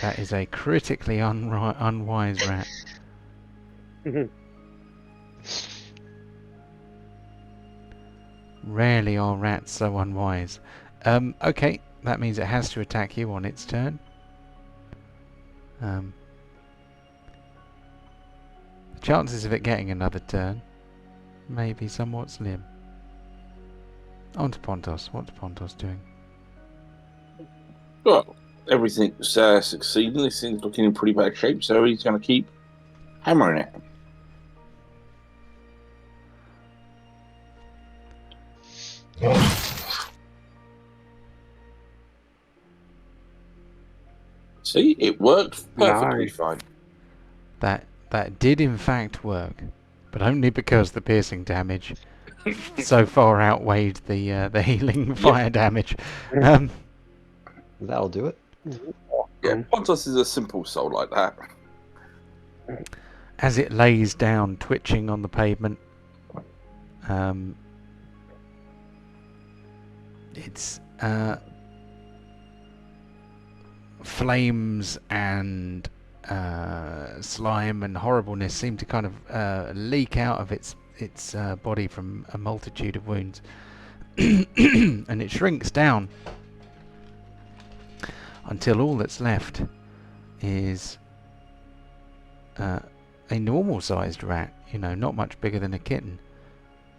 That is a critically unwise rat. Rarely are rats so unwise. Okay, that means it has to attack you on its turn. The chances of it getting another turn may be somewhat slim. On to Pontos. What's Pontos doing? Well, everything's succeeding. This thing's looking in pretty bad shape, so he's going to keep hammering it. See, it worked perfectly Nice. fine. That did in fact work, but only because the piercing damage so far outweighed the healing fire damage. That'll do it. Yeah, Pontos is a simple soul like that. As it lays down, twitching on the pavement, its flames and slime and horribleness seem to kind of leak out of its body from a multitude of wounds, and it shrinks down until all that's left is a normal-sized rat. You know, not much bigger than a kitten.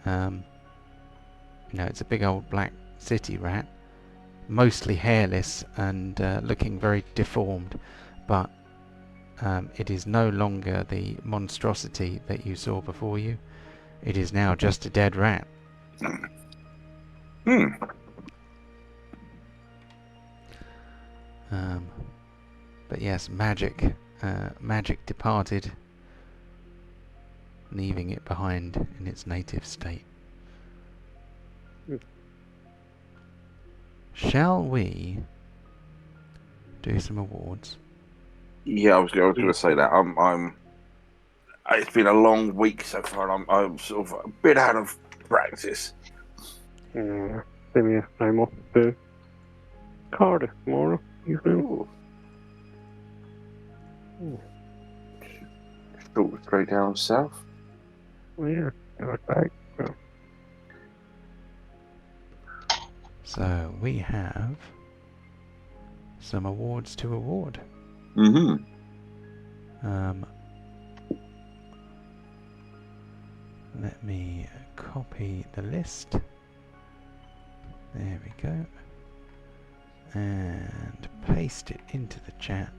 You know, it's a big old black city rat, mostly hairless and looking very deformed, but it is no longer the monstrosity that you saw before you. It is now just a dead rat. But yes, magic departed, leaving it behind in its native state. Shall we do some awards? Yeah, I was going to say that. It's been a long week so far, and I'm sort of a bit out of practice. Same here. I'm off to Cardiff tomorrow. Thought straight down south. Well, yeah, I was back. So. So we have some awards to award. Mm-hmm. Let me copy the list. There we go. And paste it into the chat.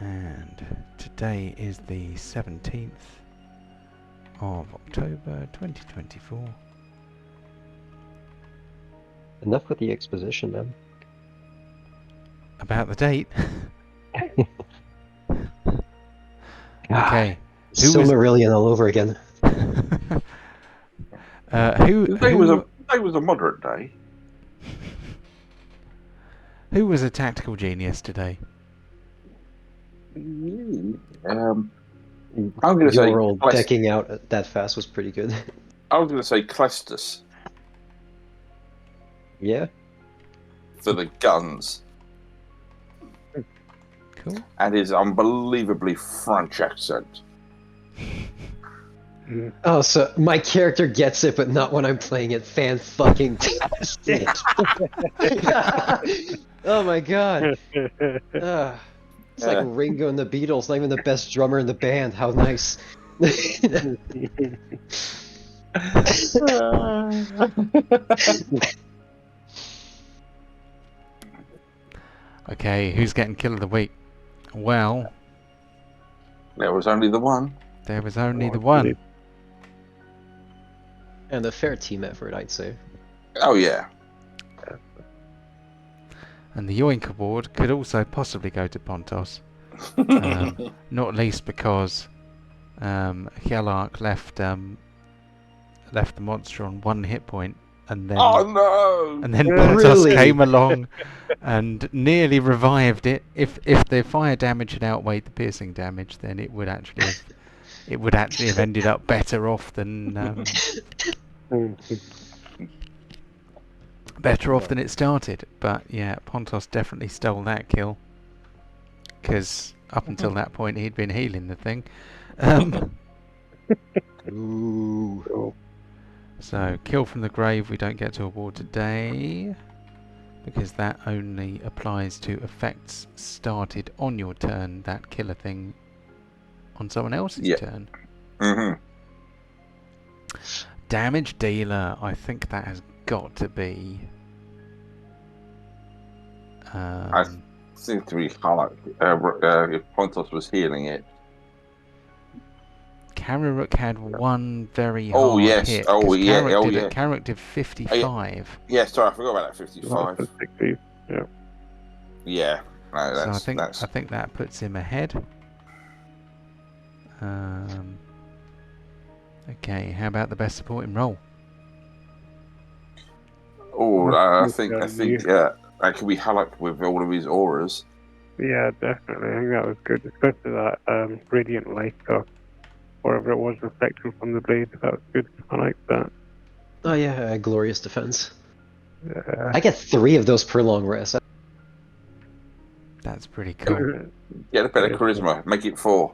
And today is the 17th of October 2024. Enough with the exposition, man. About the date. Ah, Okay. Who was Silmarillion all over again. Today was a moderate day. Who was a tactical genius today? I'm going to say. Your old decking out that fast was pretty good. I was going to say Clestus Yeah. for the guns Cool. and his unbelievably French accent. Oh, so my character gets it, but not when I'm playing it. Fan-fucking-tastic. Oh my god. It's like Ringo and the Beatles, not even the best drummer in the band. How nice. Okay, who's getting kill of the week? Well, There was only the one. there was only the one. And a fair team effort, I'd say. Oh, yeah. And the Yoink Award could also possibly go to Pontos. Not least because Hjallark left the monster on 1 hit point, and then Oh, no! and then Yeah. Pontos Really? came along and nearly revived it. If the fire damage had outweighed the piercing damage, then it would actually have ended up better off than it started. But yeah, Pontos definitely stole that kill, because up until that point he'd been healing the thing. Ooh. So kill from the grave we don't get to award today, because that only applies to effects started on your turn that kill a thing on someone else's turn. Mm-hmm. Damage dealer, I think that has got to be Seems to be Halak. If Pontos was healing it. Kararuk had one very Oh, hard yes. hit. Oh, 'cause yeah. Kararuk Oh, did yeah. Kararuk did 55. Yeah, sorry, I forgot about that 55. Yeah. No, So that's... I think that puts him ahead. Okay, how about the best supporting role? Oh, I think Yeah. that could be Halak with all of his auras. Yeah, definitely. I think that was good, especially that radiant light or whatever it was reflecting from the blade. That was good. I like that. Oh yeah, glorious defense. Yeah. I get 3 of those per long rest. That's pretty cool. Get a better charisma. Make it 4.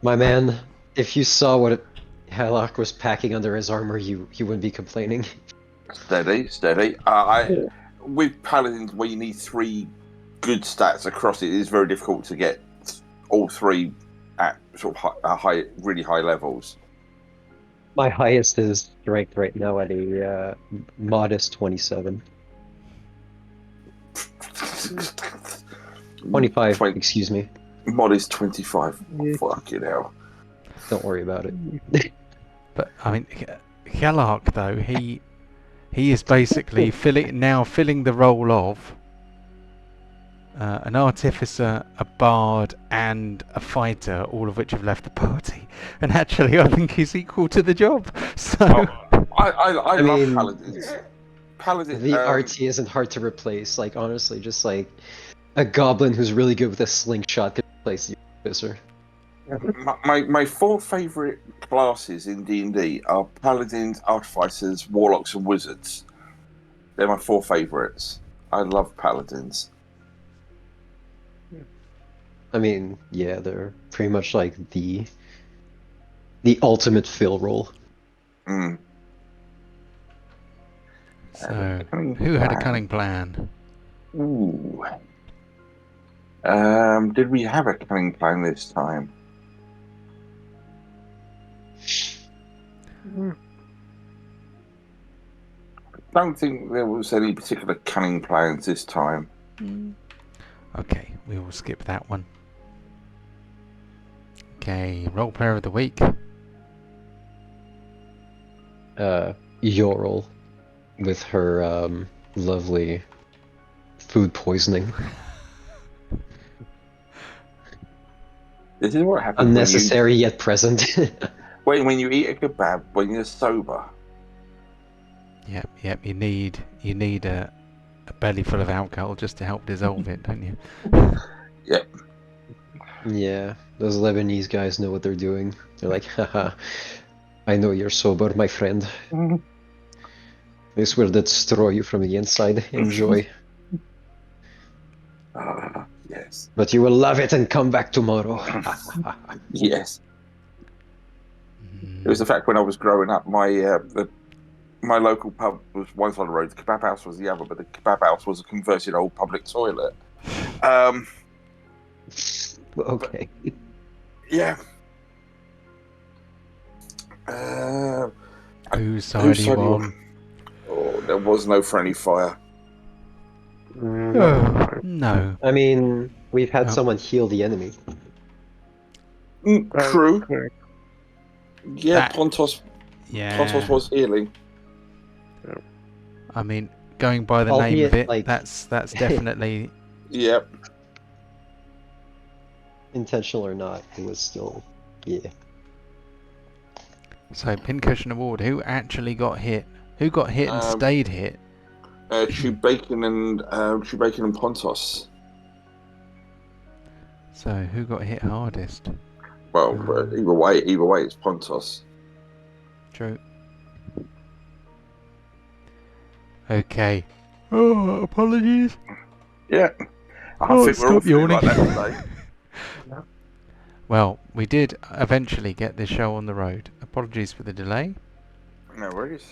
My man, if you saw what Halak was packing under his armor, you wouldn't be complaining. Steady. With paladins, where you need 3 good stats across it is very difficult to get all 3 at sort of really high levels. My highest is strength right now at a modest 27. 25, excuse me. Modest 25. Yeah. Fucking hell. Don't worry about it. But I mean, Hjallark though, he is basically filling the role of an artificer, a bard, and a fighter, all of which have left the party. And actually, I think he's equal to the job. So I love mean, paladins. Paladin. The RT isn't hard to replace. Like honestly, just like a goblin who's really good with a slingshot could replace the officer. My 4 favourite classes in D&D are paladins, artificers, warlocks, and wizards. They're my 4 favourites. I love paladins. I mean, yeah, they're pretty much like the ultimate fill role. Mm. So who had a cunning plan? Ooh. Did we have a cunning plan this time? Don't think there was any particular cunning plans this time. Okay, we will skip that one. Okay, role player of the week. Yorl with her lovely food poisoning. This is what happens Unnecessary yet present. when you eat a kebab when you're sober. Yep. You need a a belly full of alcohol just to help dissolve it, don't you? Yeah, those Lebanese guys know what they're doing. They're like, haha, I know you're sober, my friend. This will destroy you from the inside. Enjoy. Yes. But you will love it and come back tomorrow. Yes. It was the fact when I was growing up, my local pub was one side of the road, the kebab house was the other, but the kebab house was a converted old public toilet. Okay. Yeah. Whose side are you on? Oh, there was no friendly fire. Oh, no. I mean, we've had Oh. someone heal the enemy. True. Correct. Yeah, That- Pontos Yeah. was healing. I mean, going by the name Albeit, of it, like- that's definitely... Yep. Intentional or not, it was still, yeah. So, Pincushion Award, who actually got hit? Who got hit and stayed hit? Chew Bacon and Pontos. So, who got hit hardest? Well, either way, it's Pontos. True. Okay. Oh, apologies. Yeah. I Oh, think we're all stop feeling yawning. like that today. Well, we did eventually get this show on the road. Apologies for the delay. No worries.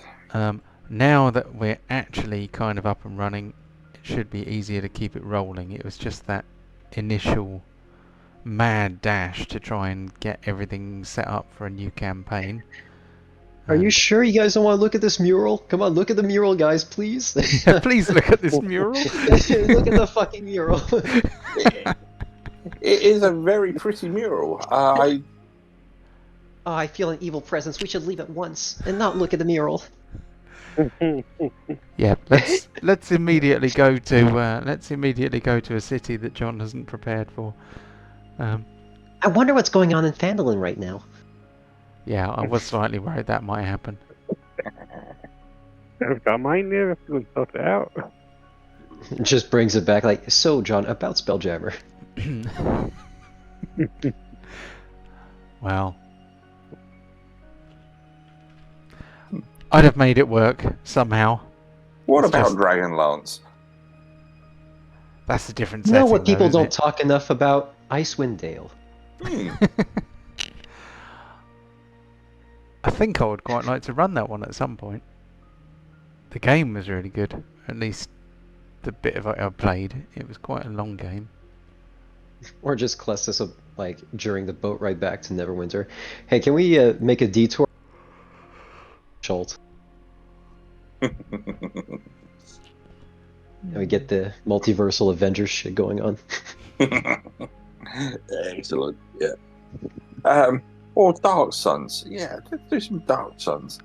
Now that we're actually kind of up and running, it should be easier to keep it rolling. It was just that initial mad dash to try and get everything set up for a new campaign. Are you sure you guys don't want to look at this mural? Come on, look at the mural, guys, please. Please look at this mural. Look at the fucking mural. It is a very pretty mural. Oh, I feel an evil presence. We should leave at once and not look at the mural. Yeah, let's immediately go to a city that John hasn't prepared for. I wonder what's going on in Phandalin right now. Yeah, I was slightly worried that might happen. I've got mine there. Let's go and sort it out. It just brings it back like, so John, about Spelljammer. Well, I'd have made it work somehow. What It's about just- Dragonlance? That's a different You setting. know what people though, isn't don't talk enough about? Icewind Dale. it? I think I would quite like to run that one at some point. The game was really good. At least the bit of it I played. It was quite a long game. Or just Klestis, like, during the boat ride back to Neverwinter. Hey, can we make a detour? Schult. And we get the multiversal Avengers shit going on. Excellent. Yeah. Or Dark Suns. Yeah, let's do some Dark Suns.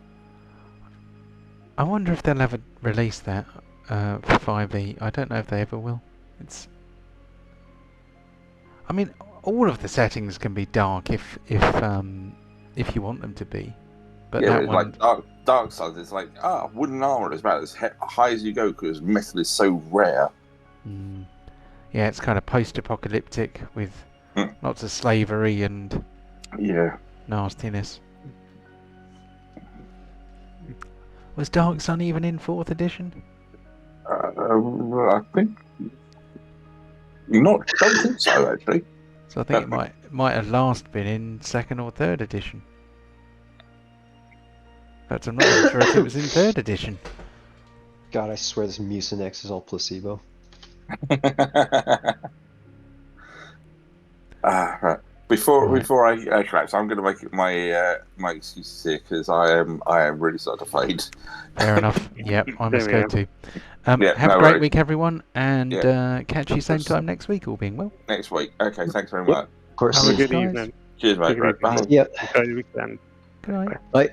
I wonder if they'll ever release that for 5e. I don't know if they ever will. I mean, all of the settings can be dark if you want them to be. But Yeah, that it's one, like Dark Suns. It's like wooden armor is about as high as you go because metal is so rare. yeah, it's kind of post-apocalyptic with lots of slavery and Yeah. nastiness. Was Dark Sun even in 4th edition? I think not. Don't think so actually. So I think it might have last been in 2nd or 3rd edition. But I'm not even sure if it was in 3rd edition. God, I swear this Mucinex is all placebo. Right. Before Right. I collapse, I'm going to make it my excuses here because I am really starting to fade. Fair enough. Yep, I must There go we too. Yeah, Have no a great worries. week, everyone, and Yeah. catch you same time next week, all being well. Next week. Okay, thanks very Yep. much. Of course. Have a good guys. evening. Cheers, mate. Good Right, bye. evening. Yep. Enjoy the weekend. Good night. Bye.